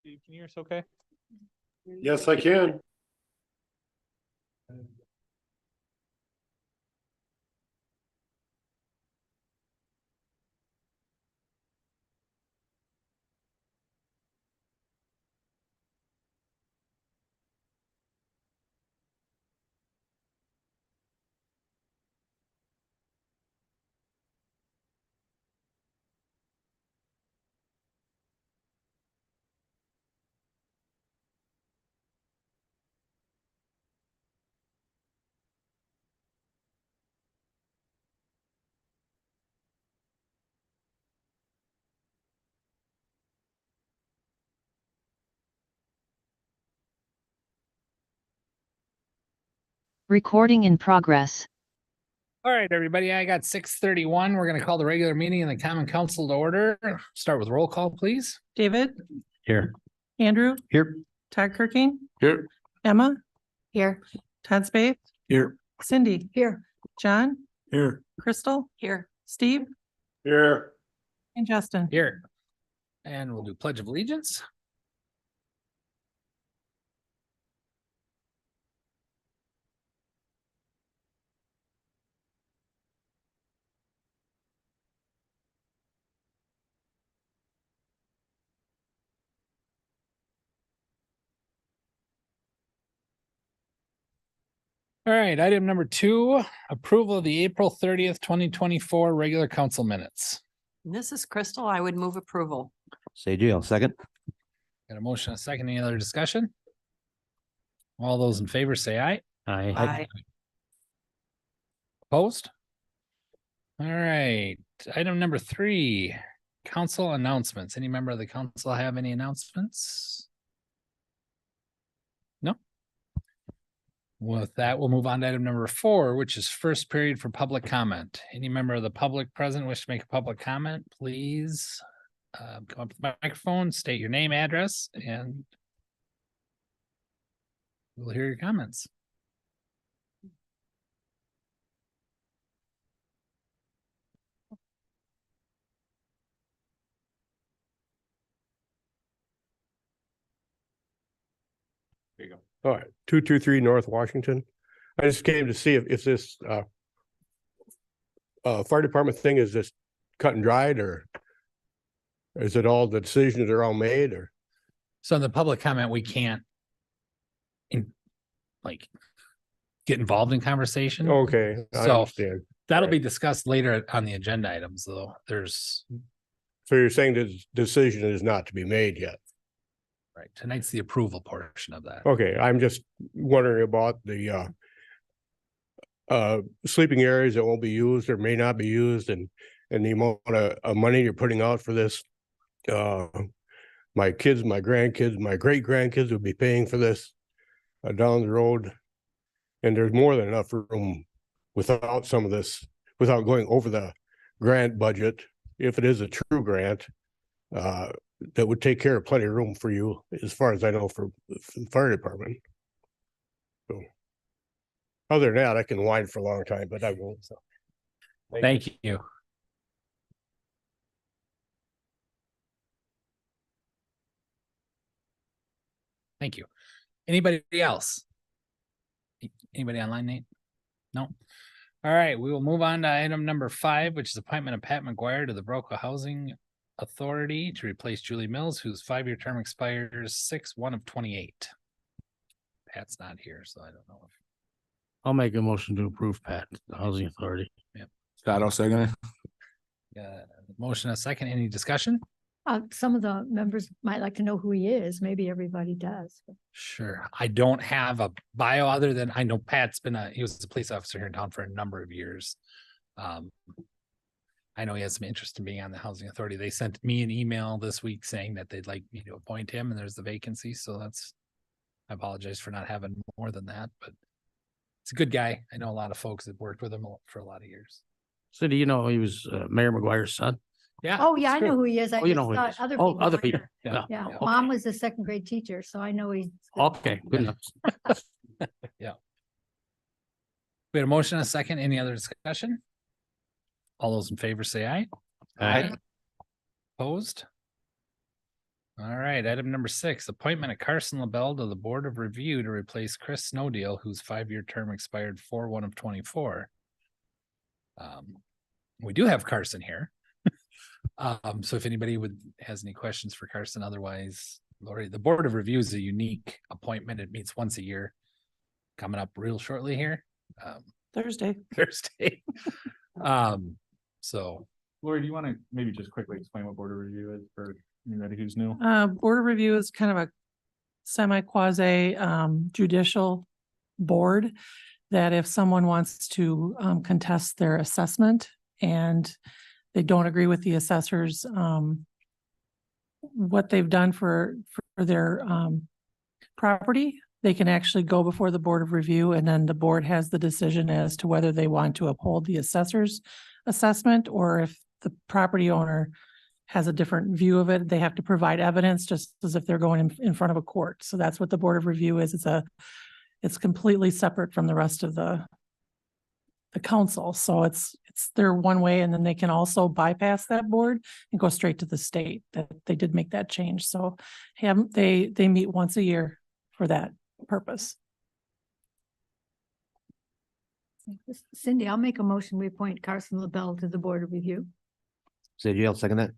Can you hear us okay? Yes, I can. Recording in progress. All right, everybody, I got 6:31. We're going to call the regular meeting in the Common Council to order. Start with roll call, please. David, Here. Andrew, Here. Todd Kirking, Here. Emma, Here. Todd Spade, Here. Cindy, Here. John, Here. Crystal, Here. Steve, Here. and Justin. Here. And we'll do Pledge of Allegiance. All right, item number 2, approval of the April 30th, 2024 regular council minutes. This is Crystal. I would move approval. Say I'll second. Got a motion, a second, any other discussion? All those in favor say aye. Aye. Opposed? All right, item number 3, council announcements. Any member of the council have any announcements? No? With that, we'll move on to item number 4, which is first period for public comment. Any member of the public present wish to make a public comment, please come up to the microphone, state your name, address, and we'll hear your comments. There you go. All right, 223 North Washington. I just came to see if this fire department thing is just cut and dried, or is it all the decisions are all made, or? So in the public comment, we can't get involved in conversation. Okay, I So- understand. That'll right. be discussed later on the agenda items, though. So you're saying the decision is not to be made yet? Right, tonight's the approval portion of that. Okay, I'm just wondering about the sleeping areas that won't be used or may not be used, and the amount of money you're putting out for this. My kids, my grandkids, my great grandkids will be paying for this down the road. And there's more than enough room without some of this, without going over the grant budget. If it is a true grant, that would take care of plenty of room for you, as far as I know, for the fire department. So other than that, I can whine for a long time, but I won't. So Thank you. Thank you. Anybody else? Anybody online, Nate? No. All right, we will move on to item number 5, which is appointment of Pat McGuire to the Viroqua Housing Authority to replace Julie Mills, whose 5-year term expires 6/1/28. Pat's not here, so I don't know if. I'll make a motion to approve Pat, the Housing Authority. Scott, I'll second it. Motion a second. Any discussion? Some of the members might like to know who he is. Maybe everybody does. Sure. I don't have a bio other than I know Pat's he was a police officer here in town for a number of years. I know he has some interest in being on the Housing Authority. They sent me an email this week saying that they'd like me to appoint him, and there's the vacancy. So I apologize for not having more than that, but it's a good guy. I know a lot of folks that worked with him for a lot of years. So do you know he was Mayor McGuire's son? Yeah. Oh, yeah, I it's know true. who he is. I Oh, you just know who he thought is. other Oh, people. other might people. know. Yeah. Yeah, okay. mom was a second grade teacher, so I know he's. Okay, good enough. We had a motion and a second. Any other discussion? All those in favor say aye. Aye. Opposed? All right, item number 6, appointment of Carson LaBelle to the Board of Review to replace Chris Snowdeal, whose 5-year term expired 4/1 of 24. We do have Carson here. So if anybody has any questions for Carson, otherwise, Lori, the Board of Review is a unique appointment. It meets once a year, coming up real shortly here. Thursday. Thursday. So Lori, do you want to maybe just quickly explain what Board of Review is for anybody who's new? Board of Review is kind of a semi-quasi judicial board that if someone wants to contest their assessment and they don't agree with the assessors, what they've done for their property, they can actually go before the Board of Review, and then the board has the decision as to whether they want to uphold the assessor's assessment, or if the property owner has a different view of it, they have to provide evidence, just as if they're going in front of a court. So that's what the Board of Review is. It's completely separate from the rest of the council. So it's their one way, and then they can also bypass that board and go straight to the state. That they did make that change. So they meet once a year for that purpose. Cindy, I'll make a motion. We appoint Carson LaBelle to the Board of Review. Sadie, I'll second that.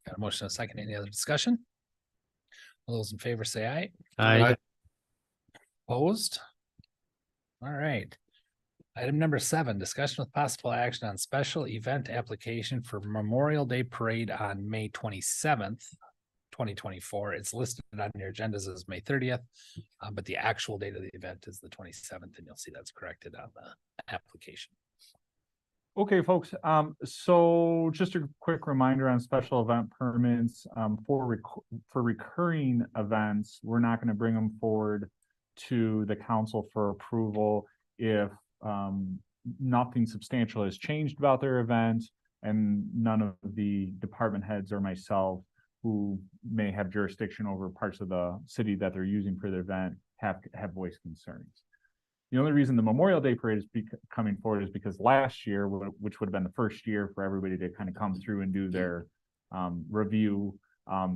got a motion and a second. Any other discussion? All those in favor say aye. Aye. Opposed? All right. Item number 7, discussion with possible action on special event application for Memorial Day Parade on May 27th, 2024. It's listed on your agendas as May 30th, but the actual date of the event is the 27th, and you'll see that's corrected on the application. Okay, folks, so just a quick reminder on special event permits, for recurring events, we're not going to bring them forward to the council for approval if nothing substantial has changed about their event, and none of the department heads or myself who may have jurisdiction over parts of the city that they're using for the event have voiced concerns. The only reason the Memorial Day Parade is coming forward is because last year, which would have been the first year for everybody to kind of come through and do their review,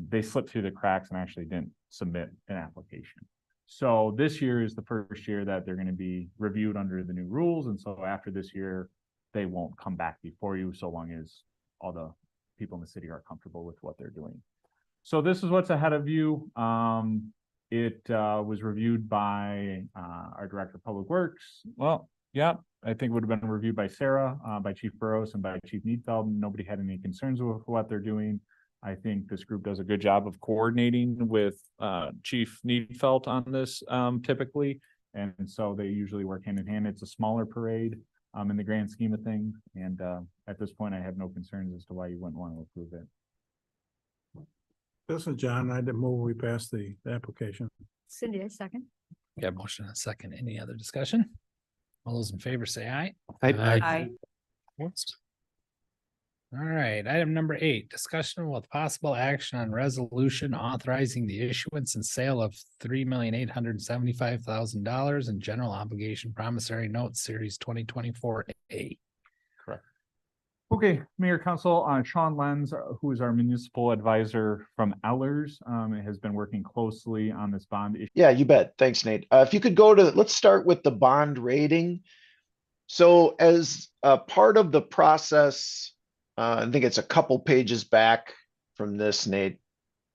they slipped through the cracks and actually didn't submit an application. So this year is the first year that they're going to be reviewed under the new rules. And so after this year, they won't come back before you so long as all the people in the city are comfortable with what they're doing. So this is what's ahead of you. It was reviewed by our Director of Public Works. Well, yeah, I think it would have been reviewed by Sarah, by Chief Burrows, and by Chief Needfeld. Nobody had any concerns with what they're doing. I think this group does a good job of coordinating with Chief Needfeld on this typically. And so they usually work hand in hand. It's a smaller parade in the grand scheme of things. And at this point, I have no concerns as to why you wouldn't want to approve it. This is John. I did move we pass the application. Cindy, I second. Got a motion and a second. Any other discussion? All those in favor say aye. Aye. Opposed? All right, item number 8, discussion with possible action on resolution authorizing the issuance and sale of $3,875,000 in general obligation promissory notes series 2024A. Correct. Okay, Mayor Council, Sean Lenz, who is our municipal advisor from Ellers, has been working closely on this bond issue. Yeah, you bet. Thanks, Nate. If you could go to, let's start with the bond rating. So as a part of the process, I think it's a couple pages back from this, Nate.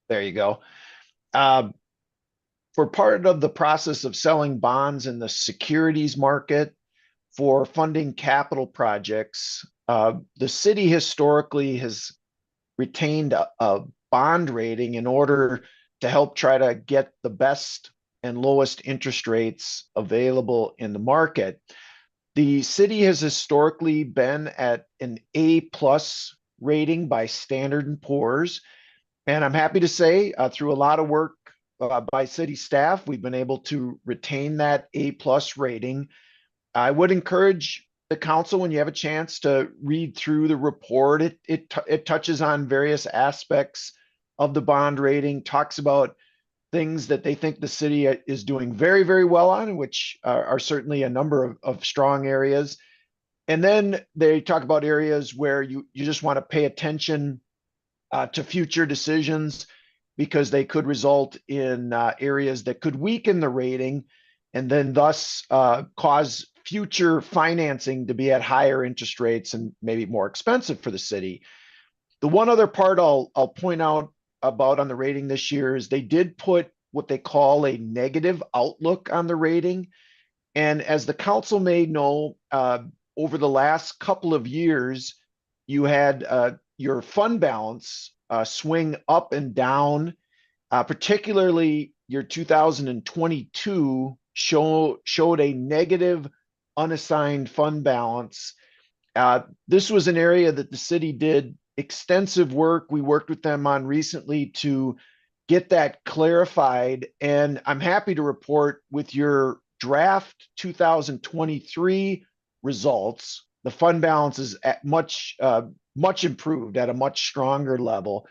There you go. For part of the process of selling bonds in the securities market for funding capital projects, the city historically has retained a bond rating in order to help try to get the best and lowest interest rates available in the market. The city has historically been at an A+ rating by Standard & Poor's. And I'm happy to say through a lot of work by city staff, we've been able to retain that A+ rating. I would encourage the council, when you have a chance, to read through the report. It touches on various aspects of the bond rating, talks about things that they think the city is doing very, very well on, which are certainly a number of strong areas. And then they talk about areas where you just want to pay attention to future decisions. because they could result in areas that could weaken the rating and then thus cause future financing to be at higher interest rates and maybe more expensive for the city. The one other part I'll point out about on the rating this year is they did put what they call a negative outlook on the rating. And as the council may know, over the last couple of years, you had your fund balance swing up and down, particularly your 2022 showed a negative unassigned fund balance. This was an area that the city did extensive work. We worked with them on recently to get that clarified. And I'm happy to report with your draft 2023 results, the fund balance is at much improved at a much stronger level.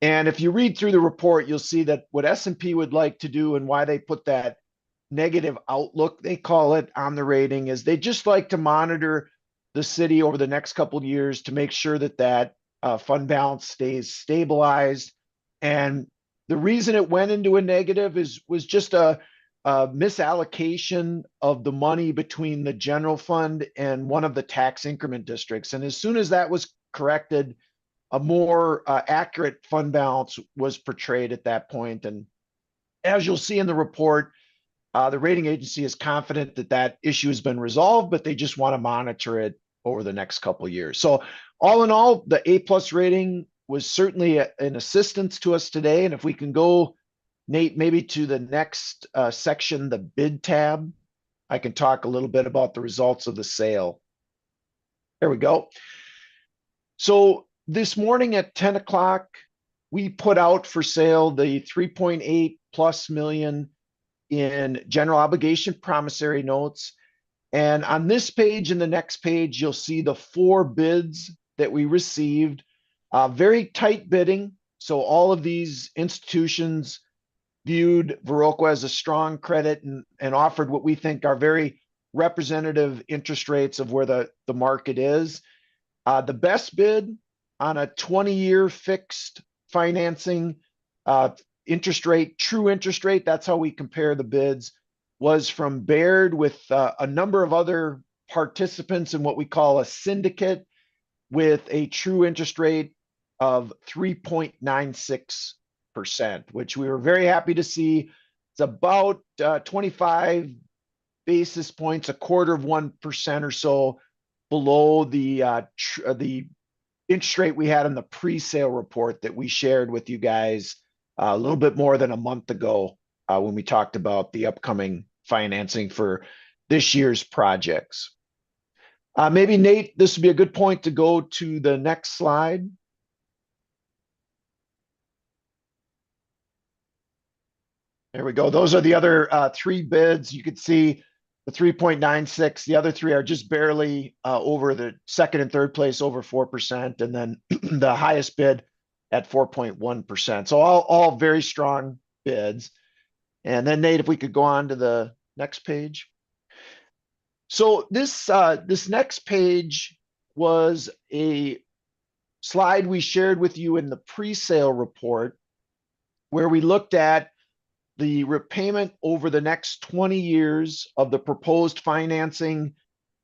And if you read through the report, you'll see that what S&P would like to do and why they put that negative outlook, they call it, on the rating, is they just like to monitor the city over the next couple of years to make sure that fund balance stays stabilized. And the reason it went into a negative was just a misallocation of the money between the general fund and one of the tax increment districts. And as soon as that was corrected, a more accurate fund balance was portrayed at that point. And as you'll see in the report, the rating agency is confident that that issue has been resolved, but they just want to monitor it over the next couple of years. So all in all, the A+ rating was certainly an assistance to us today. And if we can go, Nate, maybe to the next section, the bid tab, I can talk a little bit about the results of the sale. There we go. So this morning at 10 o'clock, we put out for sale the 3.8+ million in general obligation promissory notes. And on this page and the next page, you'll see the 4 bids that we received. Very tight bidding. So all of these institutions viewed Viroqua as a strong credit and offered what we think are very representative interest rates of where the market is. The best bid on a 20-year fixed financing interest rate, true interest rate, that's how we compare the bids, was from Baird with a number of other participants in what we call a syndicate with a true interest rate of 3.96%, which we were very happy to see. It's about 25 basis points, 1/4% or so below the interest rate we had in the pre-sale report that we shared with you guys a little bit more than a month ago when we talked about the upcoming financing for this year's projects. Maybe, Nate, this would be a good point to go to the next slide. There we go. Those are the other 3 bids. You could see the 3.96. The other 3 are just barely over the second and third place, over 4%. And then the highest bid at 4.1%. So all very strong bids. And then, Nate, if we could go on to the next page. So this next page was a slide we shared with you in the pre-sale report where we looked at the repayment over the next 20 years of the proposed financing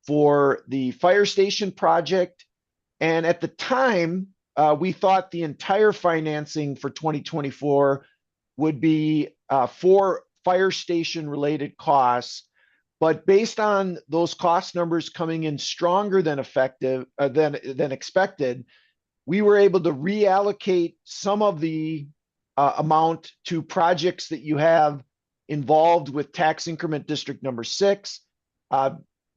for the fire station project. And at the time, we thought the entire financing for 2024 would be for fire station related costs. But based on those cost numbers coming in stronger than expected, we were able to reallocate some of the amount to projects that you have involved with tax increment district number 6.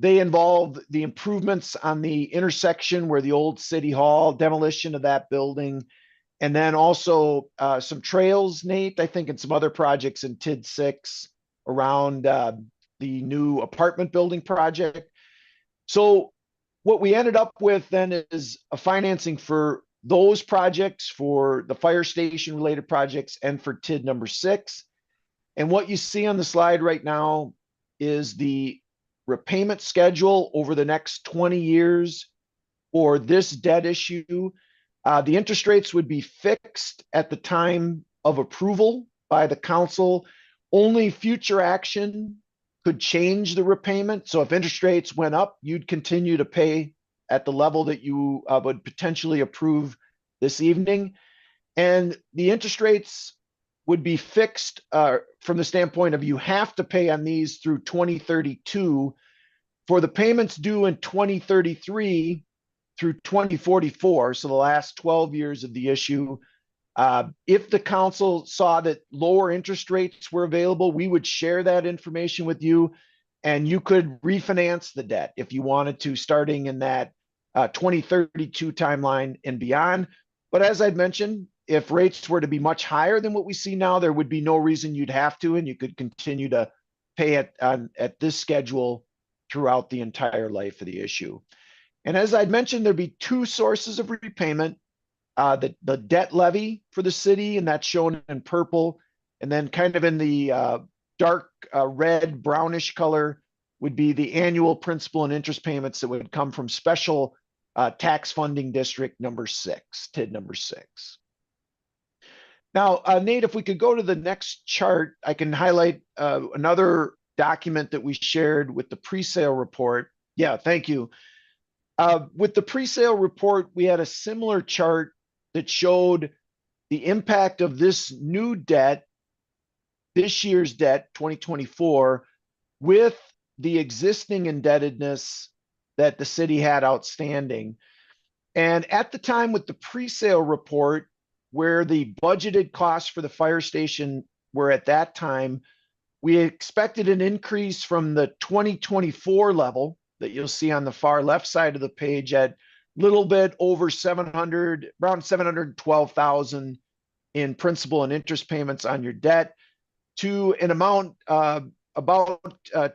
They involve the improvements on the intersection where the old city hall, demolition of that building, and then also some trails, Nate, I think, and some other projects in TID 6 around the new apartment building project. So what we ended up with then is a financing for those projects, for the fire station related projects, and for TID number 6. And what you see on the slide right now is the repayment schedule over the next 20 years for this debt issue. The interest rates would be fixed at the time of approval by the council. Only future action could change the repayment. So if interest rates went up, you'd continue to pay at the level that you would potentially approve this evening. And the interest rates would be fixed from the standpoint of you have to pay on these through 2032. For the payments due in 2033 through 2044, so the last 12 years of the issue, if the council saw that lower interest rates were available, we would share that information with you, and you could refinance the debt if you wanted to, starting in that 2032 timeline and beyond. But as I'd mentioned, if rates were to be much higher than what we see now, there would be no reason you'd have to, and you could continue to pay it at this schedule throughout the entire life of the issue. And as I'd mentioned, there'd be two sources of repayment. The debt levy for the city, and that's shown in purple. And then kind of in the dark red, brownish color would be the annual principal and interest payments that would come from special tax funding district number 6, TID number 6. Now, Nate, if we could go to the next chart, I can highlight another document that we shared with the pre-sale report. Yeah, thank you. With the pre-sale report, we had a similar chart that showed the impact of this new debt, this year's debt, 2024, with the existing indebtedness that the city had outstanding. And at the time with the pre-sale report, where the budgeted costs for the fire station were at that time, we expected an increase from the 2024 level that you'll see on the far left side of the page at little bit over 700, around 712,000 in principal and interest payments on your debt, to an amount about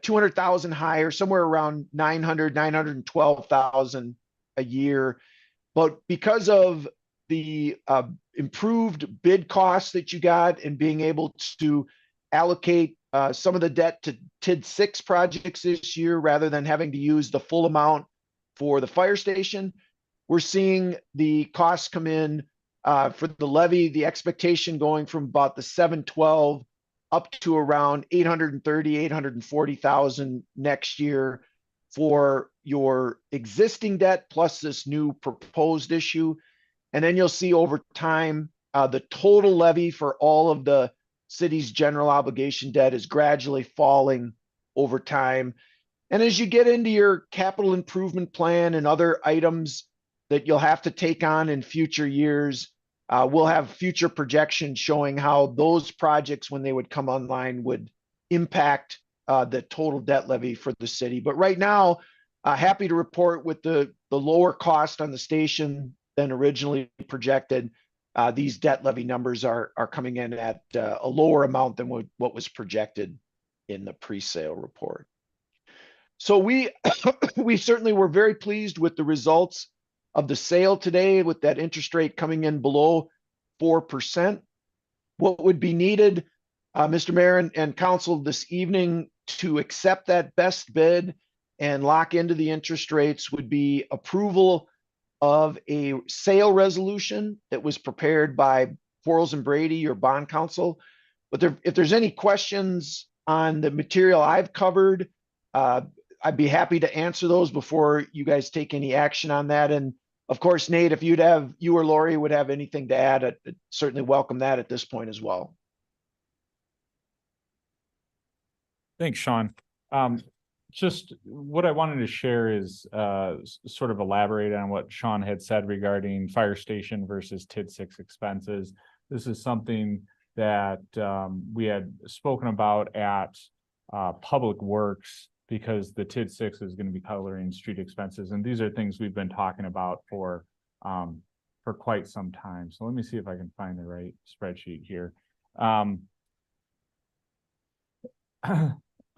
200,000 higher, somewhere around 912,000 a year. But because of the improved bid costs that you got and being able to allocate some of the debt to TID 6 projects this year rather than having to use the full amount for the fire station, we're seeing the costs come in for the levy, the expectation going from about the 712 up to around 830, 840,000 next year for your existing debt plus this new proposed issue. And then you'll see over time, the total levy for all of the city's general obligation debt is gradually falling over time. And as you get into your capital improvement plan and other items that you'll have to take on in future years, we'll have future projections showing how those projects, when they would come online, would impact the total debt levy for the city. But right now, happy to report with the lower cost on the station than originally projected, these debt levy numbers are coming in at a lower amount than what was projected in the pre-sale report. So we certainly were very pleased with the results of the sale today, with that interest rate coming in below 4%. What would be needed, Mr. Mayor and Council, this evening to accept that best bid and lock into the interest rates would be approval of a sale resolution that was prepared by Quarles and Brady, your bond counsel. But if there's any questions on the material I've covered, I'd be happy to answer those before you guys take any action on that. And of course, Nate, if you or Lori would have anything to add, I'd certainly welcome that at this point as well. Thanks, Sean. Just what I wanted to share is sort of elaborate on what Sean had said regarding fire station versus TID 6 expenses. This is something that we had spoken about at Public Works, because the TID 6 is going to be covering street expenses. And these are things we've been talking about for quite some time. So let me see if I can find the right spreadsheet here.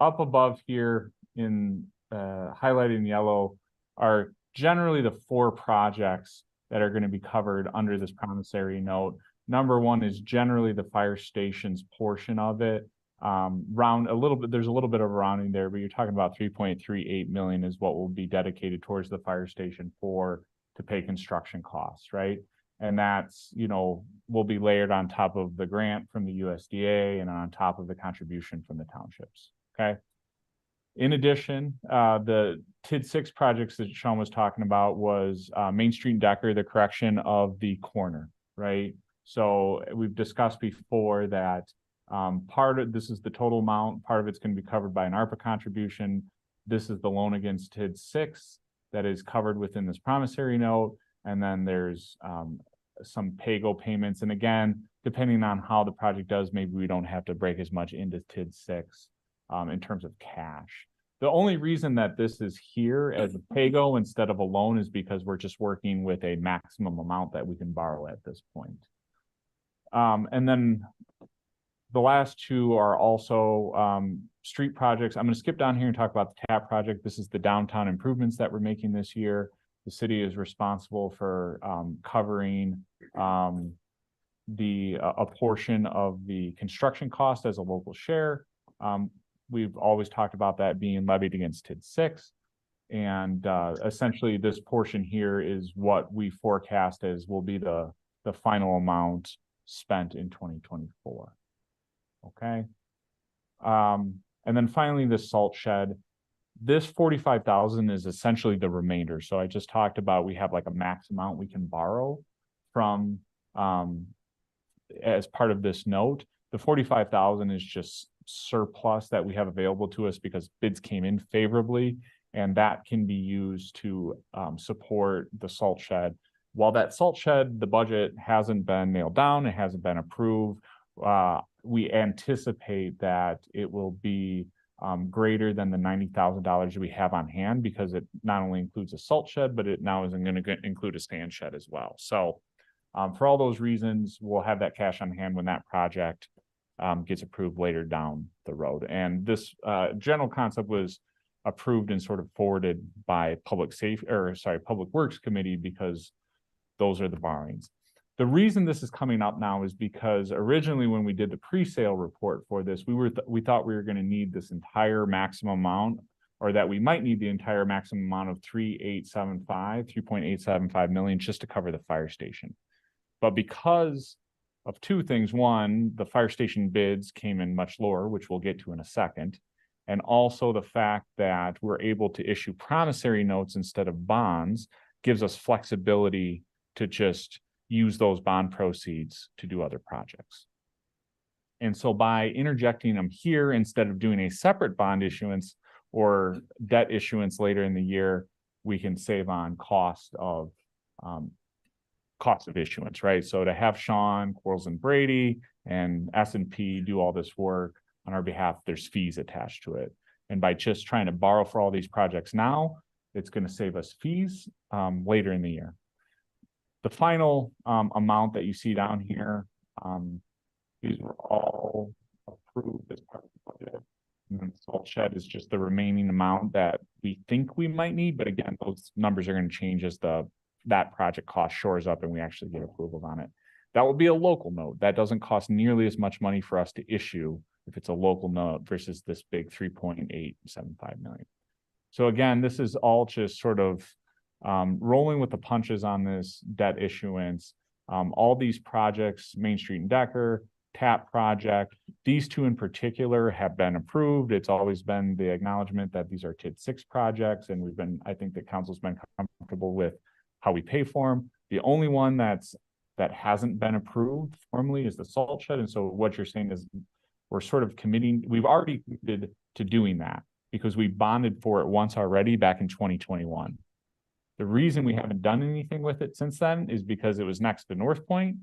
Up above here in highlighted in yellow are generally the 4 projects that are going to be covered under this promissory note. Number 1 is generally the fire station's portion of it. Round a little bit, there's a little bit of rounding there, but you're talking about 3.38 million is what will be dedicated towards the fire station to pay construction costs, right? And that's, you know, will be layered on top of the grant from the USDA and on top of the contribution from the townships, okay? In addition, the TID 6 projects that Sean was talking about was Main Street and Decker, the correction of the corner, right? So we've discussed before that part of this is the total amount, part of it's going to be covered by an ARPA contribution. This is the loan against TID 6 that is covered within this promissory note. And then there's some pay-go payments. And again, depending on how the project does, maybe we don't have to break as much into TID 6 in terms of cash. The only reason that this is here as a pay-go instead of a loan is because we're just working with a maximum amount that we can borrow at this point. And then the last two are also street projects. I'm going to skip down here and talk about the TAP project. This is the downtown improvements that we're making this year. The city is responsible for covering a portion of the construction cost as a local share. We've always talked about that being levied against TID 6. And essentially this portion here is what we forecast as will be the final amount spent in 2024. Okay. And then finally, the salt shed. This 45,000 is essentially the remainder. So I just talked about we have like a max amount we can borrow from as part of this note. The 45,000 is just surplus that we have available to us because bids came in favorably, and that can be used to support the salt shed. While that salt shed, the budget hasn't been nailed down, it hasn't been approved. We anticipate that it will be greater than the $90,000 we have on hand because it not only includes a salt shed, but it now is going to include a stand shed as well. So for all those reasons, we'll have that cash on hand when that project gets approved later down the road. And this general concept was approved and sort of forwarded by Public Works Committee because those are the borrowings. The reason this is coming up now is because originally when we did the pre-sale report for this, we thought we were going to need this entire maximum amount, or that we might need the entire maximum amount of 3.875 million just to cover the fire station. But because of two things, one, the fire station bids came in much lower, which we'll get to in a second, and also the fact that we're able to issue promissory notes instead of bonds gives us flexibility to just use those bond proceeds to do other projects. And so by interjecting them here instead of doing a separate bond issuance or debt issuance later in the year, we can save on cost of issuance, right? So to have Sean, Quarles and Brady and S&P do all this work on our behalf, there's fees attached to it. And by just trying to borrow for all these projects now, it's going to save us fees later in the year. The final amount that you see down here, these were all approved as part of the budget. And then the salt shed is just the remaining amount that we think we might need. But again, those numbers are going to change as that project cost shores up and we actually get approvals on it. That will be a local note. That doesn't cost nearly as much money for us to issue if it's a local note versus this big 3.875 million. So again, this is all just sort of rolling with the punches on this debt issuance. All these projects, Main Street and Decker, TAP project, these two in particular have been approved. It's always been the acknowledgement that these are TID 6 projects, and I think the council's been comfortable with how we pay for them. The only one that hasn't been approved formally is the salt shed. And so what you're saying is we're sort of committing, we've already committed to doing that because we bonded for it once already back in 2021. The reason we haven't done anything with it since then is because it was next to North Point.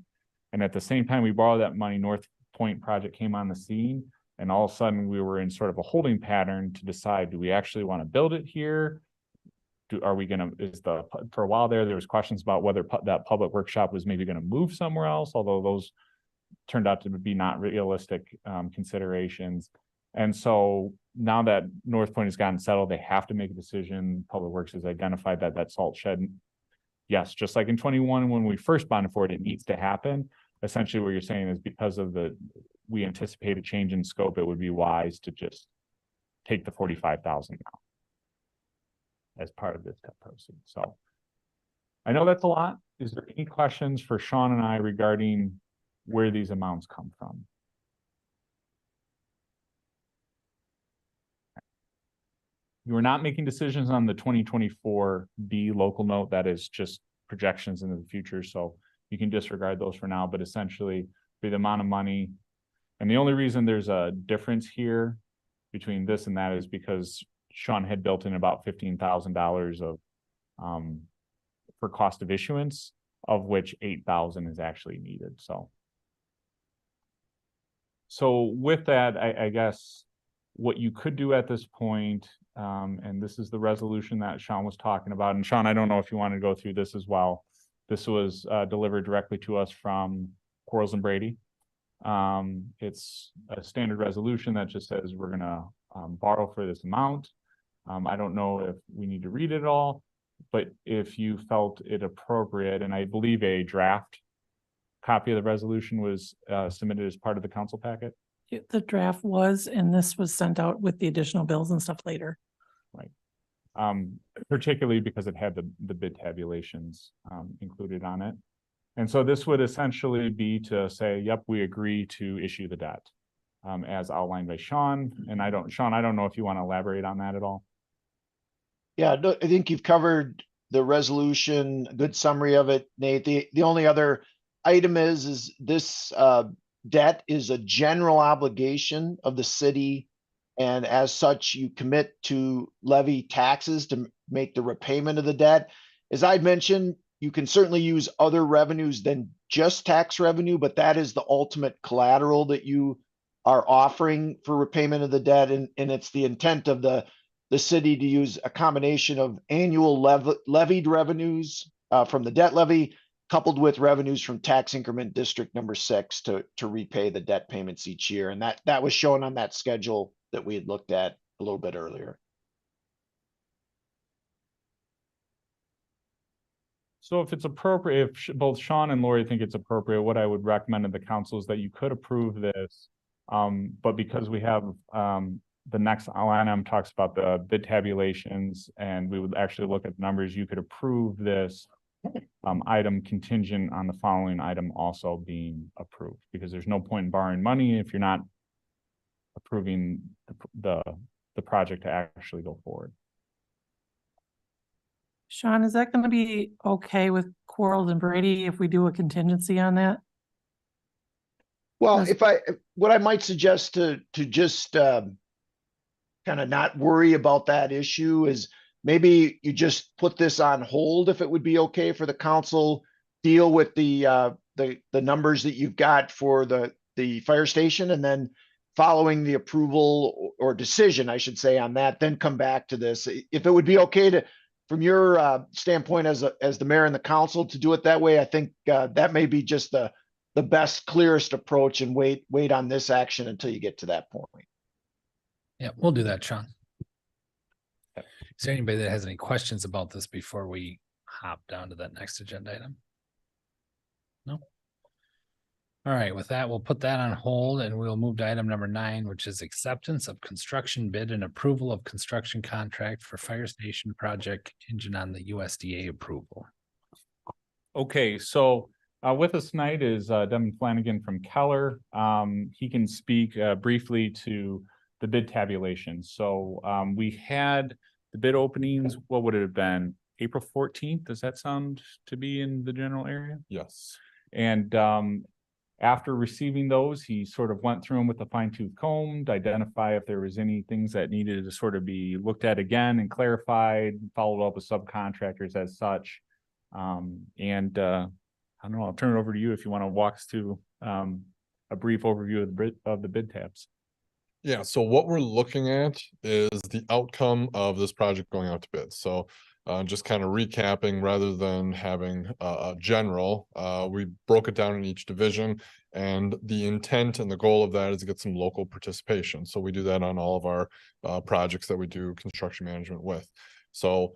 And at the same time we borrowed that money, North Point project came on the scene. And all of a sudden we were in sort of a holding pattern to decide, do we actually want to build it here? For a while there was questions about whether that public workshop was maybe going to move somewhere else, although those turned out to be not realistic considerations. And so now that North Point has gotten settled, they have to make a decision. Public Works has identified that salt shed, yes, just like in 21 when we first bonded for it, it needs to happen. Essentially what you're saying is because of we anticipate a change in scope, it would be wise to just take the 45,000 now as part of this debt proceed. So I know that's a lot. is there any questions for Sean and I regarding where these amounts come from? You are not making decisions on the 2024 B local note. That is just projections into the future. So you can disregard those for now, but essentially for the amount of money. And the only reason there's a difference here between this and that is because Sean had built in about $15,000 of for cost of issuance, of which 8,000 is actually needed. So with that, I guess what you could do at this point, and this is the resolution that Sean was talking about. And Sean, I don't know if you want to go through this as well. This was delivered directly to us from Quarles and Brady. It's a standard resolution that just says we're gonna borrow for this amount. I don't know if we need to read it all, but if you felt it appropriate, and I believe a draft copy of the resolution was submitted as part of the council packet. The draft was, and this was sent out with the additional bills and stuff later. Right. Particularly because it had the bid tabulations included on it. And so this would essentially be to say, yep, we agree to issue the debt as outlined by Sean. And Sean, I don't know if you want to elaborate on that at all. Yeah, no, I think you've covered the resolution, a good summary of it, Nate. The only other item is this debt is a general obligation of the city. And as such, you commit to levy taxes to make the repayment of the debt. As I'd mentioned, you can certainly use other revenues than just tax revenue, but that is the ultimate collateral that you are offering for repayment of the debt. And it's the intent of the city to use a combination of annual levied revenues from the debt levy, coupled with revenues from tax increment district number 6 to repay the debt payments each year. And that was shown on that schedule that we had looked at a little bit earlier. So if it's appropriate, if both Sean and Lori think it's appropriate, what I would recommend to the council is that you could approve this. But because we have the next line item talks about the bid tabulations, and we would actually look at the numbers, you could approve this item contingent on the following item also being approved, because there's no point in borrowing money if you're not approving the project to actually go forward. Sean, is that going to be okay with Quarles and Brady if we do a contingency on that? Well, what I might suggest to just kind of not worry about that issue is maybe you just put this on hold if it would be okay for the council, deal with the numbers that you've got for the fire station, and then following the approval or decision, I should say, on that, then come back to this. If it would be okay to, from your standpoint as the mayor and the council, to do it that way, I think that may be just the best, clearest approach, and wait on this action until you get to that point. Yeah, we'll do that, Sean. Is there anybody that has any questions about this before we hop down to that next agenda item? No? All right, with that, we'll put that on hold and we'll move to item number 9, which is acceptance of construction bid and approval of construction contract for fire station project contingent on the USDA approval. Okay, so with us tonight is Devin Flanagan from Keller. He can speak briefly to the bid tabulation. So we had the bid openings, what would it have been? April 14th, does that sound to be in the general area? Yes. And after receiving those, he sort of went through them with a fine-tooth comb to identify if there was any things that needed to sort of be looked at again and clarified, followed up with subcontractors as such. I don't know, I'll turn it over to you if you want to walk us through a brief overview of the bid tabs. Yeah, so what we're looking at is the outcome of this project going out to bid. So just kind of recapping, rather than having a general, we broke it down in each division, and the intent and the goal of that is to get some local participation. So we do that on all of our projects that we do construction management with. So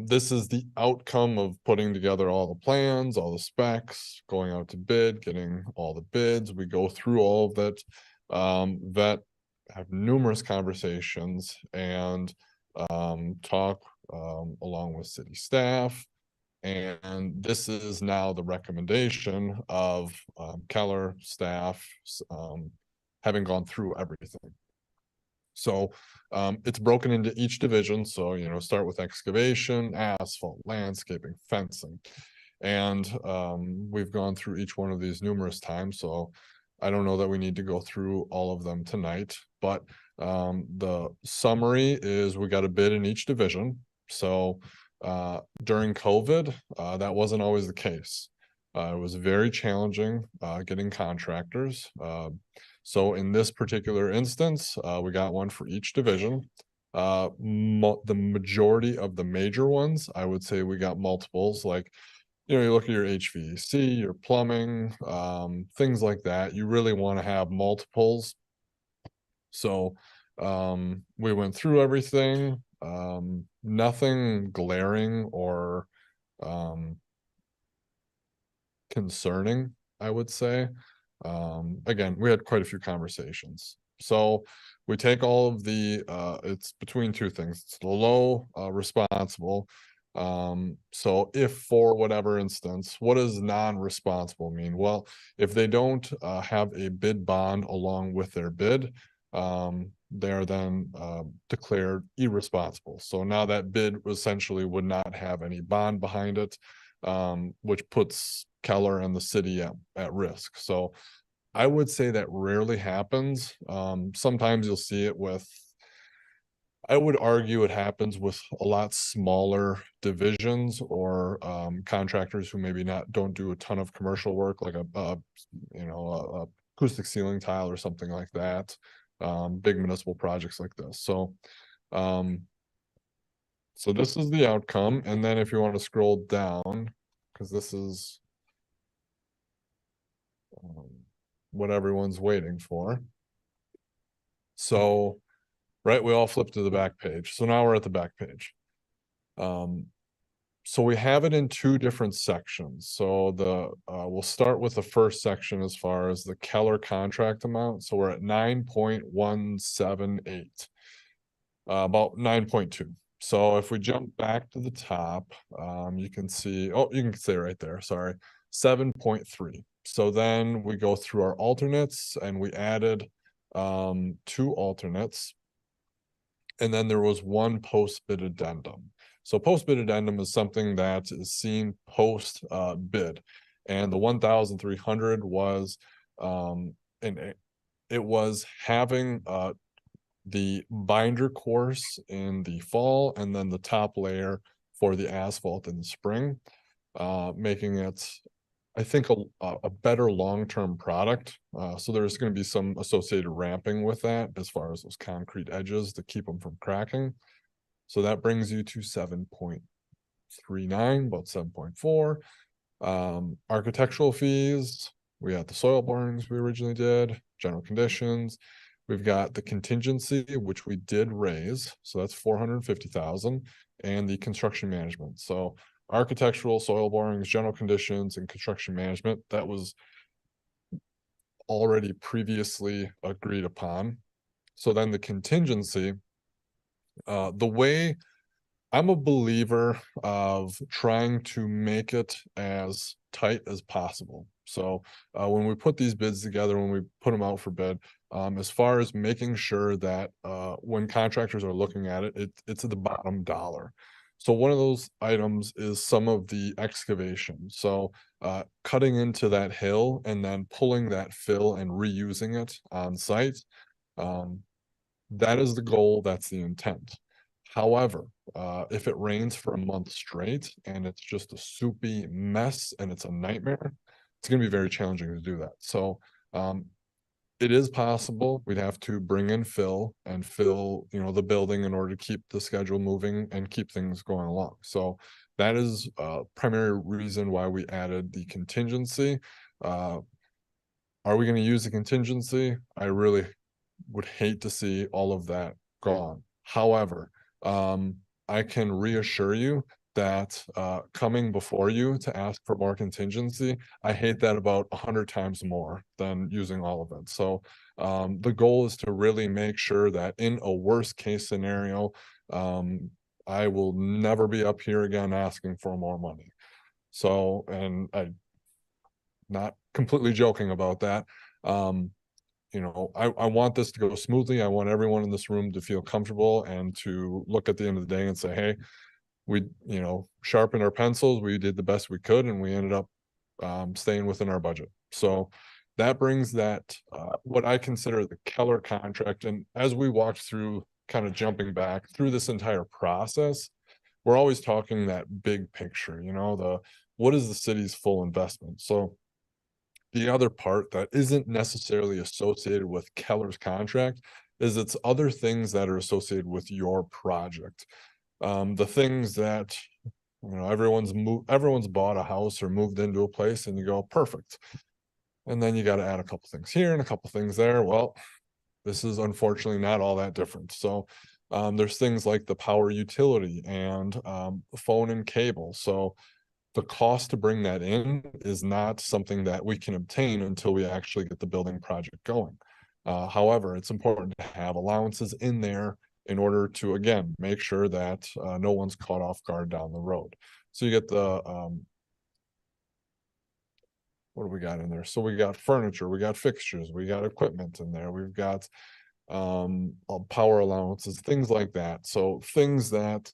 this is the outcome of putting together all the plans, all the specs, going out to bid, getting all the bids. We go through all of that, have numerous conversations and talk along with city staff, And this is now the recommendation of Keller staff, having gone through everything. So it's broken into each division. So, start with excavation, asphalt, landscaping, fencing. And we've gone through each one of these numerous times. So I don't know that we need to go through all of them tonight, but the summary is we got a bid in each division. So during COVID, that wasn't always the case. It was very challenging getting contractors. So in this particular instance, we got one for each division. The majority of the major ones, I would say we got multiples, like, you look at your HVAC, your plumbing, things like that. You really want to have multiples. So we went through everything, nothing glaring or concerning, I would say. Again, we had quite a few conversations. So we take all of the, it's between two things. It's the low responsible. So if for whatever instance, what does non-responsible mean? Well, if they don't have a bid bond along with their bid, they're then declared irresponsible. So now that bid essentially would not have any bond behind it, which puts Keller and the city at risk. So I would say that rarely happens. Sometimes you'll see it with, I would argue it happens with a lot smaller divisions or contractors who maybe don't do a ton of commercial work, like a acoustic ceiling tile or something like that. Big municipal projects like this. So this is the outcome. And then if you want to scroll down, because this is what everyone's waiting for. So, right, we all flip to the back page. So now we're at the back page. So we have it in two different sections. So we'll start with the first section as far as the Keller contract amount. So we're at 9.178, about 9.2. So if we jump back to the top, you can see, you can say right there, sorry, 7.3. So then we go through our alternates and we added 2 alternates. And then there was one post-bid addendum. So post-bid addendum is something that is seen post bid. And the 1,300 was, it was having the binder course in the fall and then the top layer for the asphalt in the spring, making it, I think, a better long-term product. So there's going to be some associated ramping with that as far as those concrete edges to keep them from cracking. So that brings you to 7.39, about 7.4. Architectural fees, we had the soil borings we originally did, general conditions. We've got the contingency, which we did raise. So that's 450,000, and the construction management. So architectural, soil borings, general conditions, and construction management, that was already previously agreed upon. So then the contingency, the way I'm a believer of trying to make it as tight as possible. So when we put these bids together, when we put them out for bid, as far as making sure that when contractors are looking at it, it's at the bottom dollar. So one of those items is some of the excavation. So cutting into that hill and then pulling that fill and reusing it on site. That is the goal, that's the intent. However, if it rains for a month straight and it's just a soupy mess and it's a nightmare, it's going to be very challenging to do that. So it is possible we'd have to bring in fill and fill, the building in order to keep the schedule moving and keep things going along. So that is a primary reason why we added the contingency. Are we going to use the contingency? I really would hate to see all of that gone. However, I can reassure you that coming before you to ask for more contingency, I hate that about 100 times more than using all of it. So the goal is to really make sure that in a worst case scenario, I will never be up here again asking for more money. So, and I not completely joking about that. You know, I want this to go smoothly. I want everyone in this room to feel comfortable and to look at the end of the day and say, hey, we, you know, sharpened our pencils, we did the best we could, and we ended up staying within our budget. So that brings that what I consider the Keller contract. And as we walked through, kind of jumping back through this entire process, we're always talking that big picture, you know, the what is the city's full investment? So the other part that isn't necessarily associated with Keller's contract is it's other things that are associated with your project. The things that, you know, everyone's bought a house or moved into a place and you go, perfect. And then you got to add a couple things here and a couple things there. Well, this is unfortunately not all that different. So there's things like the power utility and phone and cable. So the cost to bring that in is not something that we can obtain until we actually get the building project going. However, it's important to have allowances in there in order to, again, make sure that no one's caught off guard down the road. So you get the, what do we got in there? So we got furniture, we got fixtures, we got equipment in there, we've got power allowances, things like that. So things that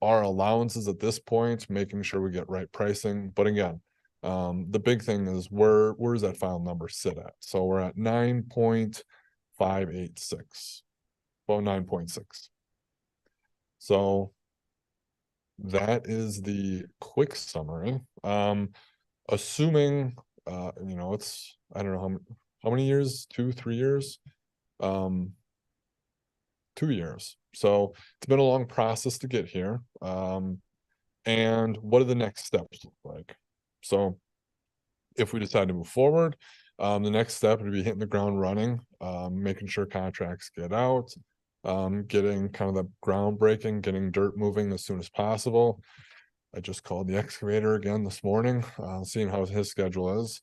are allowances at this point, making sure we get right pricing. But again, the big thing is where does that final number sit at? So we're at 9.586, well, 9.6. So that is the quick summary. Assuming you know, it's, I don't know how many years, 2-3 years, 2 years. So it's been a long process to get here. And what do the next steps look like? So if we decide to move forward, the next step would be hitting the ground running, making sure contracts get out, getting kind of the groundbreaking, getting dirt moving as soon as possible. I just called the excavator again this morning, seeing how his schedule is.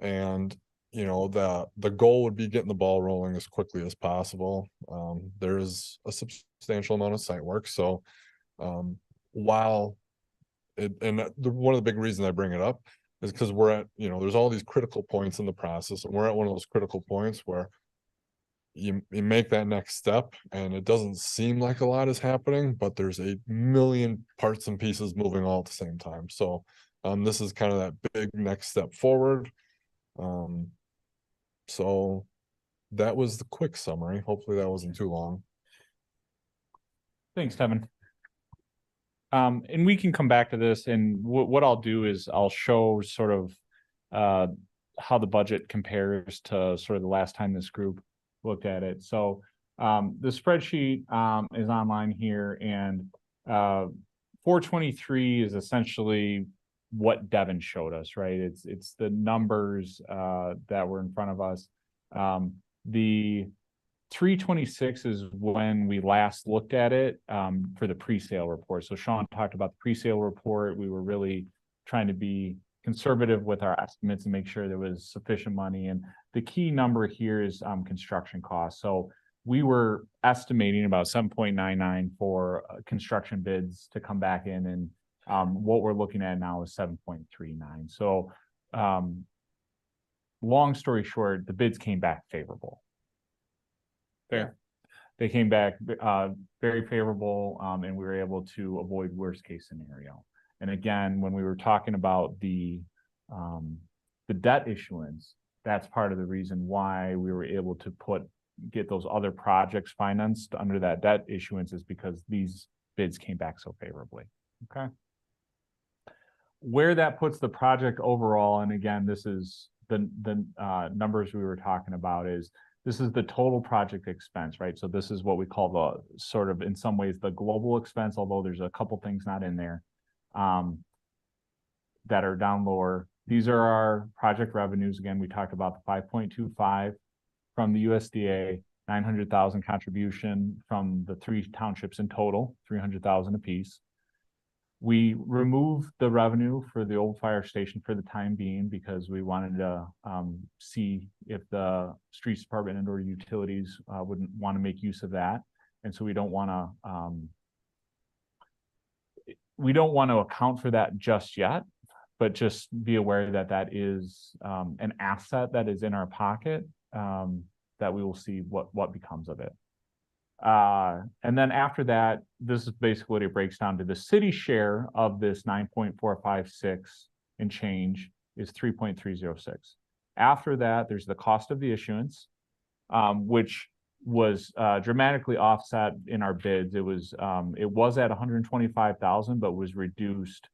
And you know, the goal would be getting the ball rolling as quickly as possible. There's a substantial amount of site work. So while it, and one of the big reasons I bring it up is because we're at, you know, there's all these critical points in the process, and we're at one of those critical points where you make that next step and it doesn't seem like a lot is happening, but there's a million parts and pieces moving all at the same time. So this is kind of that big next step forward. So that was the quick summary. Hopefully that wasn't too long. Thanks, Kevin. And we can come back to this, and what I'll do is I'll show sort of how the budget compares to sort of the last time this group looked at it. So the spreadsheet is online here, and 423 is essentially what Devin showed us, right? It's the numbers that were in front of us. The 326 is when we last looked at it for the pre-sale report. So Sean talked about the pre-sale report. We were really trying to be conservative with our estimates and make sure there was sufficient money. And the key number here is construction costs. So we were estimating about 7.99 for construction bids to come back in, and what we're looking at now is 7.39. So long story short, the bids came back favorable. Fair. They came back very favorable, and we were able to avoid worst case scenario. And again, when we were talking about the debt issuance, that's part of the reason why we were able to get those other projects financed under that debt issuance, is because these bids came back so favorably. Okay. Where that puts the project overall, and again, this is the numbers we were talking about, is this is the total project expense, right? So this is what we call the sort of, in some ways, the global expense, although there's a couple things not in there that are down lower. These are our project revenues. Again, we talked about the 5.25 from the USDA, 900,000 contribution from the 3 townships in total, 300,000 apiece. We removed the revenue for the old fire station for the time being, because we wanted to see if the streets department and or utilities wouldn't want to make use of that. And so we don't want to we don't want to account for that just yet, but just be aware that that is an asset that is in our pocket, that we will see what becomes of it. And then after that, this is basically what it breaks down to. The city share of this 9.456 and change is 3.306. After that, there's the cost of the issuance, which was dramatically offset in our bids. It was at 125,000, but was reduced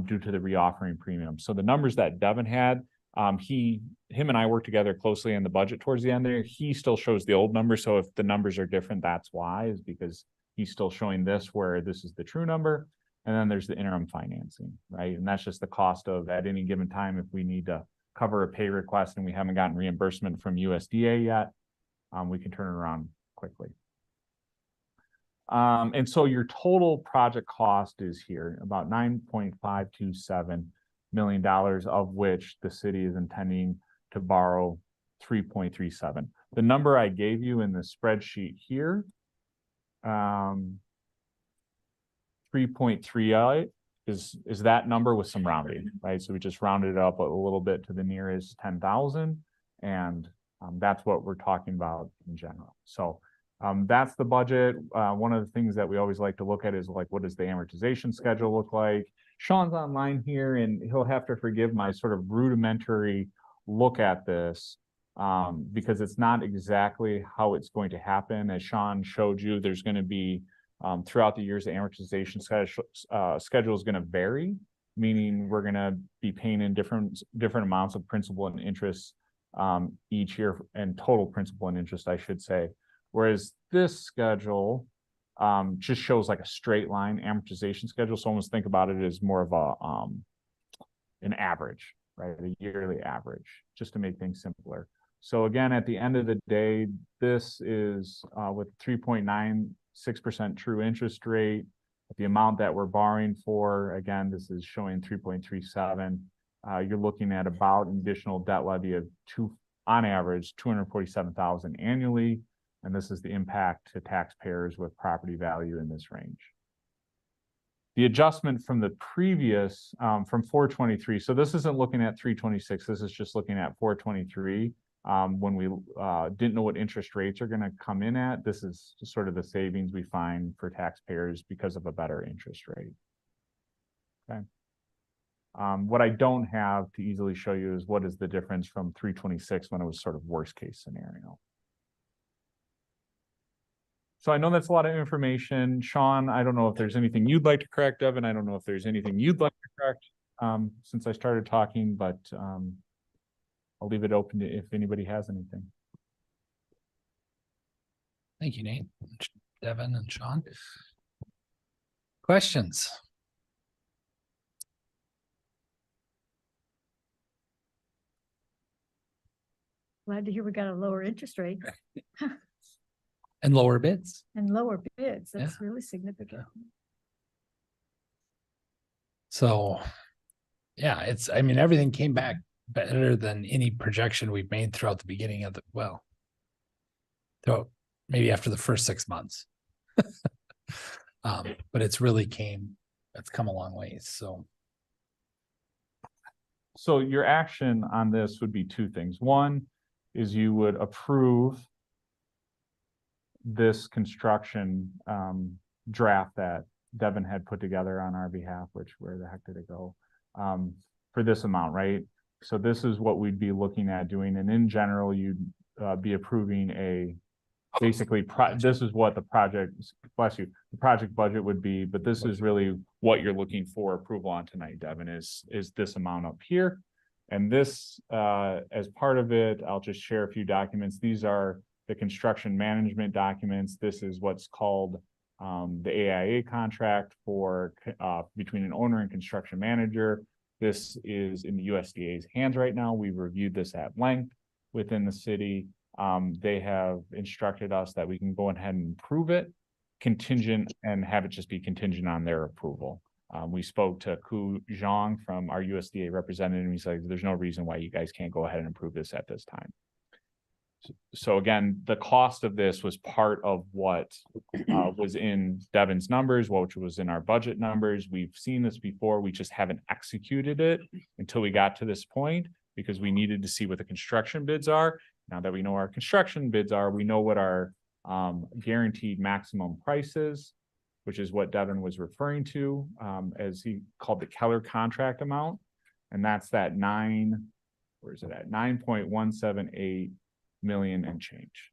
due to the reoffering premium. So the numbers that Devin had, him and I worked together closely in the budget towards the end there. He still shows the old number. So if the numbers are different, that's why, is because he's still showing this where this is the true number. And then there's the interim financing, right? And that's just the cost of at any given time, if we need to cover a pay request and we haven't gotten reimbursement from USDA yet, we can turn it around quickly. And so your total project cost is here, about $9.527 million, of which the city is intending to borrow 3.37. The number I gave you in the spreadsheet here, 3.38 is that number with some rounding, right? So we just rounded it up a little bit to the nearest 10,000, and that's what we're talking about in general. So that's the budget. One of the things that we always like to look at is like, what does the amortization schedule look like? Sean's online here, and he'll have to forgive my sort of rudimentary look at this, because it's not exactly how it's going to happen. As Sean showed you, there's going to be throughout the years, the amortization schedule is going to vary, meaning we're going to be paying in different amounts of principal and interest each year, and total principal and interest, I should say. Whereas this schedule just shows like a straight line amortization schedule. So almost think about it as more of a an average, right? A yearly average, just to make things simpler. So again, at the end of the day, this is with 3.96% true interest rate. The amount that we're borrowing for, again, this is showing 3.37. You're looking at about an additional debt levy of on average, $247,000 annually. And this is the impact to taxpayers with property value in this range. The adjustment from the previous, from 423, so this isn't looking at 326, this is just looking at 423. When we didn't know what interest rates are going to come in at, this is sort of the savings we find for taxpayers because of a better interest rate. Okay. What I don't have to easily show you is what is the difference from 326 when it was sort of worst case scenario. So I know that's a lot of information. Sean, I don't know if there's anything you'd like to correct, Devin. I don't know if there's anything you'd like to correct since I started talking, but I'll leave it open to if anybody has anything. Thank you, Nate, Devin, and Sean. Questions? Glad to hear we got a lower interest rate And lower bids. and lower bids. That's really significant. So, yeah, I mean, everything came back better than any projection we've made throughout the beginning of maybe after the first 6 months. But it's come a long ways. So your action on this would be two things. One is you would approve this construction draft that Devin had put together on our behalf, which where the heck did it go? For this amount, right? So this is what we'd be looking at doing. And in general, you'd be approving basically, this is what the project, bless you, the project budget would be, but this is really what you're looking for approval on tonight, Devin, is this amount up here. And this, as part of it, I'll just share a few documents. These are the construction management documents. This is what's called the AIA contract for between an owner and construction manager. This is in the USDA's hands right now. We've reviewed this at length within the city. They have instructed us that we can go ahead and approve it contingent and have it just be contingent on their approval. We spoke to Ku Zhang from our USDA representative. He's like, there's no reason why you guys can't go ahead and approve this at this time. So again, the cost of this was part of what was in Devin's numbers, which was in our budget numbers. We've seen this before. We just haven't executed it until we got to this point because we needed to see what the construction bids are. Now that we know our construction bids are, we know what our guaranteed maximum price is, which is what Devin was referring to as he called the Keller contract amount. And that's that 9.178 million and change.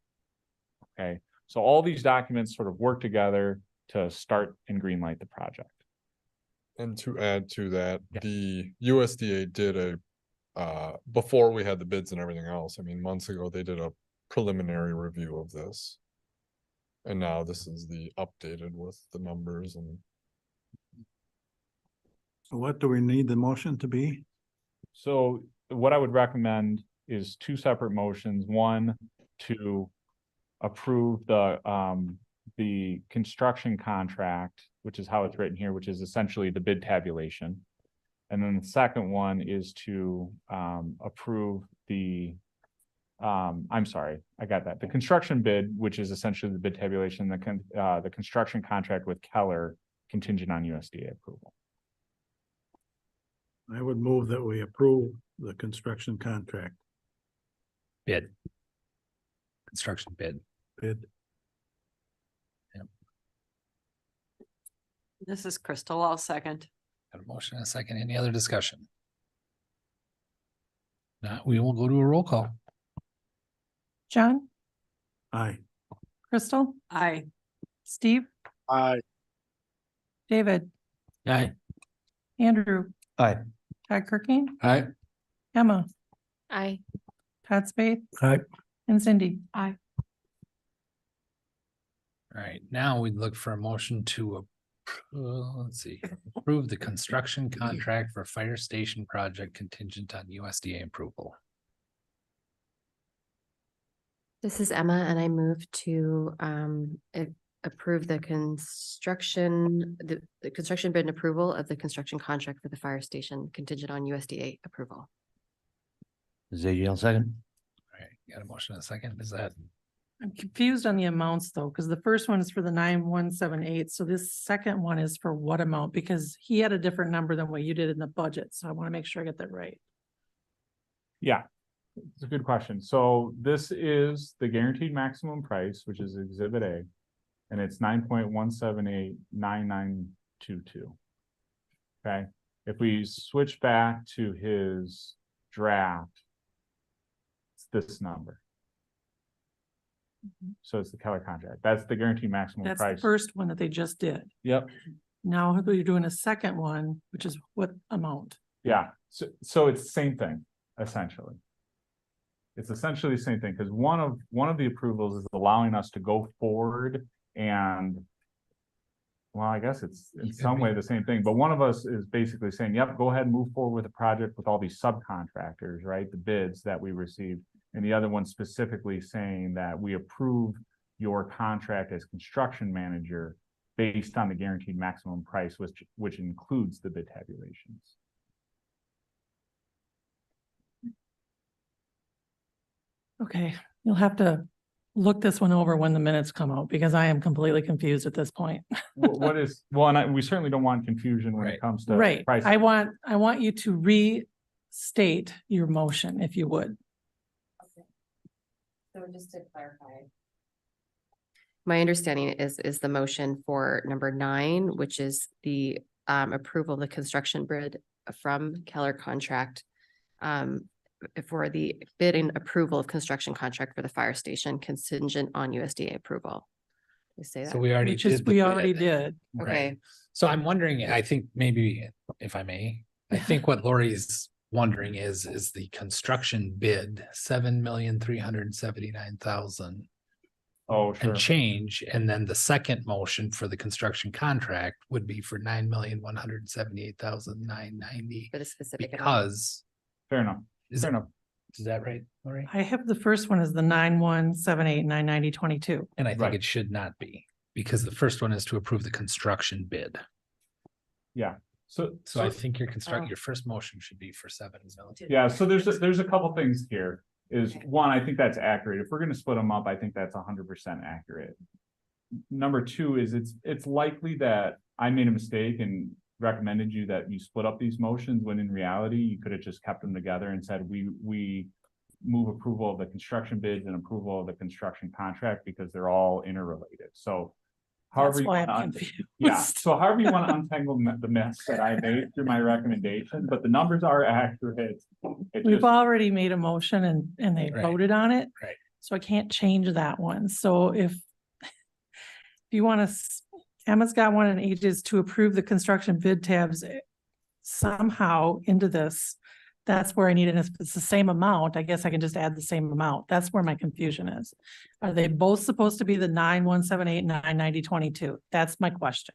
Okay, so all these documents sort of work together to start and greenlight the project. And to add to that, Yeah. the USDA did before we had the bids and everything else, I mean, months ago, they did a preliminary review of this. And now this is the updated with the numbers and. So what do we need the motion to be? So what I would recommend is two separate motions. One, to approve the construction contract, which is how it's written here, which is essentially the bid tabulation. And then the second one is to approve the I'm sorry, I got that. The construction bid, which is essentially the bid tabulation, the construction contract with Keller contingent on USDA approval. I would move that we approve the construction contract Bid. Construction bid. bid. This is Crystal. I'll second. Got a motion and a second. Any other discussion? Not, we will go to a roll call. John, Aye. Crystal, Aye. Steve, Aye. David, Aye. Andrew. Aye. Todd Kirking, Aye. Emma, Aye. Todd Spade, Aye. and Cindy. Aye. All right, now we'd look for a motion to let's see, approve the construction contract for fire station project contingent on USDA approval. This is Emma, and I move to approve the construction bid and approval of the construction contract for the fire station contingent on USDA approval. ZGL second. All right, got a motion and a second. Is that I'm confused on the amounts though, because the first one is for the 9178. So this second one is for what amount? Because he had a different number than what you did in the budget. So I want to make sure I get that right. Yeah, it's a good question. So this is the guaranteed maximum price, which is Exhibit A, and it's 9.1789922. Okay, if we switch back to his draft, it's this number. So it's the Keller contract. That's the guaranteed maximum That's price. the first one that they just did. Yep. Now you're doing a second one, which is what amount? Yeah. So it's the same thing, essentially. It's essentially the same thing because one of the approvals is allowing us to go forward and, well, I guess it's in some way the same thing, but one of us is basically saying, yep, go ahead and move forward with the project with all these subcontractors, right? The bids that we received. And the other one specifically saying that we approve your contract as construction manager based on the guaranteed maximum price, which includes the bid tabulations. Okay, you'll have to look this one over when the minutes come out because I am completely confused at this point. What is, well, and we certainly don't want confusion when it comes to Right, price. I want you to restate your motion if you would. So just to clarify. My understanding is the motion for number 9, which is the approval of the construction bid from Keller contract. For the bid and approval of construction contract for the fire station contingent on USDA approval. You say that? so we already did. the We already bid. did. Okay, So I'm wondering, I think maybe, if I may, I think what Lori's wondering is the construction bid, 7,379,000 Oh, sure. and change, and then the second motion for the construction contract would be for 9,178,990 for the specific. amount. because Fair enough. is Fair enough. that right, Lori? I have the first one is the 9,178,990,22. And I think Right. it should not be, because the first one is to approve the construction bid. Yeah. So So I think your first motion should be for 7 million. yeah, so there's a couple things here. is one, I think that's accurate. If we're gonna split them up, I think that's 100% accurate. Number two is it's likely that I made a mistake and recommended you that you split up these motions, when in reality, you could have just kept them together and said, we move approval of the construction bids and approval of the construction contract, because they're all interrelated. So however That's you why want I'm to, confused. yeah, so however you want to untangle the mess that I made through my recommendation, but the numbers are accurate. It We've just- already made a motion and they Right. voted on it. Right. So I can't change that one. So if you want to, Emma's got one and ages to approve the construction bid tabs somehow into this. That's where I need it. If it's the same amount, I guess I can just add the same amount. That's where my confusion is. Are they both supposed to be the 9178, 99022? That's my question.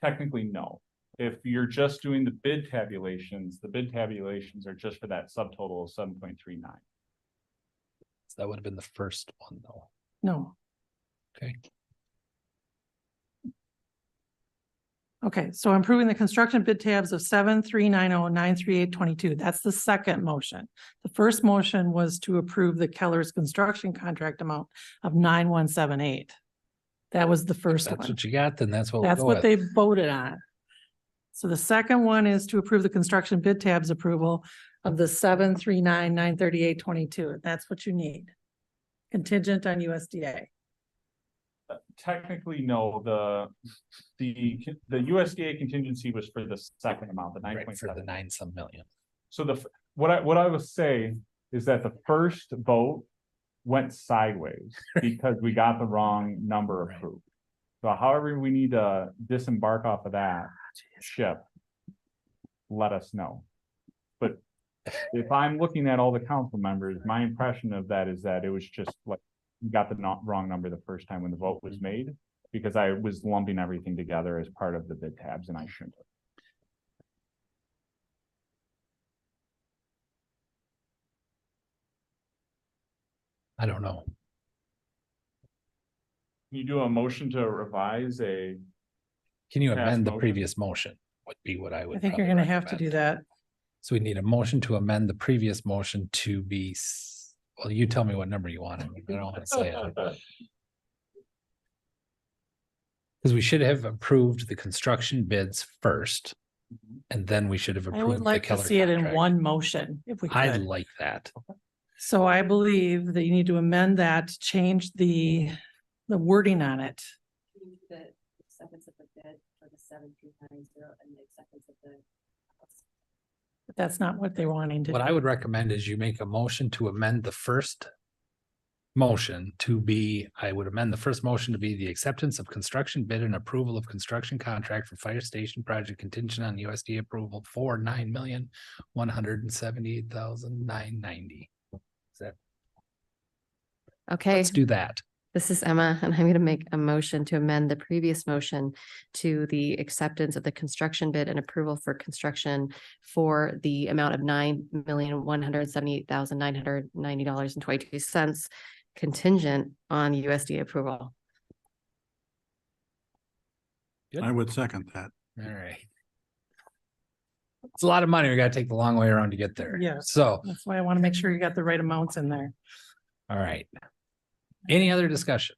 Technically, no. If you're just doing the bid tabulations are just for that subtotal of 7.39. So that would have been the first one though. No. Okay. Okay, so improving the construction bid tabs of 739093822. That's the second motion. The first motion was to approve the Keller's construction contract amount of 9178. That was the first That's one. what you got, then that's what we'll That's go what with. they voted on. So the second one is to approve the construction bid tabs approval of the 739093822. That's what you need. Contingent on USDA. Technically, no, the USDA contingency was for the second amount, the Right, for the 9.7. 9 some million. So what I will say is that the first vote went sideways because we got the wrong number Right. approved. So however we need to disembark off of that ship, let us know. But if I'm looking at all the council members, my impression of that is that it was just like, we got the wrong number the first time when the vote was made, because I was lumping everything together as part of the bid tabs and I shouldn't have. I don't know. Can you do a motion to revise a? Can you Pass amend the motion. previous motion? Would be what I would. I think you're probably gonna have to do recommend. that. So we need a motion to amend the previous motion to be, well, you tell me what number you want. I don't want to say it. Because we should have approved the construction bids first, and then we should have I would approved the like to Keller see it in contract. one motion if we I'd could. like that. So I believe that you need to amend that, to change the wording on it. The acceptance of the bid for the 7390 and the acceptance of the. But that's not what they're wanting to What do. I would recommend is you make a motion to amend the first motion to be, I would amend the first motion to be the acceptance of construction bid and approval of construction contract for fire station project contingent on USDA approval for 9,178,990. Is that, Okay. let's do that. This is Emma, and I'm going to make a motion to amend the previous motion to the acceptance of the construction bid and approval for construction for the amount of $9,178,990.22 contingent on USDA approval. Good. I would second that. All right. It's a lot of money. We gotta take the long way around to get there. Yes. So, That's why I want to make sure you got the right amounts in there. all right. Any other discussion?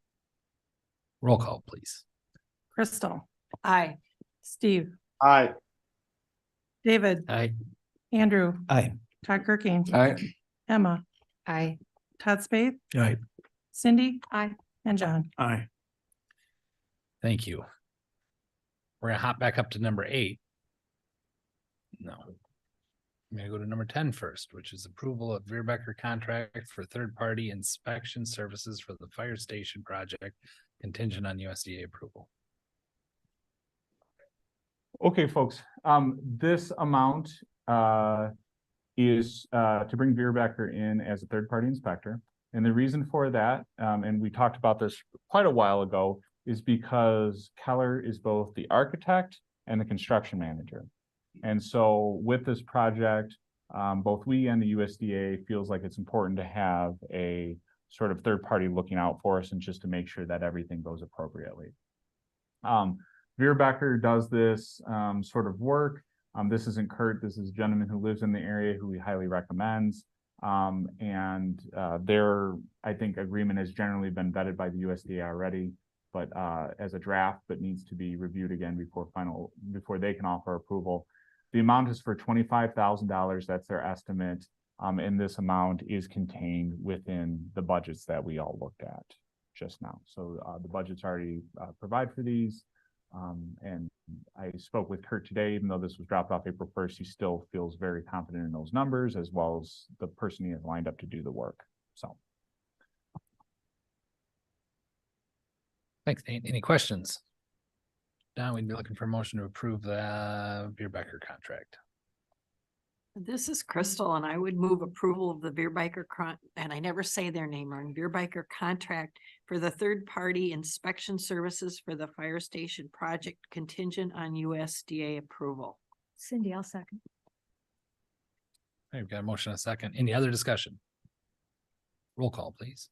Roll call, please. Crystal, Aye. Steve, Aye. David, Aye. Andrew, Aye. Todd Kirking, Aye. Emma, Aye. Todd Spade, Aye. Cindy, Aye. and John. Aye. Thank you. We're gonna hop back up to number 8. No. I'm gonna go to number 10 first, which is approval of Viroqua contract for third-party inspection services for the fire station project contingent on USDA approval. Okay, folks, this amount is to bring Viroqua in as a third-party inspector. And the reason for that, and we talked about this quite a while ago, is because Keller is both the architect and the construction manager. And so with this project, both we and the USDA feels like it's important to have a sort of third party looking out for us and just to make sure that everything goes appropriately. Viroqua does this sort of work. This isn't Kurt. This is a gentleman who lives in the area who he highly recommends. Their, I think, agreement has generally been vetted by the USDA already, but as a draft, but needs to be reviewed again before they can offer approval. The amount is for $25,000. That's their estimate. And this amount is contained within the budgets that we all looked at just now. So the budgets already provide for these. And I spoke with Kurt today, even though this was dropped off April 1st, he still feels very confident in those numbers, as well as the person he has lined up to do the work. So. Thanks, Nate. Any questions? Now we'd be looking for a motion to approve the Viroqua contract. This is Crystal, and I would move approval of the Viroqua and I never say their name wrong, Viroqua contract for the third-party inspection services for the fire station project contingent on USDA approval. Cindy, I'll second. Okay, we've got a motion and a second. Any other discussion? Roll call, please.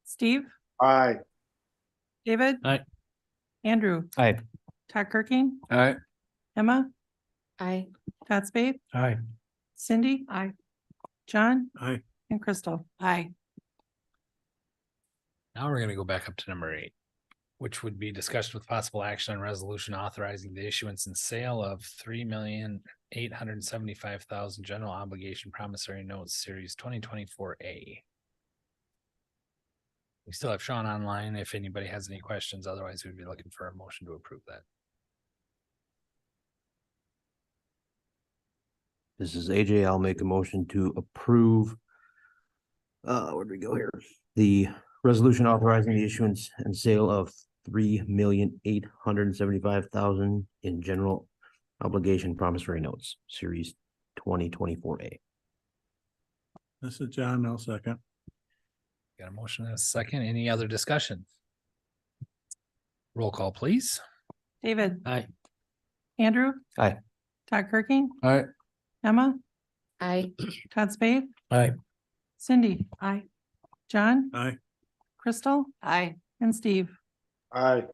Steve, Aye. David. Aye. Andrew. Aye. Todd Kirking, Aye. Emma, Aye. Todd Spade, Aye. Cindy, Aye. John, Aye. and Crystal. Aye. Now we're gonna go back up to number 8, which would be discussion with possible action on resolution authorizing the issuance and sale of 3,875,000 general obligation promissory notes series 2024A. We still have Sean online if anybody has any questions. Otherwise, we'd be looking for a motion to approve that. This is AJ. I'll make a motion to approve. Where do we go here? The resolution authorizing the issuance and sale of 3,875,000 in general obligation promissory notes, series 2024A. This is John. I'll second. Got a motion and a second. Any other discussion? Roll call, please. David. Aye. Andrew. Aye. Todd Kirking, Aye. Emma, Aye. Todd Spade, Aye. Cindy, Aye. John, Aye. Crystal, Aye. and Steve. Aye.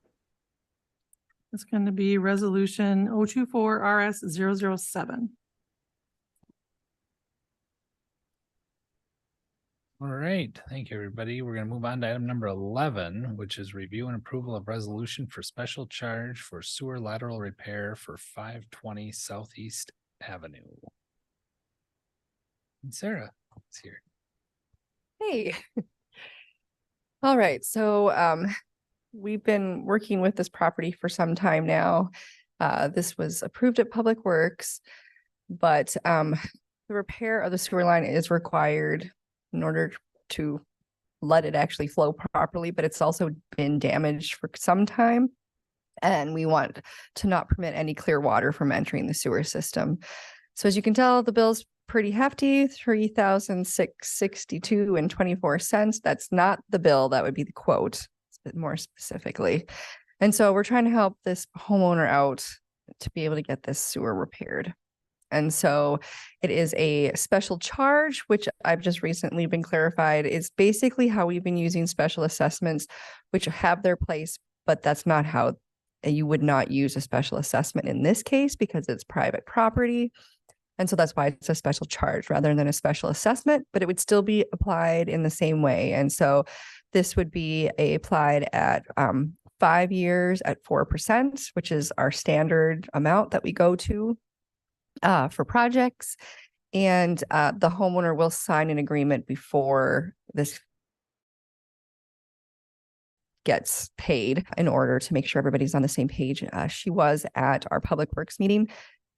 It's going to be resolution 024 RS 007. All right, thank you, everybody. We're gonna move on to item number 11, which is review and approval of resolution for special charge for sewer lateral repair for 520 Southeast Avenue. And Sarah is here. Hey. All right, so we've been working with this property for some time now. This was approved at Public Works, but the repair of the sewer line is required in order to let it actually flow properly, but it's also been damaged for some time. And we want to not permit any clear water from entering the sewer system. So as you can tell, the bill's pretty hefty, $3,662.24. That's not the bill, that would be the quote, a bit more specifically. And so we're trying to help this homeowner out to be able to get this sewer repaired. And so it is a special charge, which I've just recently been clarified is basically how we've been using special assessments, which have their place, but that's not how you would not use a special assessment in this case because it's private property. And so that's why it's a special charge rather than a special assessment, but it would still be applied in the same way. And so this would be applied at 5 years at 4%, which is our standard amount that we go to for projects. And the homeowner will sign an agreement before this gets paid in order to make sure everybody's on the same page. She was at our Public Works meeting.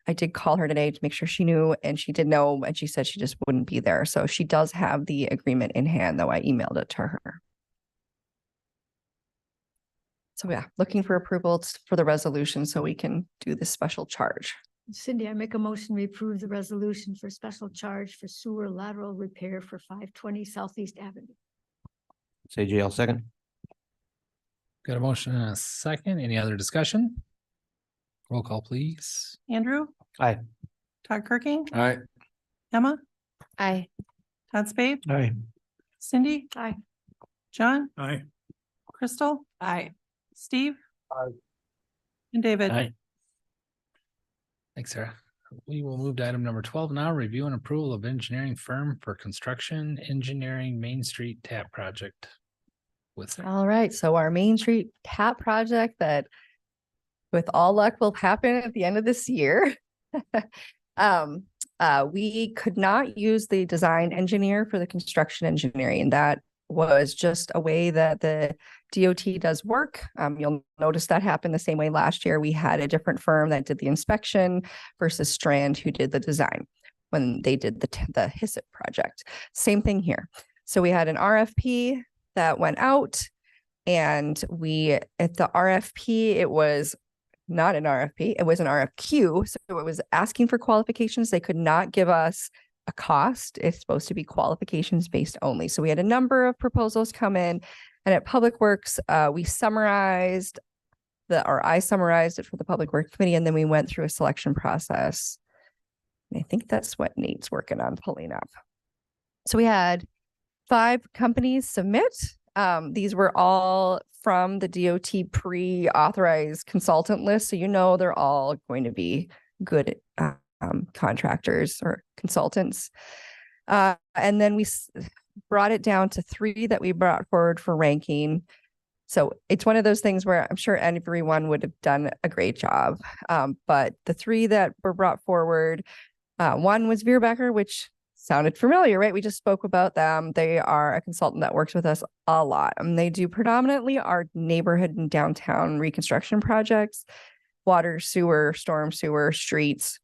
I did call her today to make sure she knew, and she did know, and she said she just wouldn't be there. So she does have the agreement in hand, though I emailed it to her. So yeah, looking for approval for the resolution so we can do this special charge. Cindy, I make a motion, we approve the resolution for special charge for sewer lateral repair for 520 Southeast Avenue. It's AJ. I'll second. Got a motion and a second. Any other discussion? Roll call, please. Andrew. Aye. Todd Kirking, Aye. Emma, Aye. Todd Spade, Aye. Cindy, Aye. John, Aye. Crystal, Aye. Steve. Aye. And David. Aye. Thanks, Sarah. we will move to item number 12 now, review and approval of engineering firm for construction engineering Main Street tap project. With All right, so our Main Street tap project that with all luck will happen at the end of this year. We could not use the design engineer for the construction engineering. And that was just a way that the DOT does work. You'll notice that happened the same way last year. We had a different firm that did the inspection versus Strand who did the design when they did the HISIP project. Same thing here. So we had an RFP that went out, and at the RFP, it was not an RFP, it was an RFQ. So it was asking for qualifications. They could not give us a cost. It's supposed to be qualifications based only. So we had a number of proposals come in, and at Public Works, I summarized it for the Public Works Committee, and then we went through a selection process. And I think that's what Nate's working on pulling up. So we had 5 companies submit. These were all from the DOT pre-authorized consultant list. So, they're all going to be good contractors or consultants. And then we brought it down to 3 that we brought forward for ranking. So it's one of those things where I'm sure everyone would have done a great job. But the 3 that were brought forward, one was Viroqua, which sounded familiar, right? We just spoke about them. They are a consultant that works with us a lot. They do predominantly our neighborhood and downtown reconstruction projects, water, sewer, storm sewer, streets.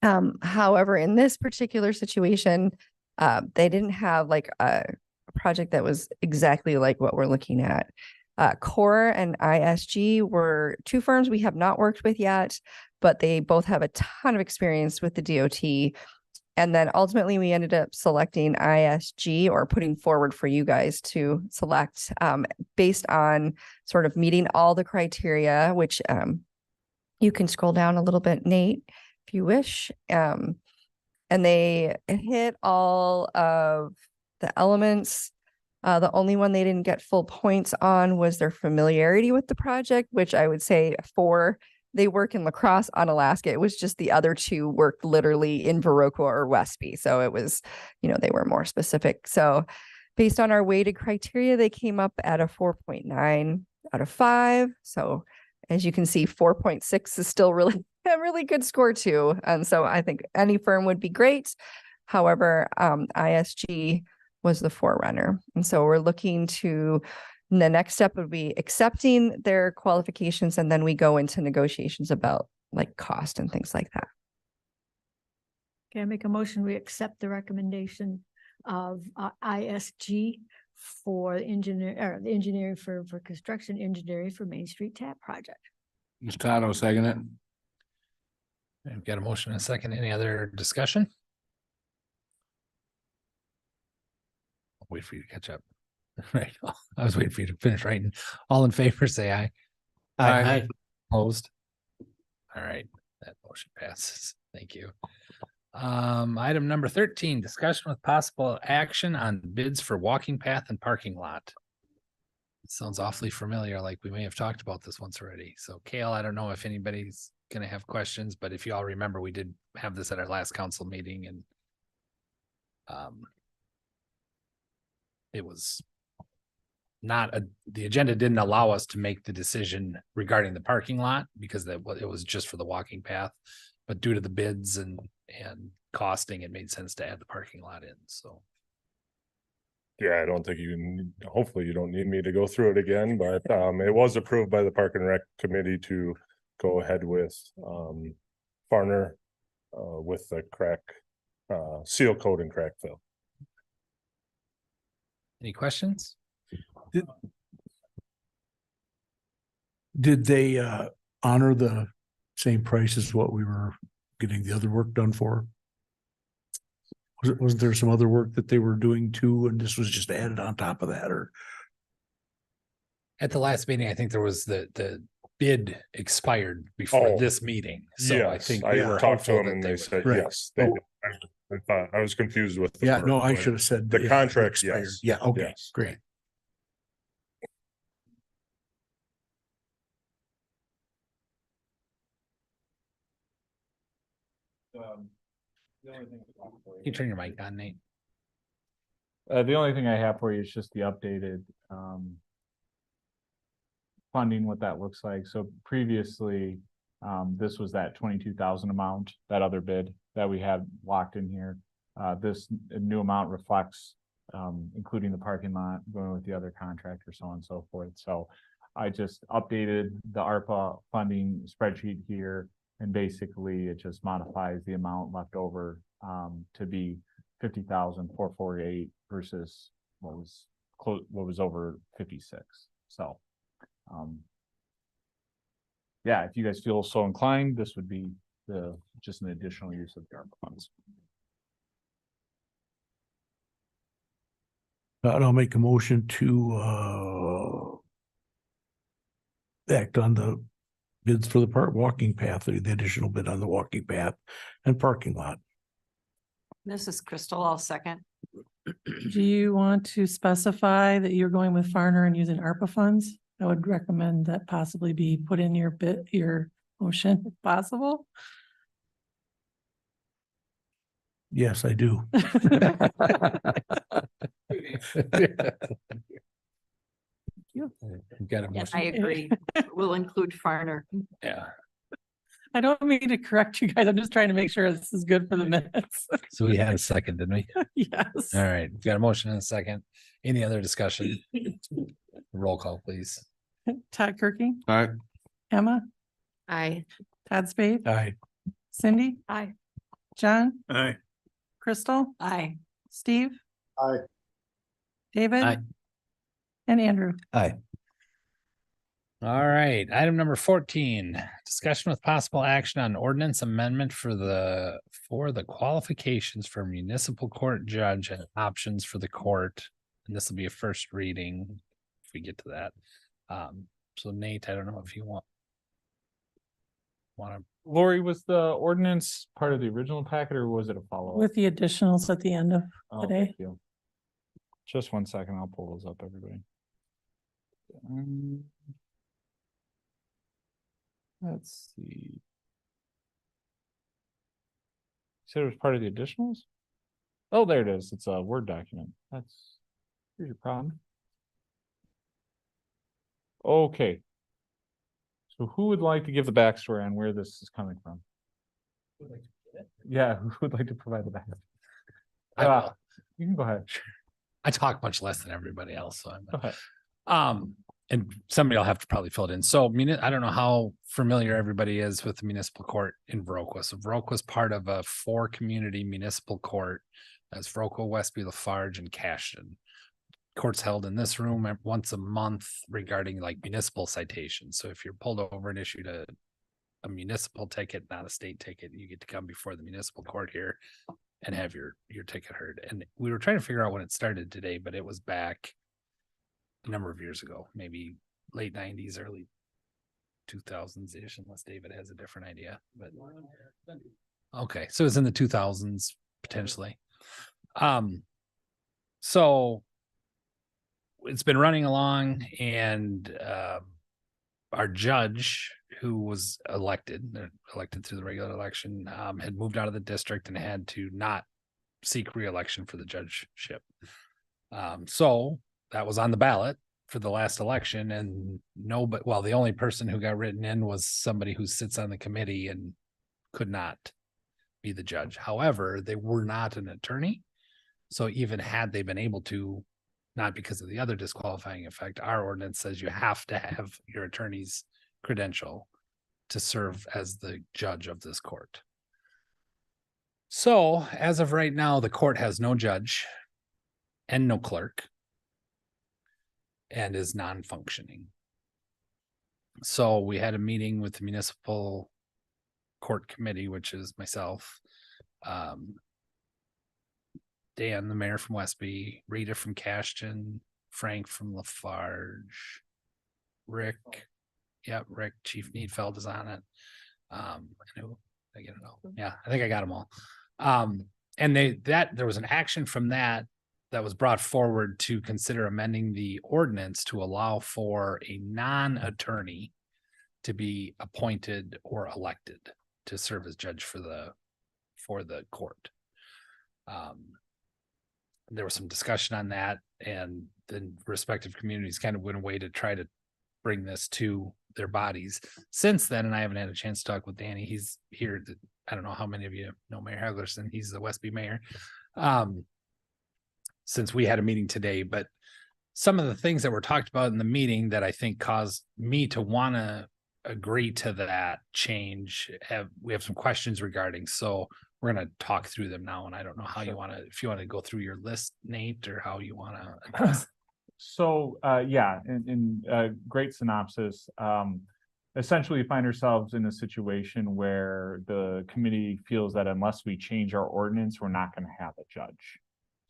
However, in this particular situation, they didn't have like a project that was exactly like what we're looking at. Core and ISG were 2 firms we have not worked with yet, but they both have a ton of experience with the DOT. And then ultimately we ended up selecting ISG, or putting forward for you guys to select based on sort of meeting all the criteria, which you can scroll down a little bit, Nate, if you wish. And they hit all of the elements. The only one they didn't get full points on was their familiarity with the project, which I would say 4. They work in La Crosse, Unalaska. It was just the other 2 worked literally in Viroqua or Westby. So it was, they were more specific. So based on our weighted criteria, they came up at a 4.9 out of 5. So as you can see, 4.6 is still really a really good score too. And so I think any firm would be great. However, ISG was the forerunner. And so we're looking to, the next step would be accepting their qualifications, and then we go into negotiations about like cost and things like that. Okay, I make a motion, we accept the recommendation of ISG for the engineering for construction engineering for Main Street tap project. Mr. Todd, I'll second it. We've got a motion and a second. Any other discussion? I'll wait for you to catch up. Right. I was waiting for you to finish writing. All in favor, say aye. Aye. Opposed? All right, that motion passes. Thank you. Item number 13, discussion with possible action on bids for walking path and parking lot. It sounds awfully familiar, like we may have talked about this once already. So Kale, I don't know if anybody's gonna have questions, but if you all remember, we did have this at our last council meeting, and it was not the agenda didn't allow us to make the decision regarding the parking lot because it was just for the walking path, but due to the bids and costing, it made sense to add the parking lot in. So yeah, I don't think hopefully you don't need me to go through it again, but it was approved by the Park and Rec Committee to go ahead with Farner with the crack seal coat and crack fill. any questions? Did they honor the same price as what we were getting the other work done for? Wasn't there some other work that they were doing too, and this was just added on top of that? Or At the last meeting, I think there was the bid expired before this meeting. So yes, I think I talked to them and they said yes. They I thought I was confused with the yeah, no, I should have said the contract expired. yes. Yeah, okay, yes. Great. You turn your mic on, Nate. The only thing I have for you is just the updated, funding, what that looks like. So previously, this was that 22,000 amount, that other bid that we had locked in here. This new amount reflects, including the parking lot, going with the other contractor, so on and so forth. So I just updated the ARPA funding spreadsheet here, and basically it just modifies the amount left over, to be 50,448 versus what was over 56. So, yeah, if you guys feel so inclined, this would be just an additional use of the ARPA funds. And I'll make a motion to act on the bids for the walking path, or the additional bid on the walking path and parking lot. This is Crystal. I'll second. Do you want to specify that you're going with Farner and using ARPA funds? I would recommend that possibly be put in your motion if possible. Yes, I do. You got a Yes, motion. I agree. We'll include Farner. Yeah. I don't mean to correct you guys. I'm just trying to make sure this is good for the minutes. So we had a second, didn't we? Yes. All right, we've got a motion and a second. Any other discussion? Roll call, please. Todd Kirking, Aye. Emma, Aye. Todd Spade, Aye. Cindy, Aye. John, Aye. Crystal, Aye. Steve, Aye. David, Aye. and Andrew. Aye. All right, item number 14, discussion with possible action on ordinance amendment for the qualifications for municipal court judge and options for the court. And this will be a first reading if we get to that. So Nate, I don't know if you want to. Lori, was the ordinance part of the original packet, or was it a follow-up? With the additionals at the end of Oh, today. thank you. Just 1 second, I'll pull those up, everybody. Let's see. Said it was part of the additionals? Oh, there it is. It's a Word document. Here's your problem. Okay. So who would like to give the backstory on where this is coming from? Yeah, who would like to provide the backstory? I will. You can go ahead. I talk much less than everybody else, so Go ahead. and somebody will have to probably fill it in. So I don't know how familiar everybody is with the municipal court in Viroqua. So Viroqua is part of a 4-community municipal court. That's Viroqua, Westby, Lafarge, and Cashton. Court's held in this room once a month regarding like municipal citations. So if you're pulled over and issued a municipal ticket, not a state ticket, you get to come before the municipal court here and have your ticket heard. And we were trying to figure out when it started today, but it was back a number of years ago, maybe late 90s, early 2000s ish, unless David has a different idea. But okay, so it's in the 2000s potentially. So it's been running along, and our judge, who was elected through the regular election, had moved out of the district and had to not seek re-election for the judgeship. So that was on the ballot for the last election, and the only person who got written in was somebody who sits on the committee and could not be the judge. However, they were not an attorney. So even had they been able to, not because of the other disqualifying effect, our ordinance says you have to have your attorney's credential to serve as the judge of this court. So as of right now, the court has no judge and no clerk and is non-functioning. So we had a meeting with the municipal court committee, which is myself, Dan, the mayor from Westby, Rita from Cashton, Frank from Lafarge, Rick, Chief Needfeld is on it. I get it all. Yeah, I think I got them all. And there was an action from that was brought forward to consider amending the ordinance to allow for a non-attorney to be appointed or elected to serve as judge for the before the court. There was some discussion on that, and the respective communities kind of went away to try to bring this to their bodies since then. And I haven't had a chance to talk with Danny. He's here. I don't know how many of you know Mayor Haglerson. He's the Westby mayor. Since we had a meeting today, but some of the things that were talked about in the meeting that I think caused me to want to agree to that change, we have some questions regarding. So we're going to talk through them now. And I don't know how you want to, if you want to go through your list, Nate, or how you want to address. So, yeah, in great synopsis. Essentially, we find ourselves in a situation where the committee feels that unless we change our ordinance, we're not going to have a judge.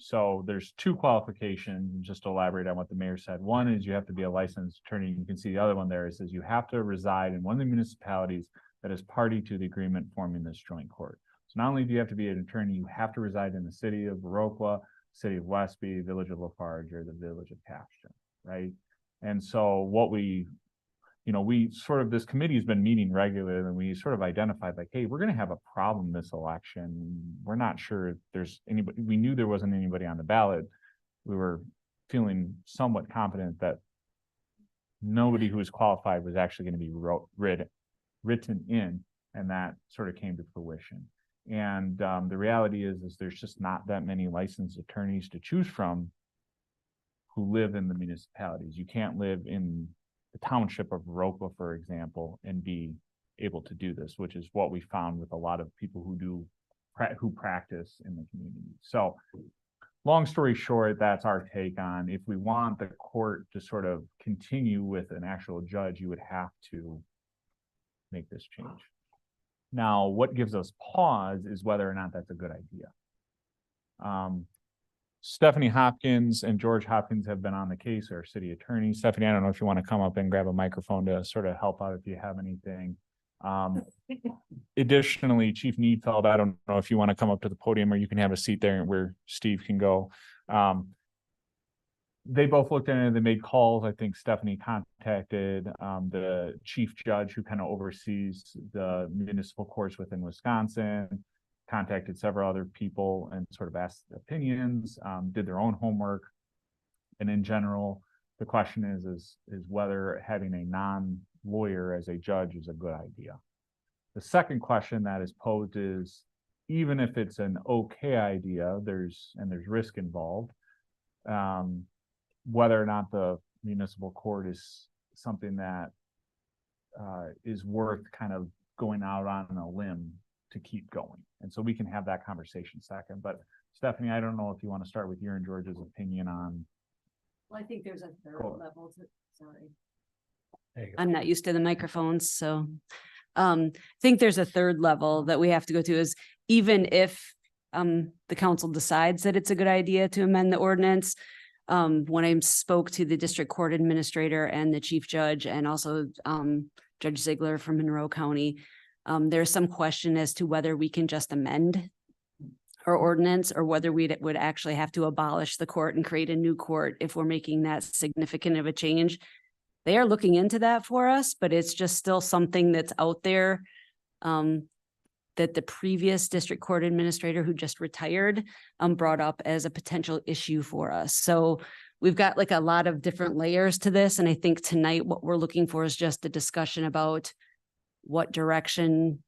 So there's two qualifications, just to elaborate on what the mayor said. One is you have to be a licensed attorney. You can see the other one there. It says you have to reside in one of the municipalities that is party to the agreement forming this joint court. So not only do you have to be an attorney, you have to reside in the city of Viroqua, city of Westby, village of Lafarge, or the village of Capstan, right? And so what we sort of, this committee has been meeting regularly, and we sort of identified like, hey, we're going to have a problem this election. We're not sure if there's anybody. We knew there wasn't anybody on the ballot. We were feeling somewhat confident that nobody who was qualified was actually going to be written in, and that sort of came to fruition. And the reality is there's just not that many licensed attorneys to choose from who live in the municipalities. You can't live in the township of Viroqua, for example, and be able to do this, which is what we found with a lot of people who practice in the community. So long story short, that's our take on, if we want the court to sort of continue with an actual judge, you would have to make this change. Now, what gives us pause is whether or not that's a good idea. Stephanie Hopkins and George Hopkins have been on the case, our city attorney. Stephanie, I don't know if you want to come up and grab a microphone to sort of help out if you have anything. Additionally, Chief Needfeld, I don't know if you want to come up to the podium, or you can have a seat there where Steve can go. They both looked at it, they made calls. I think Stephanie contacted the chief judge who kind of oversees the municipal courts within Wisconsin, contacted several other people and sort of asked opinions, did their own homework. And in general, the question is whether having a non-lawyer as a judge is a good idea. The second question that is posed is, even if it's an okay idea, there's risk involved, whether or not the municipal court is something that is worth kind of going out on a limb to keep going. And so we can have that conversation second. But Stephanie, I don't know if you want to start with your and George's opinion on. Well, I think there's a third level to, sorry. I'm not used to the microphones, so I think there's a third level that we have to go to, is even if the council decides that it's a good idea to amend the ordinance. When I spoke to the district court administrator and the chief judge, and also Judge Ziegler from Monroe County, there's some question as to whether we can just amend our ordinance, or whether we would actually have to abolish the court and create a new court if we're making that significant of a change. They are looking into that for us, but it's just still something that's out there that the previous district court administrator, who just retired, brought up as a potential issue for us. So we've got like a lot of different layers to this. And I think tonight what we're looking for is just a discussion about what direction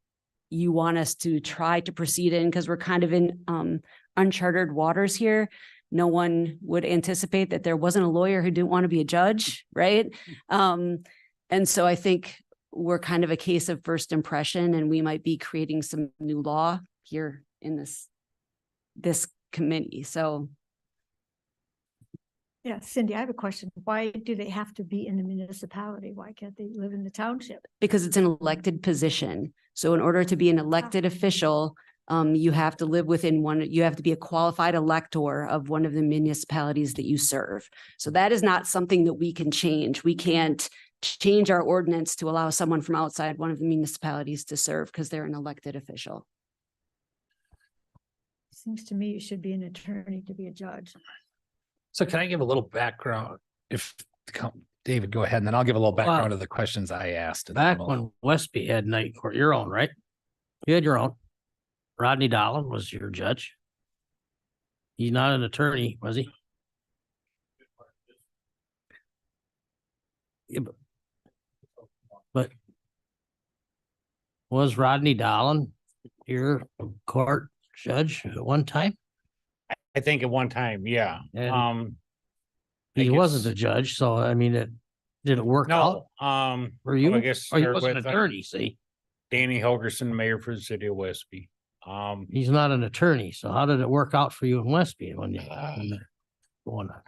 you want us to try to proceed in, because we're kind of in uncharted waters here. No one would anticipate that there wasn't a lawyer who didn't want to be a judge, right? And so I think we're kind of a case of first impression, and we might be creating some new law here in this committee. So. Yeah, Cindy, I have a question. Why do they have to be in the municipality? Why can't they live in the township? Because it's an elected position. So in order to be an elected official, you have to live within you have to be a qualified elector of one of the municipalities that you serve. So that is not something that we can change. We can't change our ordinance to allow someone from outside one of the municipalities to serve because they're an elected official. Seems to me you should be an attorney to be a judge. So can I give a little background? If David, go ahead, and then I'll give a little background to the questions I asked. Back when Westby had night court, your own, right? You had your own, Rodney Dolan was your judge. He's not an attorney, was he? Yeah, but was Rodney Dolan your court judge at one time? I think at one time, yeah. And I he wasn't a guess- judge, so I mean, did it work out? No, For you? I guess. Oh, he start wasn't an with, attorney, see? Danny Helgerson, mayor for the city of Westby. He's not an attorney, so how did it work out for you in Westby when you?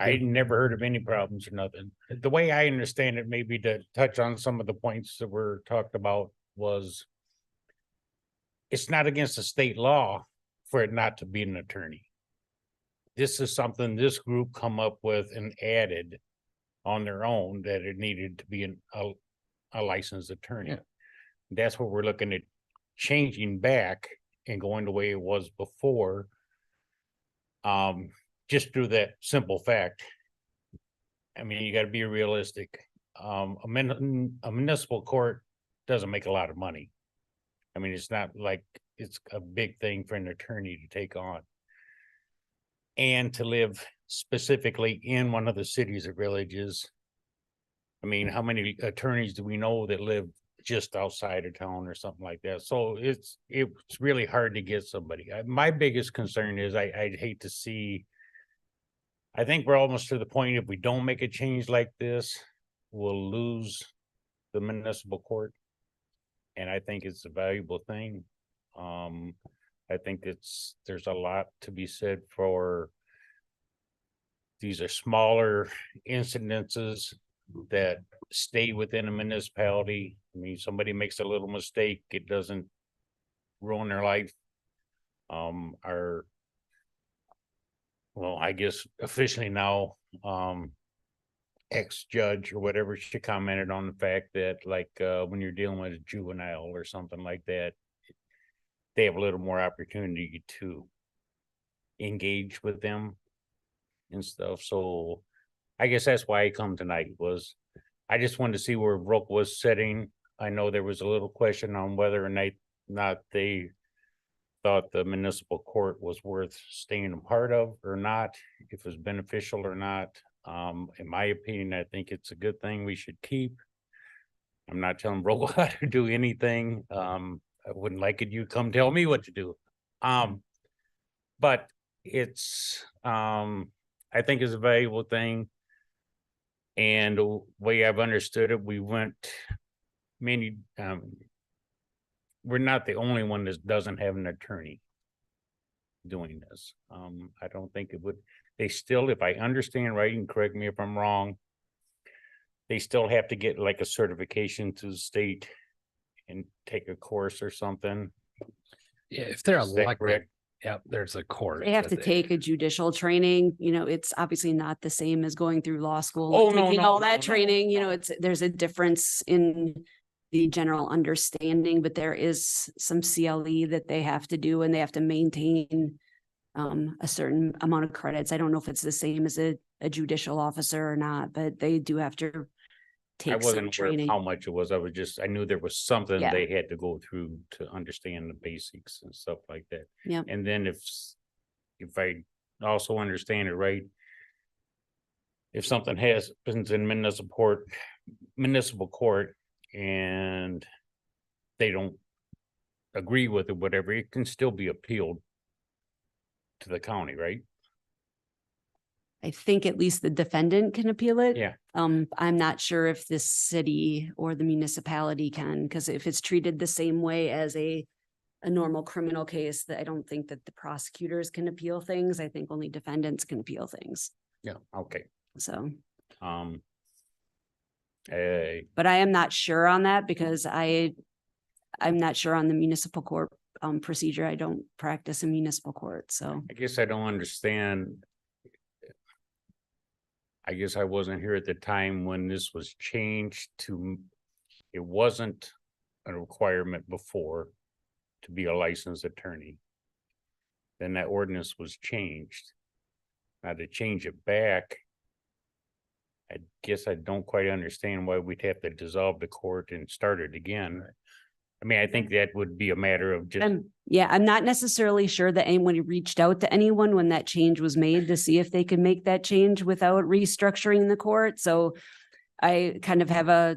I never heard of any problems or nothing. The way I understand it, maybe to touch on some of the points that were talked about was it's not against the state law for it not to be an attorney. This is something this group come up with and added on their own, that it needed to be a licensed attorney. Yeah. That's what we're looking at changing back and going the way it was before. Just through that simple fact. I mean, you gotta be realistic. A municipal court doesn't make a lot of money. I mean, it's not like it's a big thing for an attorney to take on. And to live specifically in one of the cities or villages. I mean, how many attorneys do we know that live just outside of town or something like that? So it's really hard to get somebody. My biggest concern is I'd hate to see. I think we're almost to the point, if we don't make a change like this, we'll lose the municipal court. And I think it's a valuable thing. I think there's a lot to be said for. These are smaller incidences that stay within a municipality. I mean, somebody makes a little mistake, it doesn't ruin their life. Well, I guess officially now, ex-judge or whatever, she commented on the fact that, like, when you're dealing with a juvenile or something like that, they have a little more opportunity to engage with them and stuff. So I guess that's why I come tonight, was I just wanted to see where Viroqua was sitting. I know there was a little question on whether or not they thought the municipal court was worth staying a part of or not, if it was beneficial or not. In my opinion, I think it's a good thing we should keep. I'm not telling Viroqua how to do anything. I wouldn't like it, you come tell me what to do. But it's, I think it's a valuable thing. And the way I've understood it, we went many, we're not the only one that doesn't have an attorney doing this. I don't think it would, they still, if I understand right, and correct me if I'm wrong, they still have to get like a certification to the state and take a course or something. Yeah, if they're Is that elected, correct? yep, there's a course. They have that to take a judicial training, it's obviously not the same as going through law school. Oh, and no, taking no, all no, that no, training, there's a difference in the general understanding, but there is some CLE that they have to do, and they have to maintain a certain amount of credits. I don't know if it's the same as a judicial officer or not, but they do have to I take some wasn't aware of training. how much it was. I knew there was something Yeah. they had to go through to understand the basics and stuff like that. Yep. And then if I also understand it right, if something happens in municipal court and they don't agree with it, whatever, it can still be appealed to the county, right? I think at least the defendant can appeal it. Yeah. I'm not sure if the city or the municipality can, because if it's treated the same way as a normal criminal case, that I don't think that the prosecutors can appeal things. I think only defendants can appeal things. Yeah, okay. So, but I am not sure on that, because I'm not sure on the municipal court procedure. I don't practice in municipal court, so. I guess I don't understand. I guess I wasn't here at the time when this was changed to, it wasn't a requirement before to be a licensed attorney. Then that ordinance was changed. Now to change it back, I guess I don't quite understand why we'd have to dissolve the court and start it again. I mean, I think that would be a matter of just, Yeah, I'm not necessarily sure that anyone reached out to anyone when that change was made to see if they could make that change without restructuring the court. So I kind of have a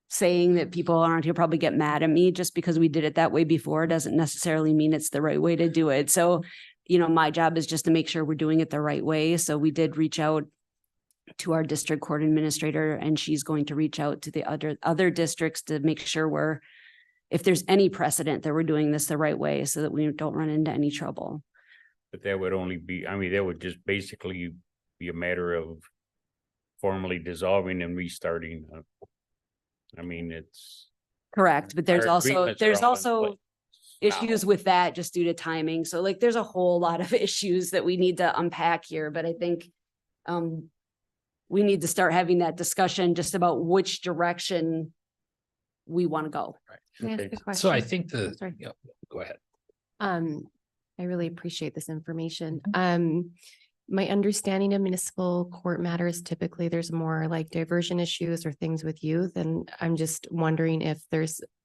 saying that people around here probably get mad at me just because we did it that way before doesn't necessarily mean it's the right way to do it. So, you know, my job is just to make sure we're doing it the right way. So we did reach out to our district court administrator, and she's going to reach out to the other districts to make sure if there's any precedent that we're doing this the right way so that we don't run into any trouble. but that would only be, I mean, that would just basically be a matter of formally dissolving and restarting. I mean, it's. Correct, but there's our also agreements are all in place issues now. with that just due to timing. So like there's a whole lot of issues that we need to unpack here, but I think we need to start having that discussion just about which direction we want to go. Can I ask a question? So I think Sorry. yeah, go ahead. I really appreciate this information. My understanding of municipal court matters, typically there's more like diversion issues or things with youth. And I'm just wondering if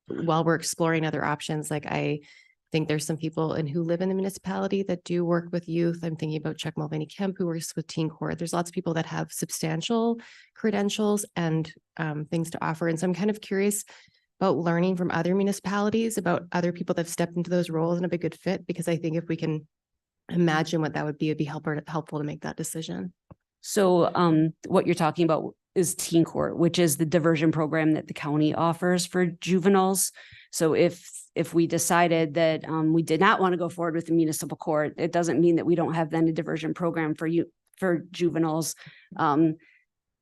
while we're exploring other options, like I think there's some people who live in the municipality that do work with youth. I'm thinking about Chuck Mulvaney Kemp, who works with teen court. There's lots of people that have substantial credentials and things to offer. And so I'm kind of curious about learning from other municipalities, about other people that have stepped into those roles and have a good fit, because I think if we can imagine what that would be, it'd be helpful to make that decision. So what you're talking about is teen court, which is the diversion program that the county offers for juveniles. So if we decided that we did not want to go forward with the municipal court, it doesn't mean that we don't have then a diversion program for juveniles.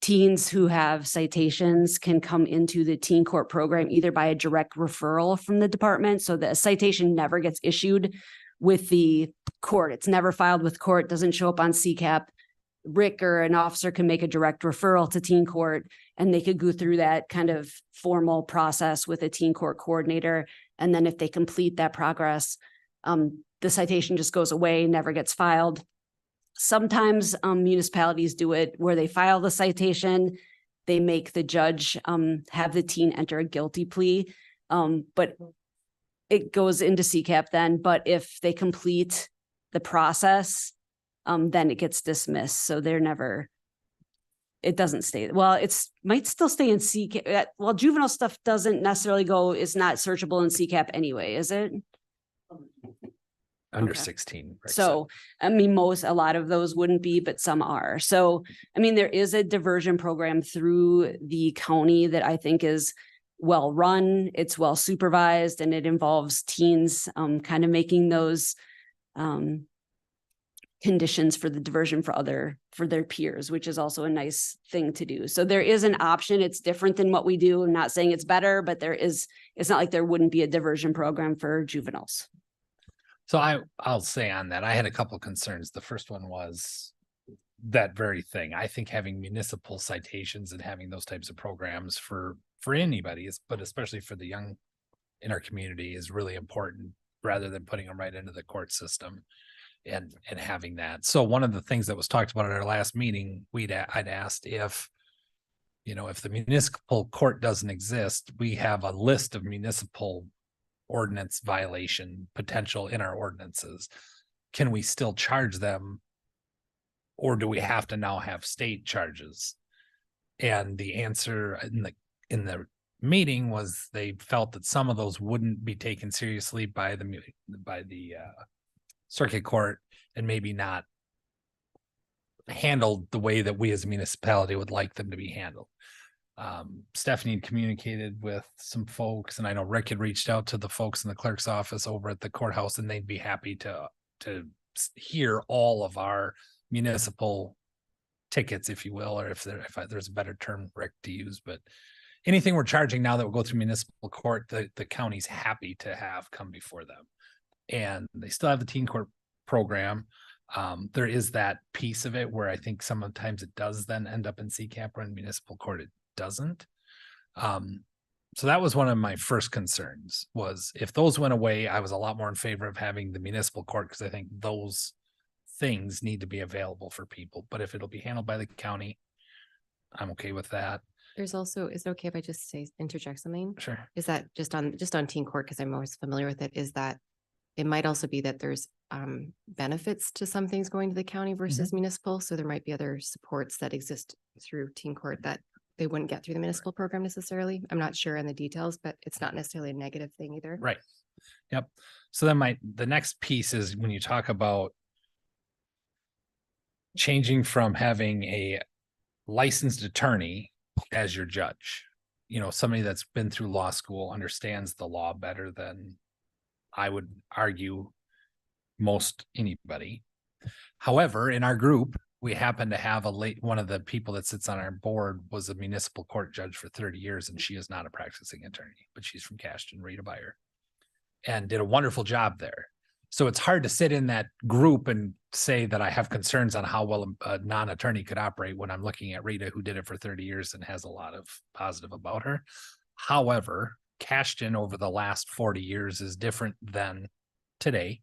Teens who have citations can come into the teen court program either by a direct referral from the department. So the citation never gets issued with the court. It's never filed with court, doesn't show up on CCAP. Rick or an officer can make a direct referral to teen court, and they could go through that kind of formal process with a teen court coordinator. And then if they complete that progress, the citation just goes away, never gets filed. Sometimes municipalities do it where they file the citation, they make the judge have the teen enter a guilty plea, but it goes into CCAP then. But if they complete the process, then it gets dismissed. So it doesn't stay. Well, might still stay in CCAP. Well, juvenile stuff doesn't necessarily is not searchable in CCAP anyway, is it? Under Okay. 16. Right? So, I mean, a lot of those wouldn't be, but some are. So, I mean, there is a diversion program through the county that I think is well run, it's well supervised, and it involves teens kind of making those conditions for the diversion for their peers, which is also a nice thing to do. So there is an option. It's different than what we do. I'm not saying it's better, but it's not like there wouldn't be a diversion program for juveniles. So I'll say on that, I had a couple of concerns. The first one was that very thing. I think having municipal citations and having those types of programs for anybody, but especially for the young in our community, is really important, rather than putting them right into the court system and having that. So one of the things that was talked about at our last meeting, I'd asked if the municipal court doesn't exist, we have a list of municipal ordinance violation potential in our ordinances. Can we still charge them, or do we have to now have state charges? And the answer in the meeting was they felt that some of those wouldn't be taken seriously by the circuit court, and maybe not handled the way that we as a municipality would like them to be handled. Stephanie had communicated with some folks, and I know Rick had reached out to the folks in the clerk's office over at the courthouse, and they'd be happy to hear all of our municipal tickets, if you will, or if there's a better term, Rick, to use, but anything we're charging now that will go through municipal court, the county's happy to have come before them. And they still have the teen court program. There is that piece of it where I think sometimes it does then end up in CCAP, or in municipal court it doesn't. So that was one of my first concerns, was if those went away, I was a lot more in favor of having the municipal court, because I think those things need to be available for people. But if it'll be handled by the county, I'm okay with that. There's also, is it okay if I just say, interject something? Sure. Is that just on teen court, because I'm always familiar with it, is that it might also be that there's benefits to some things going to the county versus municipal. So there might be other supports that exist through teen court that they wouldn't get through the municipal program necessarily. I'm not sure on the details, but it's not necessarily a negative thing either. Right. Yep. So then the next piece is when you talk about changing from having a licensed attorney as your judge, you know, somebody that's been through law school, understands the law better than I would argue most anybody. However, in our group, we happen to have one of the people that sits on our board was a municipal court judge for 30 years, and she is not a practicing attorney, but she's from Cashton, Rita Beyer, and did a wonderful job there. So it's hard to sit in that group and say that I have concerns on how well a non-attorney could operate when I'm looking at Rita, who did it for 30 years and has a lot of positive about her. However, Cashton over the last 40 years is different than today,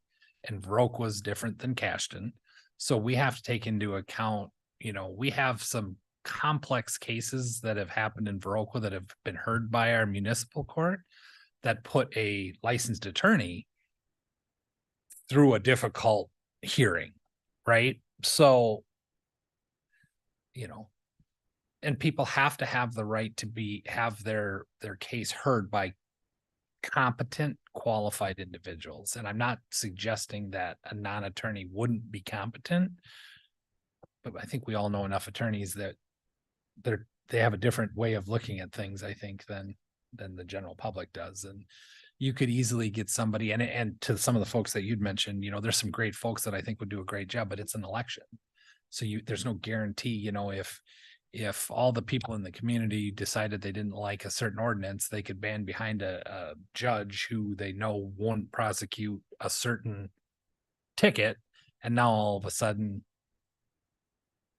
and Viroqua was different than Cashton. So we have to take into account, you know, we have some complex cases that have happened in Viroqua that have been heard by our municipal court that put a licensed attorney through a difficult hearing, right? So, you know, and people have to have the right to have their case heard by competent, qualified individuals. And I'm not suggesting that a non-attorney wouldn't be competent, but I think we all know enough attorneys that they have a different way of looking at things, I think, than the general public does. And you could easily get somebody, and to some of the folks that you'd mentioned, you know, there's some great folks that I think would do a great job, but it's an election. So there's no guarantee, you know, if all the people in the community decided they didn't like a certain ordinance, they could ban behind a judge who they know won't prosecute a certain ticket. And now all of a sudden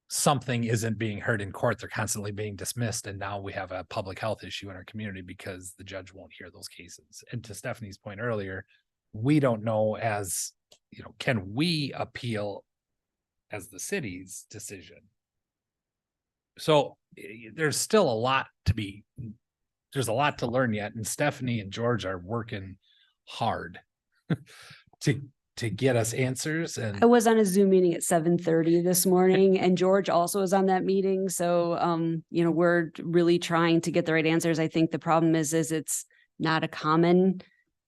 something isn't being heard in court. They're constantly being dismissed. And now we have a public health issue in our community because the judge won't hear those cases. And to Stephanie's point earlier, we don't know, as you know, can we appeal as the city's decision? So there's still a lot there's a lot to learn yet. And Stephanie and George are working hard to get us answers. And I was on a Zoom meeting at 7:30 this morning, and George also was on that meeting. So, you know, we're really trying to get the right answers. I think the problem is it's not a common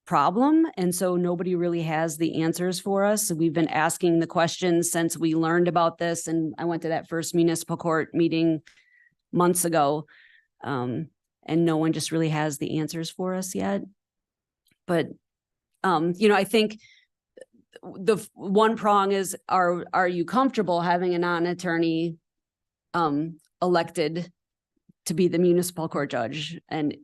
problem. And so nobody really has the answers for us. So we've been asking the questions since we learned about this. And I went to that first municipal court meeting months ago. And no one just really has the answers for us yet. But, you know, I think the one prong is, are you comfortable having a non-attorney elected to be the municipal court judge? And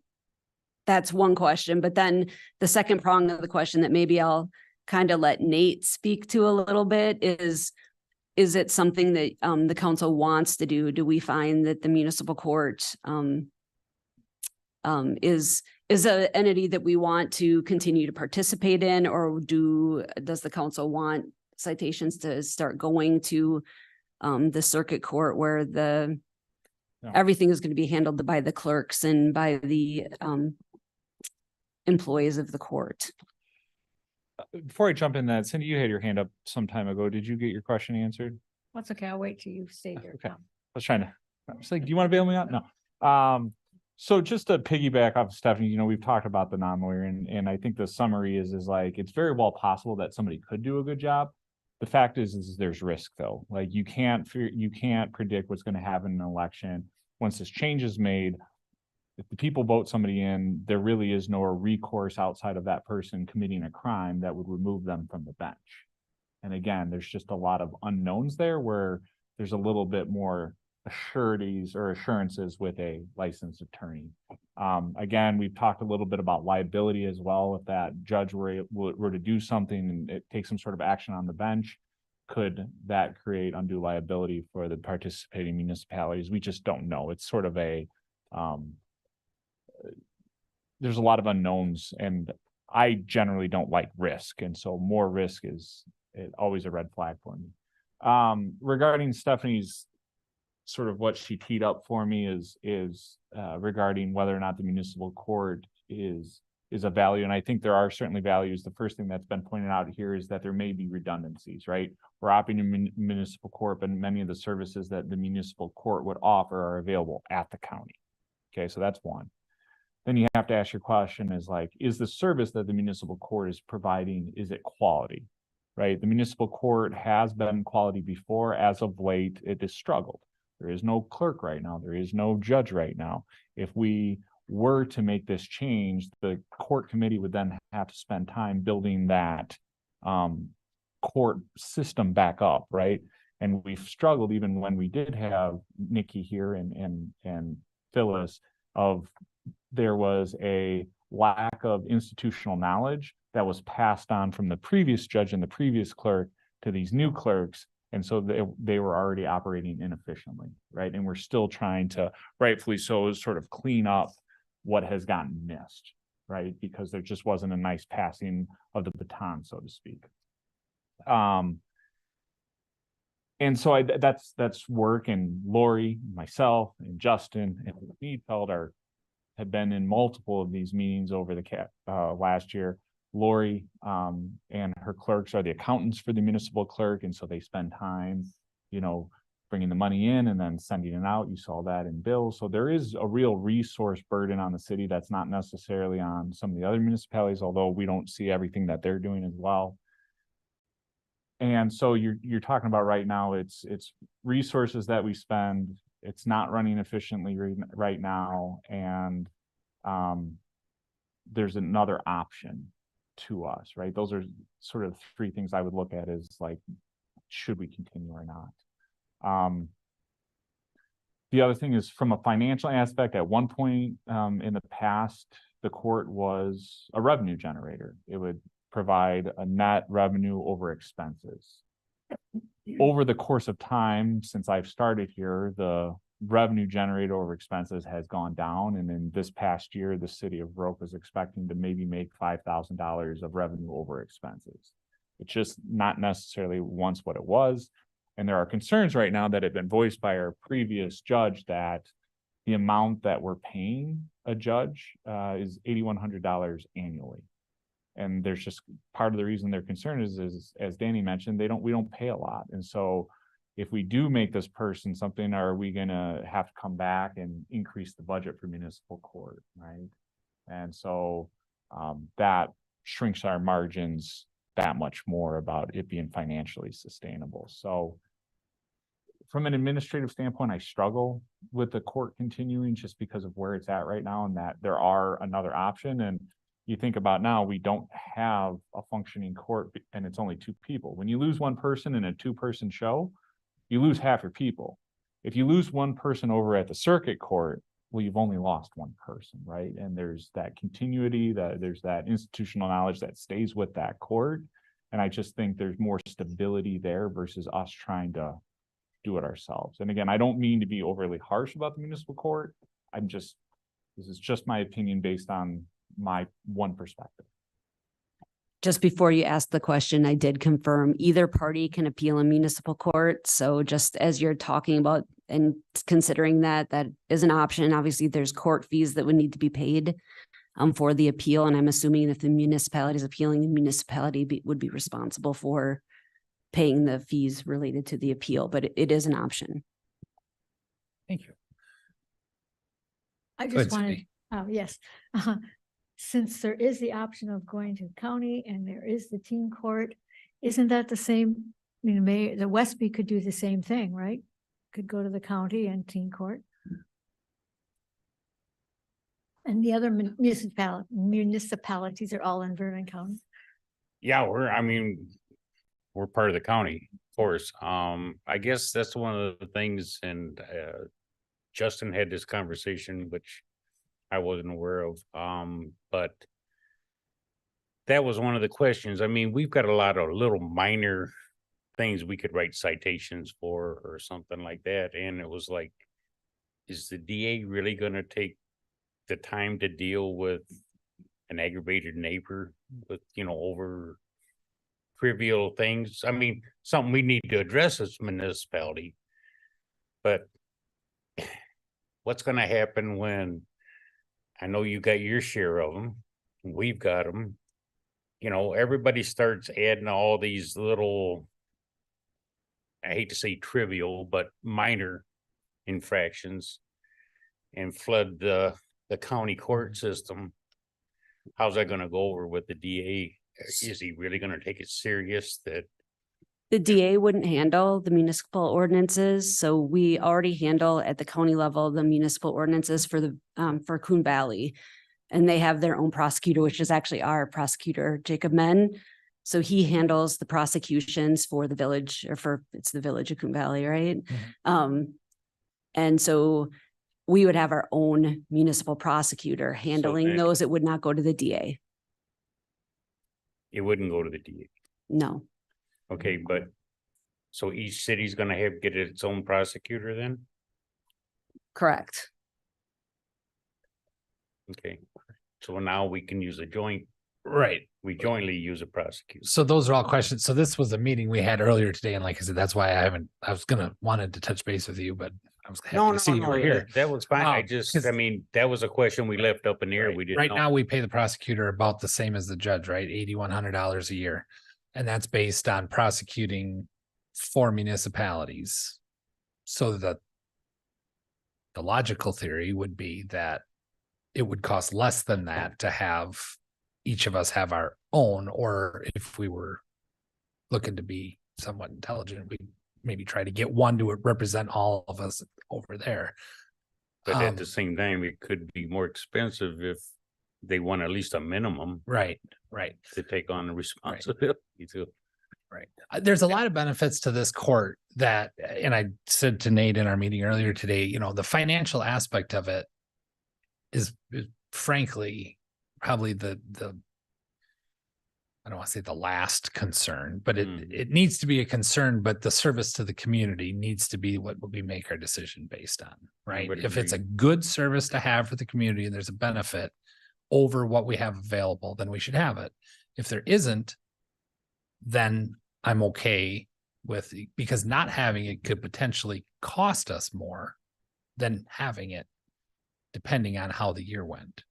that's one question. But then the second prong of the question that maybe I'll kind of let Nate speak to a little bit is it something that the council wants to do? Do we find that the municipal court is an entity that we want to continue to participate in, or does the council want citations to start going to the circuit court where everything is going to be handled by the clerks and by the employees of the court? Before I jump in that, Cindy, you had your hand up some time ago. Did you get your question answered? That's okay. I'll wait till you say your. Okay. I was like, do you want to bail me out? No. So just to piggyback off Stephanie, you know, we've talked about the non-lawyer, and I think the summary is like, it's very well possible that somebody could do a good job. The fact is there's risk though. Like you can't predict what's going to happen in an election. Once this change is made, if the people vote somebody in, there really is no recourse outside of that person committing a crime that would remove them from the bench. And again, there's just a lot of unknowns there where there's a little bit more assurances with a licensed attorney. Again, we've talked a little bit about liability as well. If that judge were to do something and it takes some sort of action on the bench, could that create undue liability for the participating municipalities? We just don't know. It's sort of there's a lot of unknowns, and I generally don't like risk. And so more risk is always a red flag for me. Regarding Stephanie's sort of what she teed up for me is regarding whether or not the municipal court is a value. And I think there are certainly values. The first thing that's been pointed out here is that there may be redundancies, right? We're operating a municipal court, but many of the services that the municipal court would offer are available at the county. Okay, so that's one. Then you have to ask your question is like, is the service that the municipal court is providing, is it quality? Right? The municipal court has been quality before. As of late, it has struggled. There is no clerk right now. There is no judge right now. If we were to make this change, the court committee would then have to spend time building that court system back up, right? And we've struggled even when we did have Nikki here and Phyllis of there was a lack of institutional knowledge that was passed on from the previous judge and the previous clerk to these new clerks. And so they were already operating inefficiently, right? And we're still trying to, rightfully so, sort of clean up what has gotten missed, right? Because there just wasn't a nice passing of the baton, so to speak. And so that's work, and Lori, myself, and Justin, and Needfeld have been in multiple of these meetings over the last year. Lori and her clerks are the accountants for the municipal clerk, and so they spend time, bringing the money in and then sending it out. You saw that in bills. So there is a real resource burden on the city that's not necessarily on some of the other municipalities, although we don't see everything that they're doing as well. And so you're talking about right now, it's resources that we spend. It's not running efficiently right now, and there's another option to us, right? Those are sort of three things I would look at is like, should we continue or not? The other thing is from a financial aspect, at one point in the past, the court was a revenue generator. It would provide a net revenue over expenses. Over the course of time, since I've started here, the revenue generated over expenses has gone down. And in this past year, the city of Viroqua is expecting to maybe make $5,000 of revenue over expenses. It's just not necessarily once what it was. And there are concerns right now that have been voiced by our previous judge that the amount that we're paying a judge is $8,100 annually. And there's just part of the reason they're concerned is as Danny mentioned, we don't pay a lot. And so if we do make this person something, are we gonna have to come back and increase the budget for municipal court, right? And so that shrinks our margins that much more about it being financially sustainable. So from an administrative standpoint, I struggle with the court continuing just because of where it's at right now, and that there are another option. And you think about now, we don't have a functioning court and it's only two people. When you lose one person in a two-person show, you lose half your people. If you lose one person over at the circuit court, well, you've only lost one person, right? And there's that continuity, there's that institutional knowledge that stays with that court. And I just think there's more stability there versus us trying to do it ourselves. And again, I don't mean to be overly harsh about the municipal court. This is just my opinion based on my one perspective. Just before you ask the question, I did confirm either party can appeal in municipal court. So just as you're talking about and considering that is an option, obviously there's court fees that would need to be paid for the appeal. And I'm assuming if the municipality is appealing, the municipality would be responsible for paying the fees related to the appeal, but it is an option. Thank you. I just wanted, yes. Since there is the option of going to the county and there is the teen court, isn't that the same? I mean, the Westby could do the same thing, right? Could go to the county and teen court. And the other municipalities are all in Vernon County. Yeah, we're part of the county, of course. I guess that's one of the things, and Justin had this conversation, which I wasn't aware of. But that was one of the questions. I mean, we've got a lot of little minor things we could write citations for or something like that. And it was like, is the DA really going to take the time to deal with an aggravated neighbor with, over trivial things? I mean, something we need to address as municipality. But what's gonna happen when, I know you got your share of them, we've got them. You know, everybody starts adding all these little, I hate to say trivial, but minor infractions and flood the county court system. How's that gonna go over with the DA? Is he really gonna take it serious that? The DA wouldn't handle the municipal ordinances, so we already handle at the county level the municipal ordinances for the for Coon Valley. And they have their own prosecutor, which is actually our prosecutor, Jacob Men. So he handles the prosecutions for the village, or it's the village of Coon Valley, right? And so we would have our own municipal prosecutor handling then- those. It would not go to the DA. It wouldn't go to the DA. No. Okay, but so each city's gonna get its own prosecutor then? Correct. Okay, so now we can use a joint, Right. we jointly use a prosecutor. So those are all questions. So this was a meeting we had earlier today. And like I said, that's why I was wanted to touch base with you, but I was happy to see you were here. That was fine. I 'cause- I mean, that was a question we left up in the air. We didn't Right know. now, we pay the prosecutor about the same as the judge, right? $8,100 a year. And that's based on prosecuting 4 municipalities. So the logical theory would be that it would cost less than that to have each of us have our own, or if we were looking to be somewhat intelligent, we maybe try to get one to represent all of us over there. But at the same time, it could be more expensive if they want at least a minimum. Right. To take on the responsibility too. Right. There's a lot of benefits to this court that, and I said to Nate in our meeting earlier today, you know, the financial aspect of it is frankly probably the I don't want to say the last concern, but it needs to be a concern, but the service to the community needs to be what we make our decision based on, right? would If it's a agree. good service to have for the community and there's a benefit over what we have available, then we should have it. If there isn't, then I'm okay with, because not having it could potentially cost us more than having it, depending on how the year went.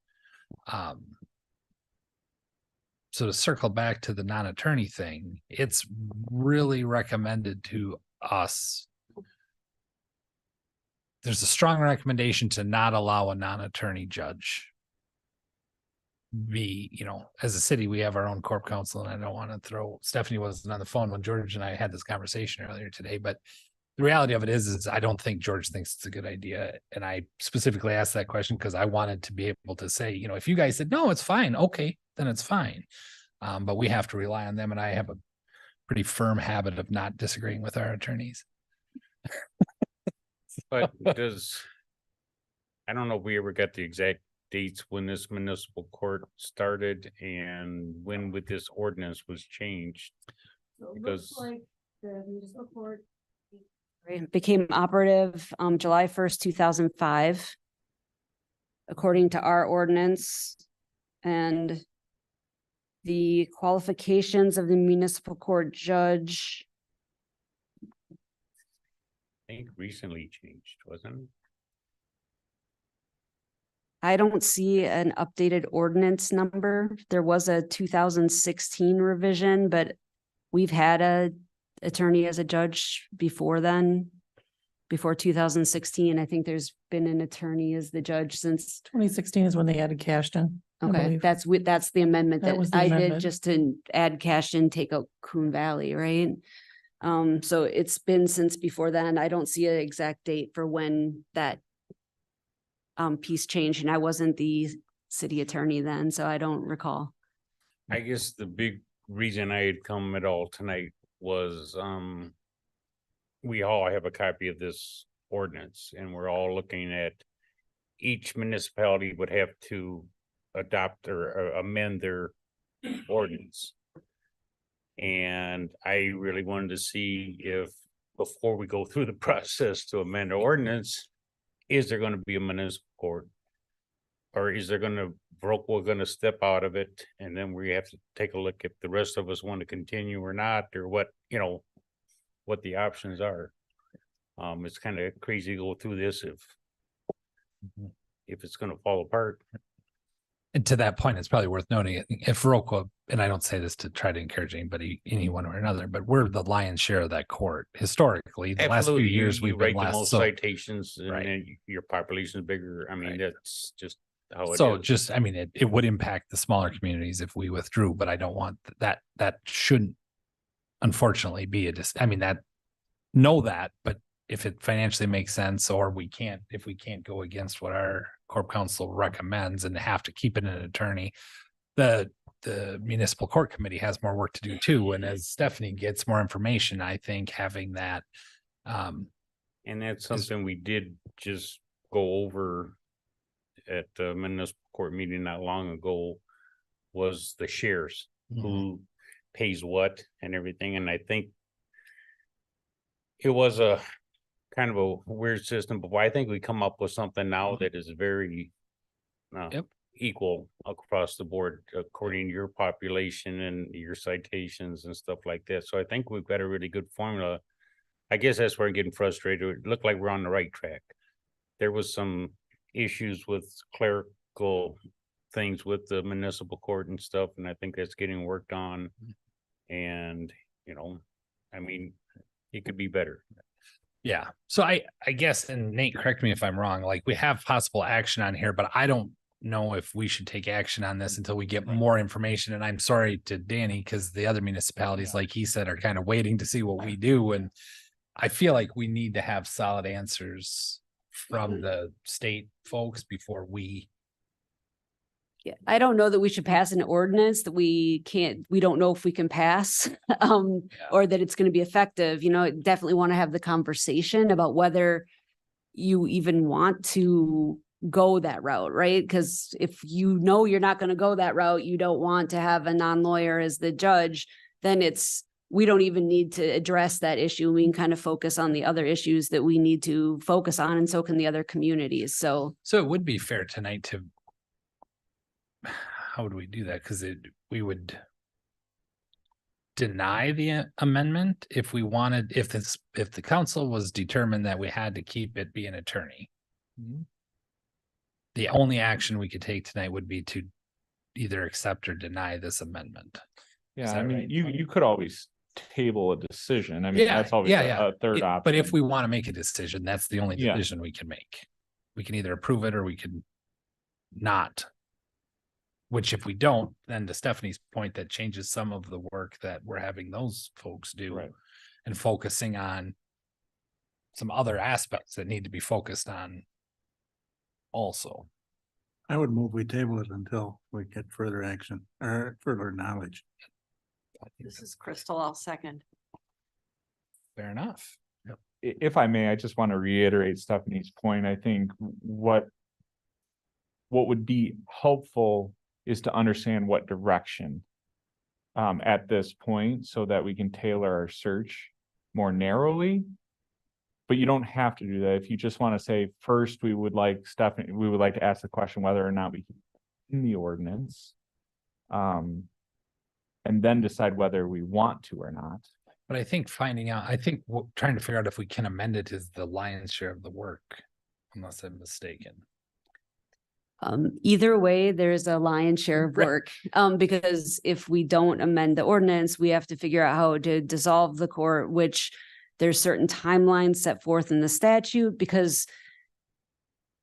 So to circle back to the non-attorney thing, it's really recommended to us. There's a strong recommendation to not allow a non-attorney judge. You know, as a city, we have our own corp counsel, and I don't want to Stephanie wasn't on the phone when George and I had this conversation earlier today, but the reality of it is I don't think George thinks it's a good idea. And I specifically asked that question because I wanted to be able to say, you know, if you guys said, no, it's fine. Okay, then it's fine. But we have to rely on them. And I have a pretty firm habit of not disagreeing with our attorneys. But I don't know if we ever got the exact dates when this municipal court started and when with this ordinance was changed. Because the municipal court became operative July 1st, 2005, according to our ordinance. And the qualifications of the municipal court judge, I think recently changed, wasn't it? I don't see an updated ordinance number. There was a 2016 revision, but we've had a attorney as a judge before then. Before 2016, I think there's been an attorney as the judge since 2016 is when they added Cashton. I Okay, believe. that's the amendment That that was the I did amendment. just to add Cashton, take out Coon Valley, right? So it's been since before then. I don't see an exact date for when that piece changed, and I wasn't the city attorney then, so I don't recall. I guess the big reason I had come at all tonight was, we all have a copy of this ordinance and we're all looking at each municipality would have to adopt or amend their ordinance. And I really wanted to see if, before we go through the process to amend the ordinance, is there gonna be a municipal court? Or is there Viroqua gonna step out of it, and then we have to take a look if the rest of us want to continue or not, or what, you know, what the options are. It's kind of crazy to go through this if if it's gonna fall apart. And to that point, it's probably worth noting, if Viroqua, and I don't say this to try to encourage anybody, anyone or another, but we're the lion's share of that court historically. The last few Absolutely, years you we've been write the less. most So, citations and Right. then your population is bigger. I mean, that's just how it so is. just, I mean, it would impact the smaller communities if we withdrew, but I don't want that shouldn't unfortunately be I mean, know that, but if it financially makes sense, or if we can't go against what our corp council recommends and have to keep it an attorney, the municipal court committee has more work to do too. And as Stephanie gets more information, I think having that, And that's something we did just go over at the municipal court meeting not long ago, was the shares, who pays what and everything. And I think it was a kind of a weird system, but I think we come up with something now that is very equal across the board, according to your population and your citations and stuff like that. So I think we've got a really good formula. I guess that's where I'm getting frustrated. It looked like we're on the right track. There was some issues with clerical things with the municipal court and stuff, and I think that's getting worked on. And, I mean, it could be better. Yeah. So I guess, and Nate, correct me if I'm wrong, like we have possible action on here, but I don't know if we should take action on this until we get more information. And I'm sorry to Danny, because the other municipalities, like he said, are kind of waiting to see what we do. And I feel like we need to have solid answers from the state folks before we. Yeah, I don't know that we should pass an ordinance that we don't know if we can pass, or that it's going to be effective. Definitely want to have the conversation about whether you even want to go that route, right? Because if you're not going to go that route, you don't want to have a non-lawyer as the judge, then we don't even need to address that issue. We can kind of focus on the other issues that we need to focus on, and so can the other communities. So it would be fair tonight to, how would we do that? Because we would deny the amendment if we wanted, if the council was determined that we had to keep it be an attorney. The only action we could take tonight would be to either accept or deny this amendment. Yeah, I mean, you could always table a decision. I mean, Yeah, that's always yeah. a third option. But if we want to make a decision, that's the only decision we can make. We can either approve it or we can not. Which if we don't, then to Stephanie's point, that changes some of the work that we're having those folks do. Right. And focusing on some other aspects that need to be focused on also. I would move we table it until we get further action or further knowledge. This is Crystal. I'll second. Fair enough. If I may, I just want to reiterate Stephanie's point. I think what would be helpful is to understand what direction at this point, so that we can tailor our search more narrowly. But you don't have to do that. If you just want to say, first, we would like to ask the question whether or not we can in the ordinance, and then decide whether we want to or not. But I think trying to figure out if we can amend it is the lion's share of the work, unless I'm mistaken. Either way, there's a lion's share of work, because if we don't amend the ordinance, we have to figure out how to dissolve the court, which there's certain timelines set forth in the statute, because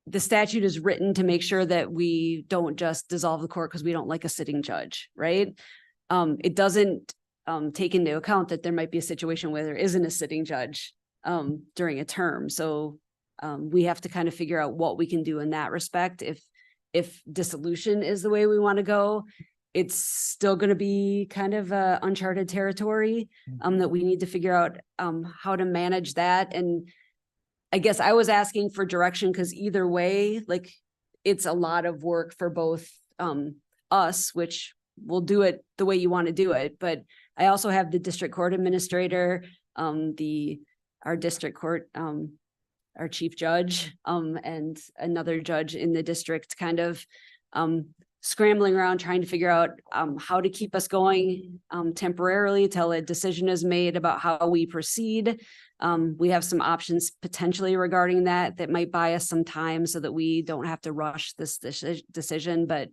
the statute is written to make sure that we don't just dissolve the court because we don't like a sitting judge, right? It doesn't take into account that there might be a situation where there isn't a sitting judge during a term. So we have to kind of figure out what we can do in that respect. If dissolution is the way we want to go, it's still going to be kind of uncharted territory that we need to figure out how to manage that. And I guess I was asking for direction because either way, like, it's a lot of work for both us, which we'll do it the way you want to do it. But I also have the district court administrator, our district court, our chief judge, and another judge in the district kind of scrambling around trying to figure out how to keep us going temporarily till a decision is made about how we proceed. We have some options potentially regarding that might buy us some time so that we don't have to rush this decision, but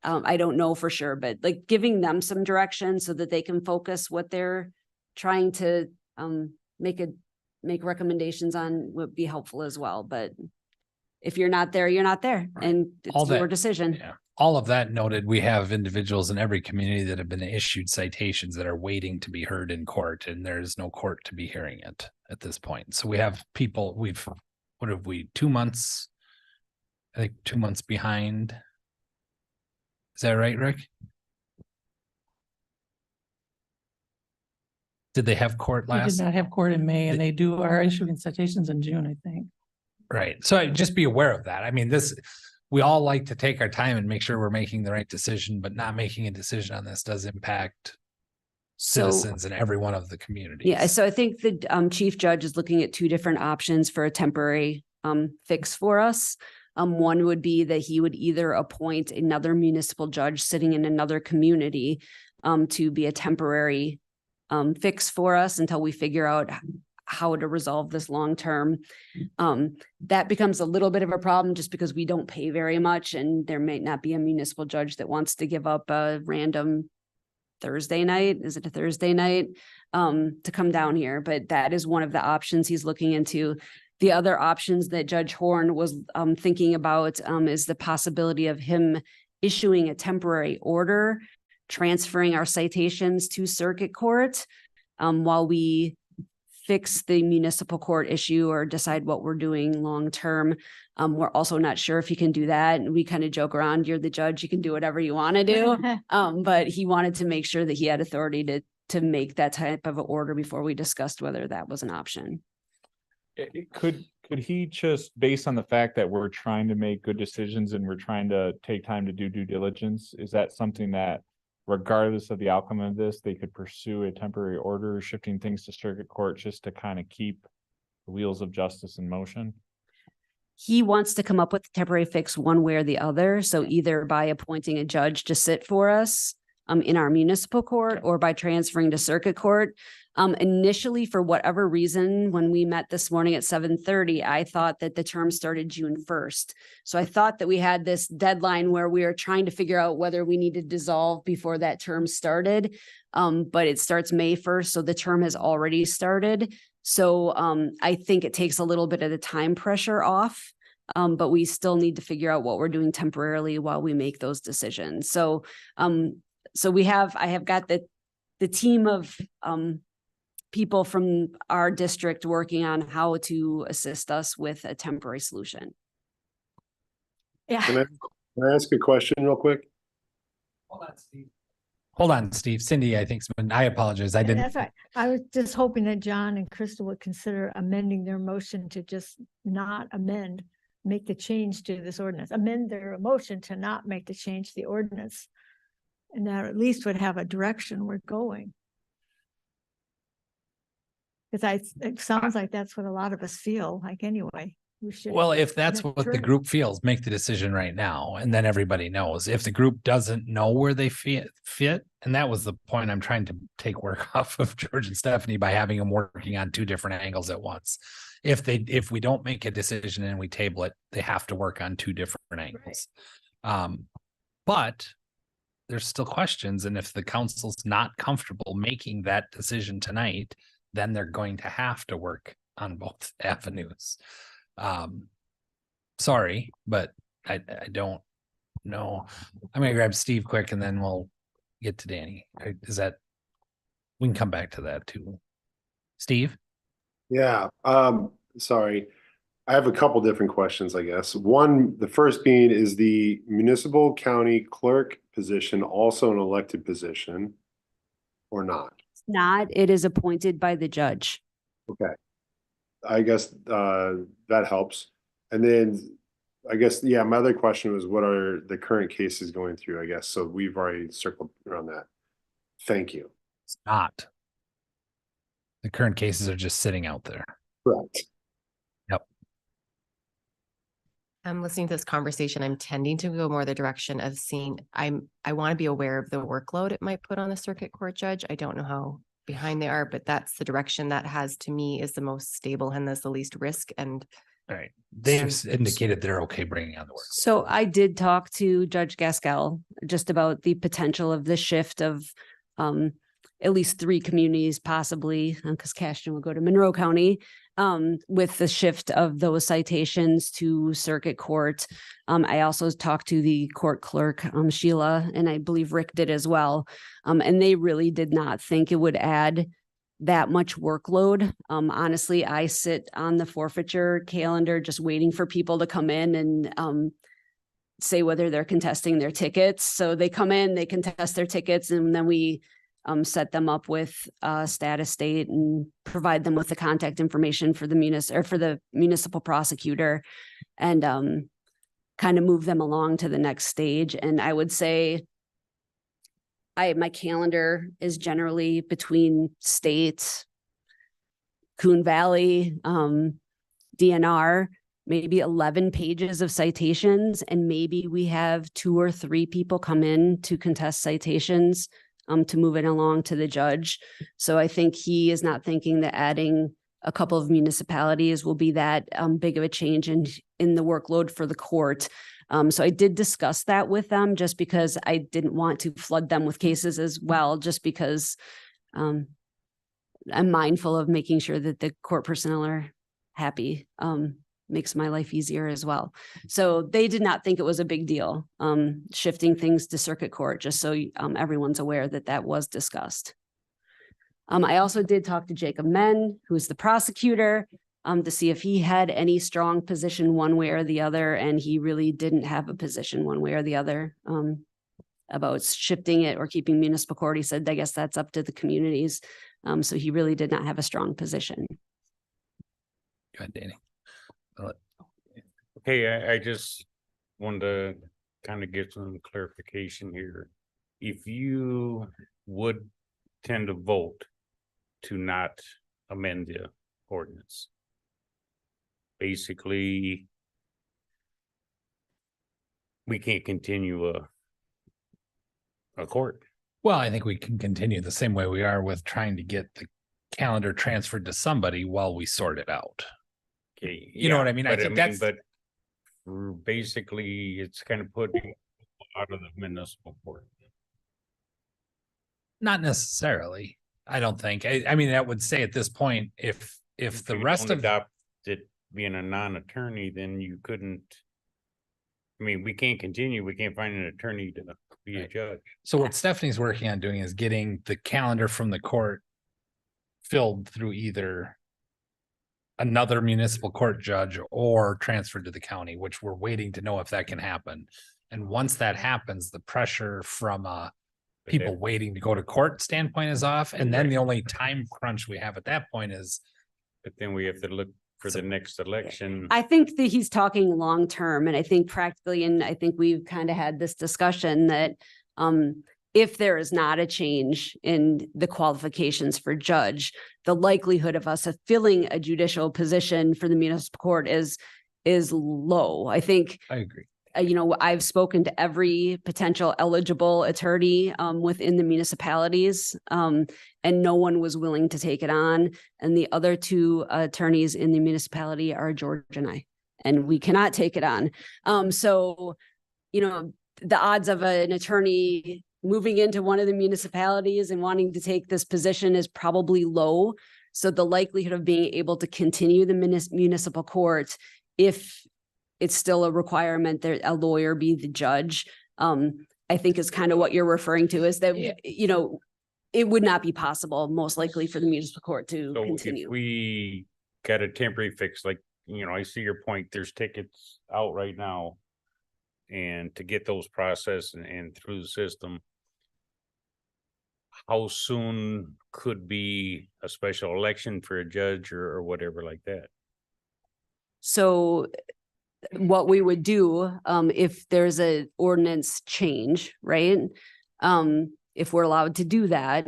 I don't know for sure, but like giving them some direction so that they can focus what they're trying to make recommendations on would be helpful as well. But if you're not there, you're not there, and All it's your that- decision. Yeah. All of that noted, we have individuals in every community that have been issued citations that are waiting to be heard in court, and there is no court to be hearing it at this point. So we have people, what have we, 2 months? I think 2 months behind. Is that right, Rick? Did they have court They did last? not have court in May, and they are issuing citations in June, I think. Right. So just be aware of that. I mean, we all like to take our time and make sure we're making the right decision, but not making a decision on this does impact citizens in every one of the communities. Yeah, so I think the chief judge is looking at 2 different options for a temporary fix for us. One would be that he would either appoint another municipal judge sitting in another community to be a temporary fix for us until we figure out how to resolve this long term. That becomes a little bit of a problem just because we don't pay very much, and there may not be a municipal judge that wants to give up a random Thursday night. Is it a Thursday night to come down here? But that is one of the options he's looking into. The other options that Judge Horn was thinking about is the possibility of him issuing a temporary order, transferring our citations to circuit court while we fix the municipal court issue or decide what we're doing long term. We're also not sure if he can do that. And we kind of joke around, you're the judge, you can do whatever you want to do. But he wanted to make sure that he had authority to make that type of an order before we discussed whether that was an option. Could he just, based on the fact that we're trying to make good decisions and we're trying to take time to do due diligence, is that something that regardless of the outcome of this, they could pursue a temporary order, shifting things to circuit court just to kind of keep the wheels of justice in motion? He wants to come up with a temporary fix one way or the other. So either by appointing a judge to sit for us in our municipal court or by transferring to circuit court. Initially, for whatever reason, when we met this morning at 7:30, I thought that the term started June 1st. So I thought that we had this deadline where we were trying to figure out whether we need to dissolve before that term started. But it starts May 1st, so the term has already started. So I think it takes a little bit of the time pressure off. But we still need to figure out what we're doing temporarily while we make those decisions. So I have got the team of people from our district working on how to assist us with a temporary solution. Yeah. Can I ask a question real quick? Hold on, Steve. Cindy, I think, I apologize. I didn't. That's right. I was just hoping that John and Crystal would consider amending their motion to just not amend, make the change to this ordinance, amend their motion to not make the change to the ordinance. And that at least would have a direction we're going. Because it sounds like that's what a lot of us feel like anyway. We should. Well, if that's what the group feels, make the decision right now, and then everybody knows. If the group doesn't know where they fit, and that was the point I'm trying to take work off of George and Stephanie by having them working on 2 different angles at once. If we don't make a decision and we table it, they have to work on 2 different angles. Right. But there's still questions, and if the council's not comfortable making that decision tonight, then they're going to have to work on both avenues. Sorry, but I don't know. I'm gonna grab Steve quick and then we'll get to Danny. We can come back to that too. Steve? Yeah, sorry. I have a couple different questions, I guess. The first being, is the municipal county clerk position also an elected position or not? It's not, it is appointed by the judge. Okay. I guess that helps. And then I guess, yeah, my other question was, what are the current cases going through, I guess? So we've already circled around that. Thank you. It's not. The current cases are just sitting out there. Correct. Yep. I'm listening to this conversation. I'm tending to go more the direction of seeing, I want to be aware of the workload it might put on the circuit court judge. I don't know how behind they are, but that's the direction that has to me is the most stable and there's the least risk. And All right. They've indicated they're okay bringing on the work. So I did talk to Judge Gaskell just about the potential of the shift of at least 3 communities possibly, because Cashton will go to Monroe County, with the shift of those citations to circuit court. I also talked to the court clerk, Sheila, and I believe Rick did as well. And they really did not think it would add that much workload. Honestly, I sit on the forfeiture calendar just waiting for people to come in and say whether they're contesting their tickets. So they come in, they contest their tickets, and then we set them up with status state and provide them with the contact information for the municipal prosecutor and kind of move them along to the next stage. And I would say my calendar is generally between state, Coon Valley, DNR, maybe 11 pages of citations, and maybe we have 2 or 3 people come in to contest citations to move it along to the judge. So I think he is not thinking that adding a couple of municipalities will be that big of a change in the workload for the court. So I did discuss that with them just because I didn't want to flood them with cases as well, just because I'm mindful of making sure that the court personnel are happy. Makes my life easier as well. So they did not think it was a big deal, shifting things to circuit court, just so everyone's aware that that was discussed. I also did talk to Jacob Menn, who is the prosecutor, to see if he had any strong position one way or the other, and he really didn't have a position one way or the other about shifting it or keeping municipal court. He said, I guess that's up to the communities. So he really did not have a strong position. Go ahead, Danny. Okay, I just wanted to kind of get some clarification here. If you would tend to vote to not amend the ordinance, basically, we can't continue a court. Well, I think we can continue the same way we are with trying to get the calendar transferred to somebody while we sort it out. Okay, You know what I mean? I think that's but basically it's kind of putting out of the municipal court. not necessarily. I don't think. I mean, that would say at this point, if the rest of adopt it being a non-attorney, then you couldn't. I mean, we can't continue. We can't find an attorney to be a judge. So what Stephanie's working on doing is getting the calendar from the court filled through either another municipal court judge or transferred to the county, which we're waiting to know if that can happen. And once that happens, the pressure from people waiting to go to court standpoint is off. And then the only time crunch we have at that point is. But then we have to look for the next election. I think that he's talking long-term, and I think practically, and I think we've kind of had this discussion that if there is not a change in the qualifications for judge, the likelihood of us filling a judicial position for the municipal court is low. I think. I agree. You know, I've spoken to every potential eligible attorney within the municipalities, and no one was willing to take it on. And the other two attorneys in the municipality are George and I, and we cannot take it on. So, you know, the odds of an attorney moving into one of the municipalities and wanting to take this position is probably low. So the likelihood of being able to continue the municipal court, if it's still a requirement that a lawyer be the judge, I think is kind of what you're referring to, is that, you know, it would not be possible, most likely, for the municipal court to continue. If we got a temporary fix, like, you know, I see your point, there's tickets out right now. And to get those processed and through the system, how soon could be a special election for a judge or whatever like that? So what we would do, if there's a ordinance change, right? If we're allowed to do that,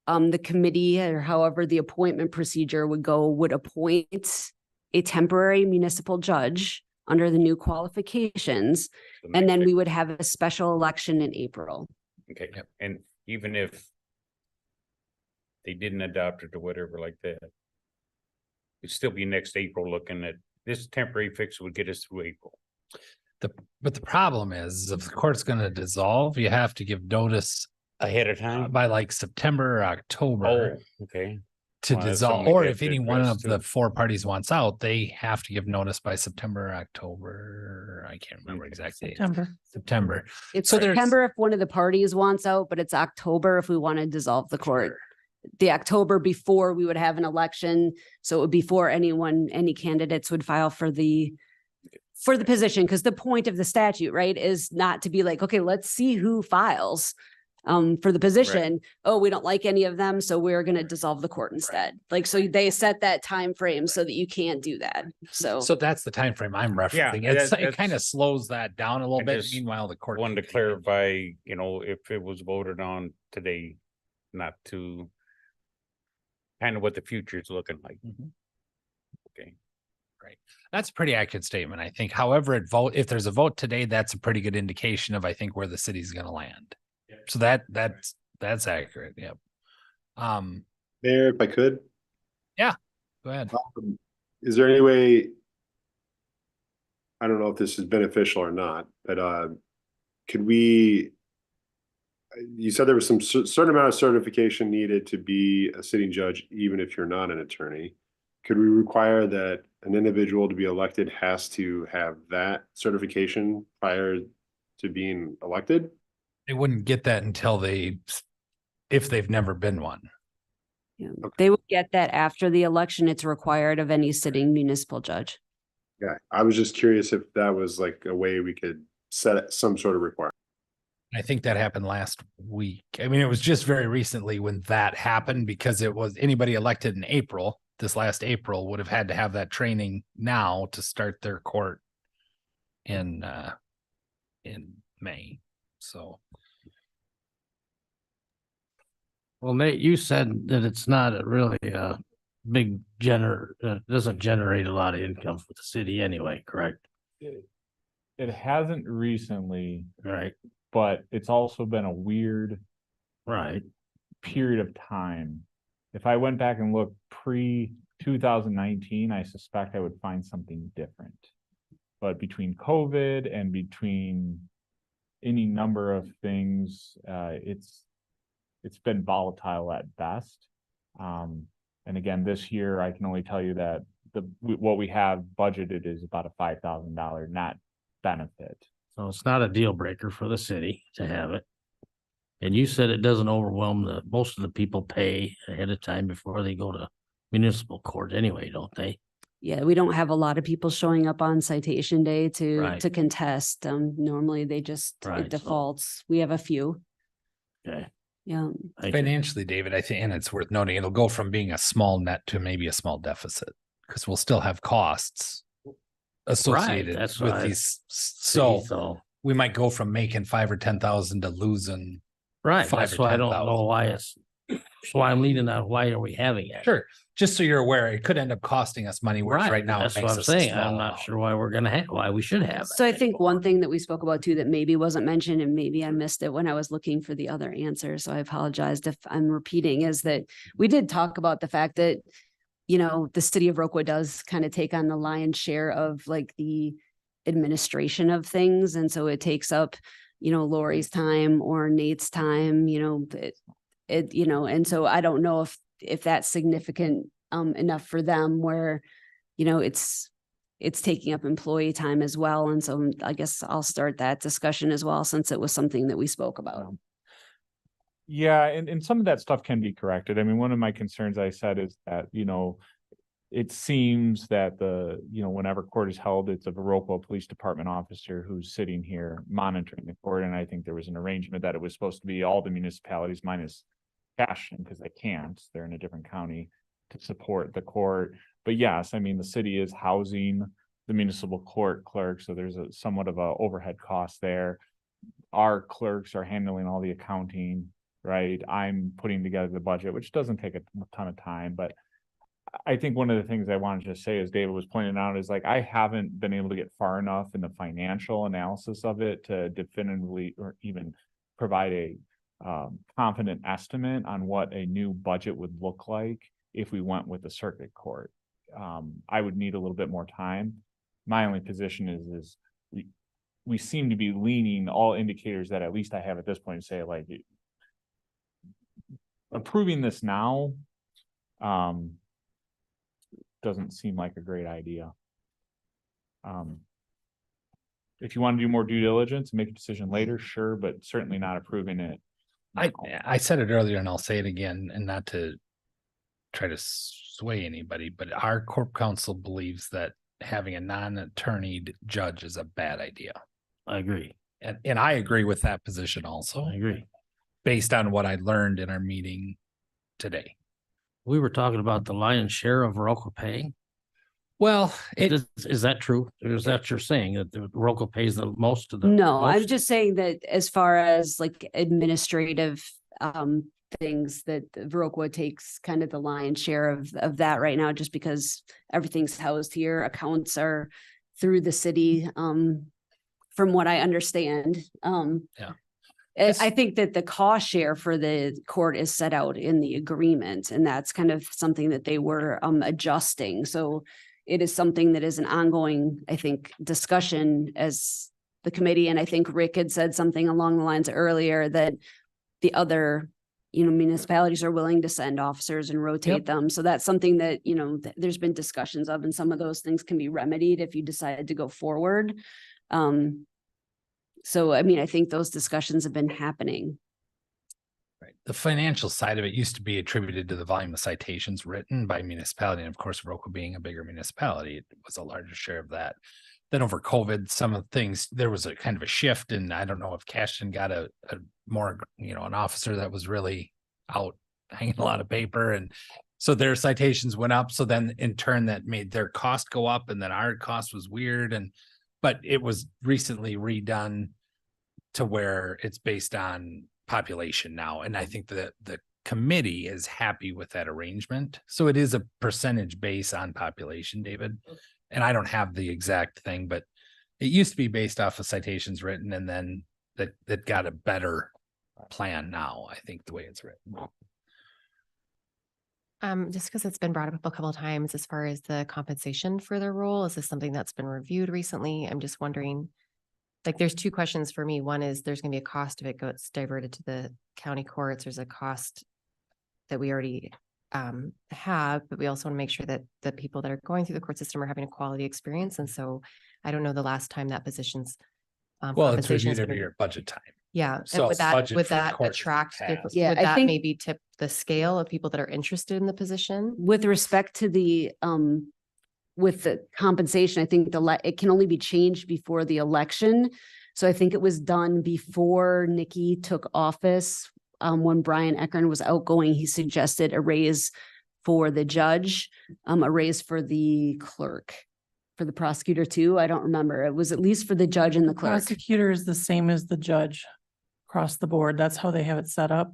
the committee, or however the appointment procedure would go, would appoint a temporary municipal judge under the new qualifications. And then we would have a special election in April. Okay, and even if they didn't adopt it or whatever like that, it'd still be next April looking at, this temporary fix would get us through April. But the problem is if the court's gonna dissolve, you have to give notice Ahead of time? by like September or October Oh, okay. to Well, that's dissolve, something we or have if to any one address of the too. four parties wants out, they have to give notice by September or October. I can't remember exactly. September. It's So there's- September if one of the parties wants out, but it's October if we want to dissolve the court. The October before we would have an election, so it would be before any candidates would file for the position, because the point of the statute, right, is not to be like, okay, let's see who files for the position. Oh, we don't like any of them, so we're going to dissolve the court instead. Like, so they set that time frame so that you can't do that. So that's the time frame I'm referencing. It kind of slows that down a little I bit. just Meanwhile, the court wanted to clarify, you know, if it was voted on today, not to kind of what the future is looking like. Okay. Right. That's a pretty accurate statement, I think. However, if there's a vote today, that's a pretty good indication of, I think, where the city's going to land. So that's accurate. Yep. Mayor, if I could. Yeah, go ahead. Is there any way, I don't know if this is beneficial or not, but could we, you said there was some certain amount of certification needed to be a sitting judge, even if you're not an attorney. Could we require that an individual to be elected has to have that certification prior to being elected? They wouldn't get that until if they've never been one. yeah, they would get that after the election. It's required of any sitting municipal judge. Yeah, I was just curious if that was like a way we could set some sort of requirement. I think that happened last week. I mean, it was just very recently when that happened, because it was anybody elected in April, this last April, would have had to have that training now to start their court in May. So. Well, Nate, you said that it's not really a big doesn't generate a lot of income for the city anyway, correct? It hasn't recently, Right. but it's also been a weird period of time. If I went back and looked pre-2019, I suspect I would find something different. But between COVID and between any number of things, it's been volatile at best. And again, this year, I can only tell you that what we have budgeted is about a $5,000 net benefit. So it's not a deal breaker for the city to have it. And you said it doesn't overwhelm most of the people pay ahead of time before they go to municipal court anyway, don't they? Yeah, we don't have a lot of people showing up on citation day to Right. contest. Normally they just, Right, it defaults. We have a few. Okay. Yeah. Financially, David, I think, and it's worth noting, it'll go from being a small net to maybe a small deficit, because we'll still have costs associated that's with what I these. see, So we might go from making 5,000 or 10,000 to losing. Right, 5,000 that's or why I don't 10,000. know why so I'm leaning on why are we having it? Sure, just so you're aware, it could end up costing us money, whereas right now it That's what makes I'm us a saying. small I'm not amount. sure why we should have it. So I think one thing that we spoke about too, that maybe wasn't mentioned and maybe I missed it when I was looking for the other answer. So I apologized if I'm repeating, is that we did talk about the fact that, you know, the city of Viroqua does kind of take on the lion's share of like the administration of things. And so it takes up, you know, Lori's time or Nate's time, you know, you know, and so I don't know if that's significant enough for them where, you know, it's taking up employee time as well. And so I guess I'll start that discussion as well, since it was something that we spoke about. Yeah, and some of that stuff can be corrected. I mean, one of my concerns I said is that, you know, it seems that whenever court is held, it's a Viroqua Police Department officer who's sitting here monitoring the court. And I think there was an arrangement that it was supposed to be all the municipalities minus Cashin, because they can't, they're in a different county, to support the court. But yes, I mean, the city is housing the municipal court clerk, so there's somewhat of a overhead cost there. Our clerks are handling all the accounting, right? I'm putting together the budget, which doesn't take a ton of time, but I think one of the things I wanted to say, as David was pointing out, is like, I haven't been able to get far enough in the financial analysis of it to definitively or even provide a confident estimate on what a new budget would look like if we went with the circuit court. I would need a little bit more time. My only position is we seem to be leaning, all indicators that at least I have at this point say, like, approving this now doesn't seem like a great idea. If you want to do more due diligence and make a decision later, sure, but certainly not approving it. I said it earlier and I'll say it again, and not to try to sway anybody, but our corp counsel believes that having a non-attorneyed judge is a bad idea. I agree. And I agree with that position also. I agree. Based on what I learned in our meeting today. We were talking about the lion's share of Viroqua paying. Well, is that true? Or is that you're saying that the Viroqua pays the most of the? No, I'm most? just saying that as far as like administrative things, that Viroqua takes kind of the lion's share of that right now, just because everything's housed here. Accounts are through the city, from what I understand. Yeah. I think that the cost share for the court is set out in the agreement, and that's kind of something that they were adjusting. So it is something that is an ongoing, I think, discussion as the committee. And I think Rick had said something along the lines earlier that the other, municipalities are willing to send officers and rotate them. So that's something that, there's been discussions of, and some of those things can be remedied if you decide to go forward. So, I think those discussions have been happening. Right. The financial side of it used to be attributed to the volume of citations written by municipality. And of course, Viroqua being a bigger municipality, it was a larger share of that. Then over COVID, some of the things, there was a kind of a shift. And I don't know if Cashton got a more, an officer that was really out hanging a lot of paper. And so their citations went up. So then in turn, that made their cost go up. And then our cost was weird. But it was recently redone to where it's based on population now. And I think that the committee is happy with that arrangement. So it is a percentage base on population, David. And I don't have the exact thing, but it used to be based off of citations written, and then that got a better plan now, I think, the way it's written. Just because it's been brought up a couple of times as far as the compensation for their role, is this something that's been reviewed recently? I'm just wondering, like, there's two questions for me. One is there's going to be a cost if it gets diverted to the county courts. There's a cost that we already have, but we also want to make sure that the people that are going through the court system are having a quality experience. And so I don't know the last time that position's well, it's reviewed every year, budget time. Yeah. So would that attract, would that maybe tip the scale of people that are interested in the position? With respect to the with the compensation, I think it can only be changed before the election. So I think it was done before Nikki took office. When Brian Eckern was outgoing, he suggested a raise for the judge, a raise for the clerk, for the prosecutor too. I don't remember. It was at least for the judge and the clerk. Prosecutor is the same as the judge across the board. That's how they have it set up.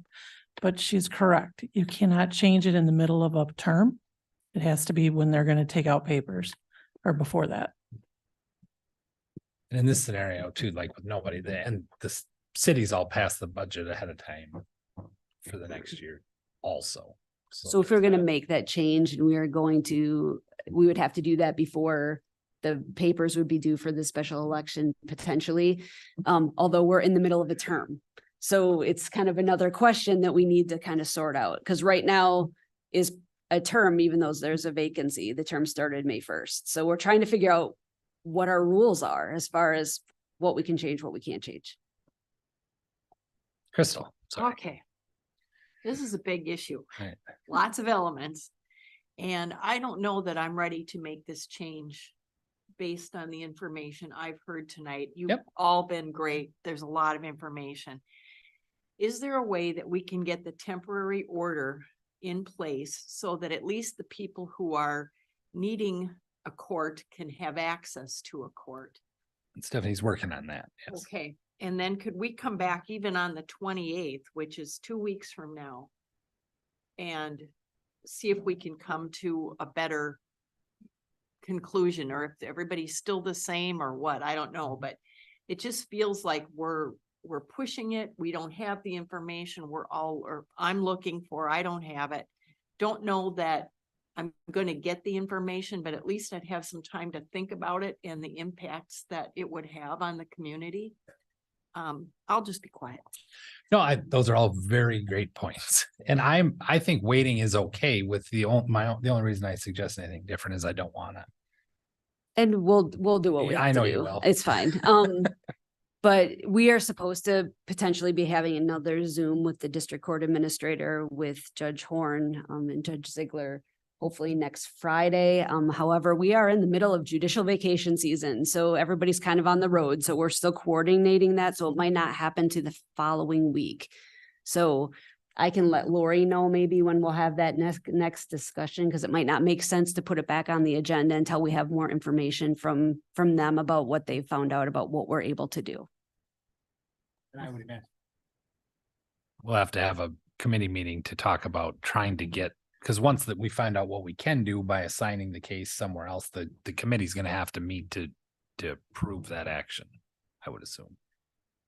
But she's correct. You cannot change it in the middle of a term. It has to be when they're going to take out papers or before that. And in this scenario too, like with nobody there, and the city's all passed the budget ahead of time for the next year also. So if we're going to make that change, and we would have to do that before the papers would be due for the special election potentially, although we're in the middle of a term. So it's kind of another question that we need to kind of sort out, because right now is a term, even though there's a vacancy. The term started May 1st. So we're trying to figure out what our rules are as far as what we can change, what we can't change. Crystal. Sorry. Okay. This is a big issue. Right. Lots of elements. And I don't know that I'm ready to make this change based on the information I've heard tonight. You've all been great. There's a lot of information. Is there a way that we can get the temporary order in place so that at least the people who are needing a court can have access to a court? Stephanie's working on that. Yes. Okay. And then could we come back even on the 28th, which is 2 weeks from now, and see if we can come to a better conclusion, or if everybody's still the same or what, I don't know, but it just feels like we're pushing it. We don't have the information or I'm looking for, I don't have it. Don't know that I'm going to get the information, but at least I'd have some time to think about it and the impacts that it would have on the community. I'll just be quiet. No, those are all very great points. And I think waiting is okay with the only reason I suggest anything different is I don't want to. And we'll do what we I have know to you do. will. It's fine. But we are supposed to potentially be having another Zoom with the district court administrator, with Judge Horn, and Judge Ziegler, hopefully next Friday. However, we are in the middle of judicial vacation season, so everybody's kind of on the road. So we're still coordinating that. So it might not happen to the following week. So I can let Lori know maybe when we'll have that next discussion, because it might not make sense to put it back on the agenda until we have more information from them about what they found out about what we're able to do. And I would imagine we'll have to have a committee meeting to talk about trying to get, because once that we find out what we can do by assigning the case somewhere else, the committee's going to have to meet to approve that action, I would assume,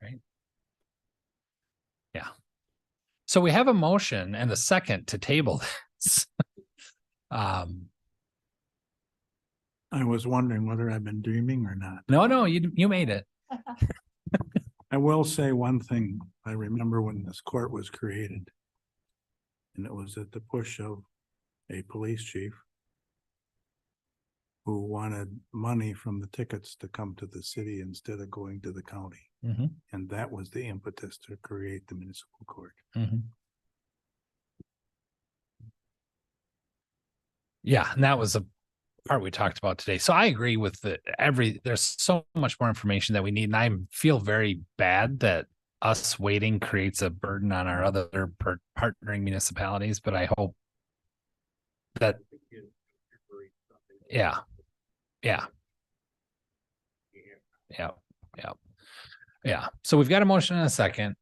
right? Yeah. So we have a motion and a second to table this. I was wondering whether I've been dreaming or not. No, you made it. I will say one thing. I remember when this court was created, and it was at the push of a police chief who wanted money from the tickets to come to the city instead of going to the county. Mm-hmm. And that was the impetus to create the municipal court. Mm-hmm. Yeah, and that was a part we talked about today. So I agree with there's so much more information that we need. And I feel very bad that us waiting creates a burden on our other partnering municipalities, but I hope that, yeah. So we've got a motion and a second.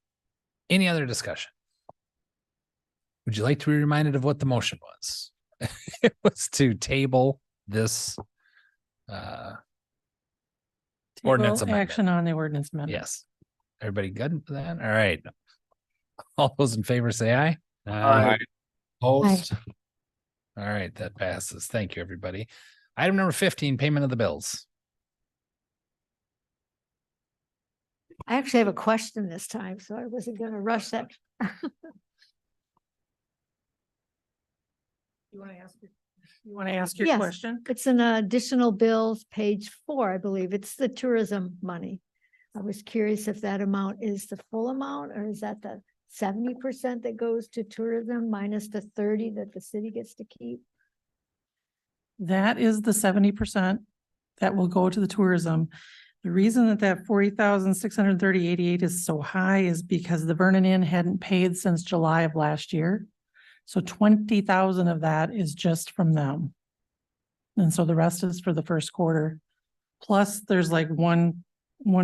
Any other discussion? Would you like to be reminded of what the motion was? It was to table this ordinance Table action on the ordinance amendment. Yes. Everybody good with that? All right. All those in favor say aye. Aye. Opposed? All right, that passes. Thank you, everybody. Item number 15, payment of the bills. I actually have a question this time, so I wasn't going to rush that. You want to ask your Yes, question? It's an additional bills, page 4, I believe. It's the tourism money. I was curious if that amount is the full amount, or is that the 70% that goes to tourism minus the 30 that the city gets to keep? That is the 70% that will go to the tourism. The reason that 40,630.88 is so high is because the Vernon Inn hadn't paid since July of last year. So 20,000 of that is just from them. And so the rest is for the first quarter. Plus there's like one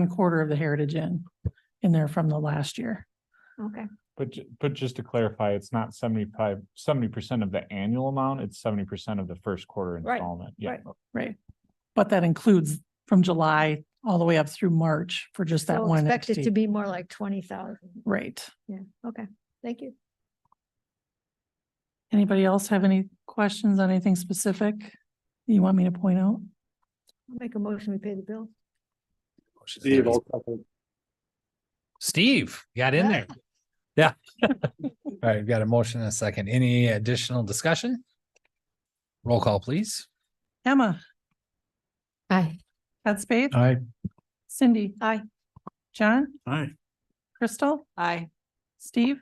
quarter of the Heritage Inn in there from the last year. Okay. But just to clarify, it's not 70% of the annual amount, it's 70% of the first quarter Right, installment. Yeah. Right. But that includes from July all the way up through March for just that So one expect it to entity. be more like 20,000. Right. Yeah, okay, thank you. Anybody else have any questions on anything specific you want me to point out? I'll make a motion, we pay the bill. Steve, I'll second. Steve, got in there. Yeah. All right, got a motion and a second. Any additional discussion? Roll call, please. Emma. Aye. Ed Spade. Aye. Cindy. Aye. John. Aye. Crystal. Aye. Steve.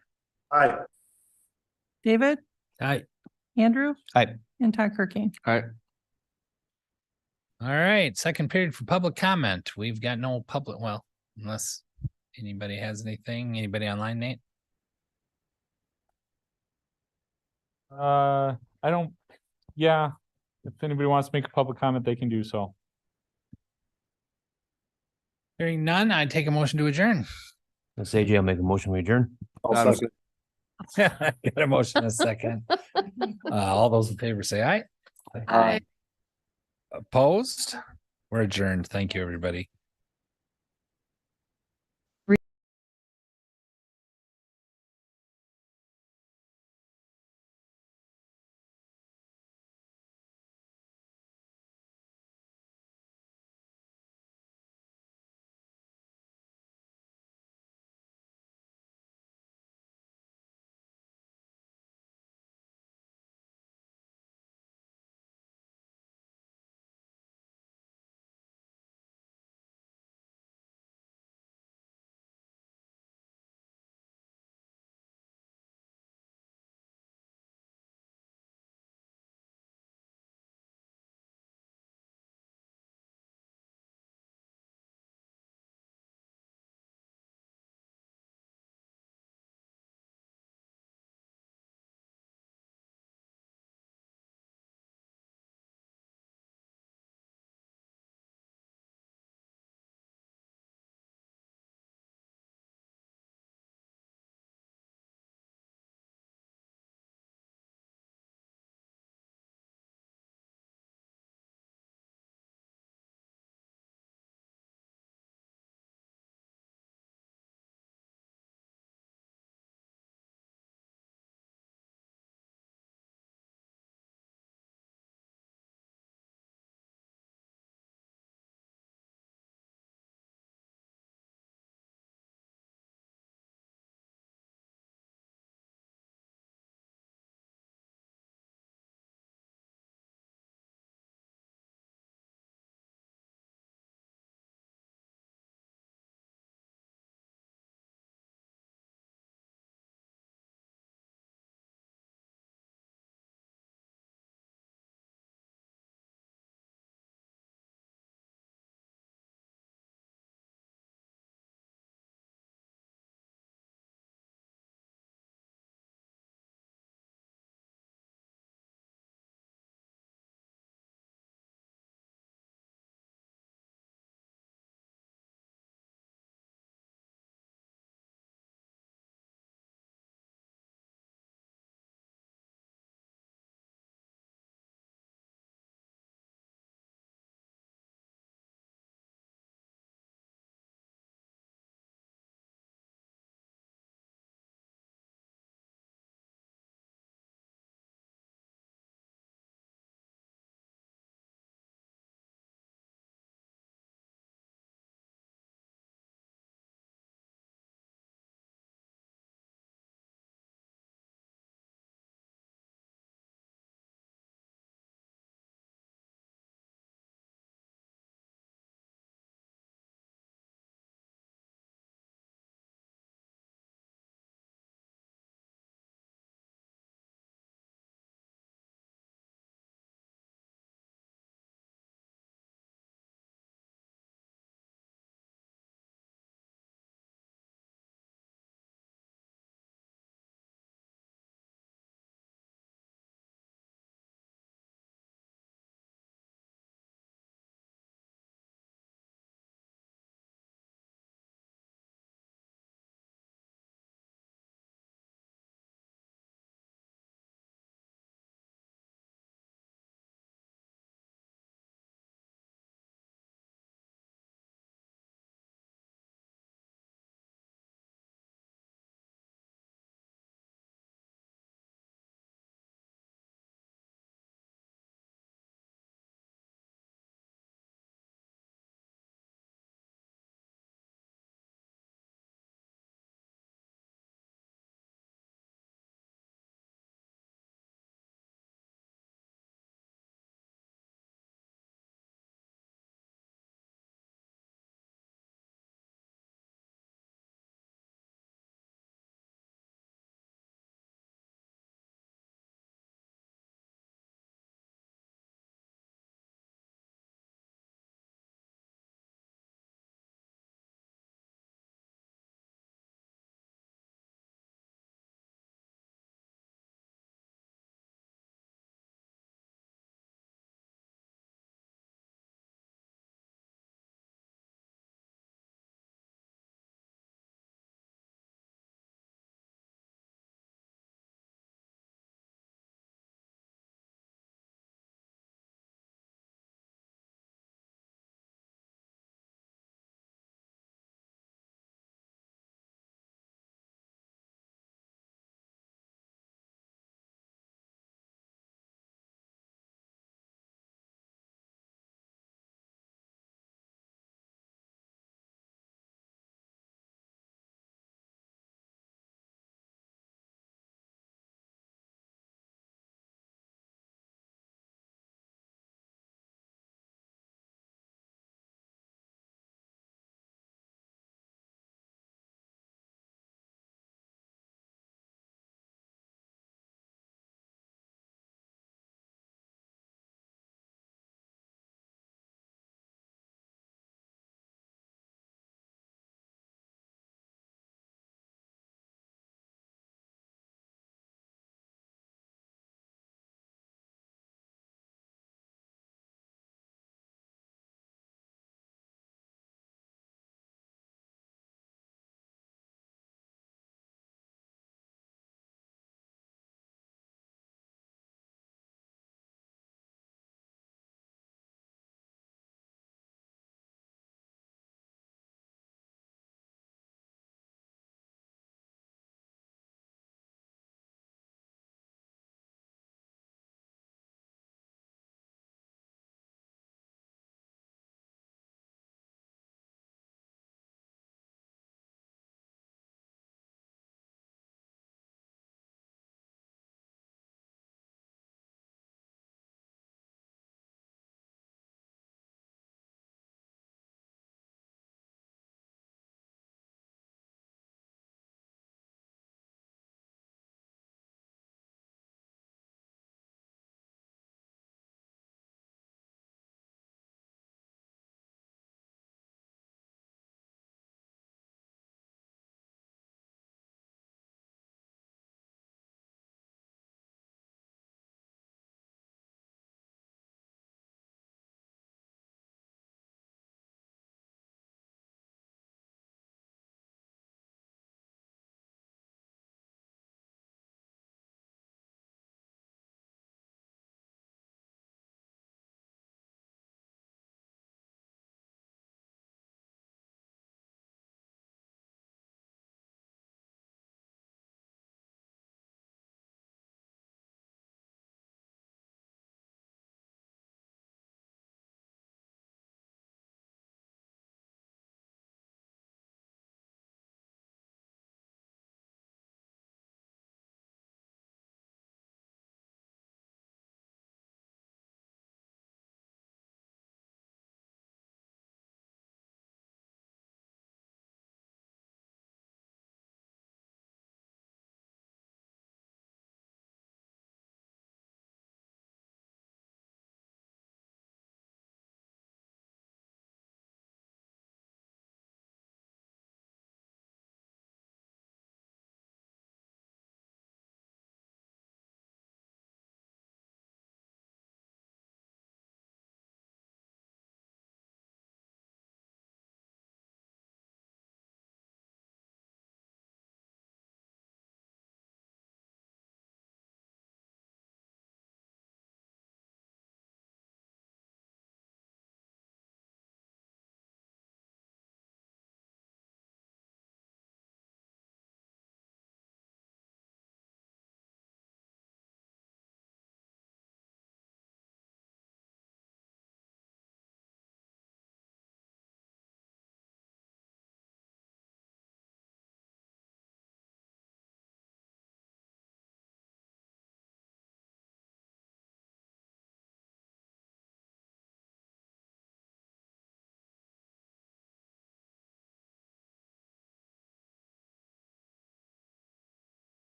Aye. David. Aye. Andrew. Aye. And Todd Kirking. Aye. All right, second period for public comment. We've got no public, well, unless anybody has anything. Anybody online, Nate? I don't, yeah, if anybody wants to make a public comment, they can do so. Hearing none, I'd take a motion to adjourn. Let's AJ, I'll make a motion, we adjourn. I'll second. Got a motion and a second. All those in favor say aye. Aye. Opposed? We're adjourned. Thank you, everybody.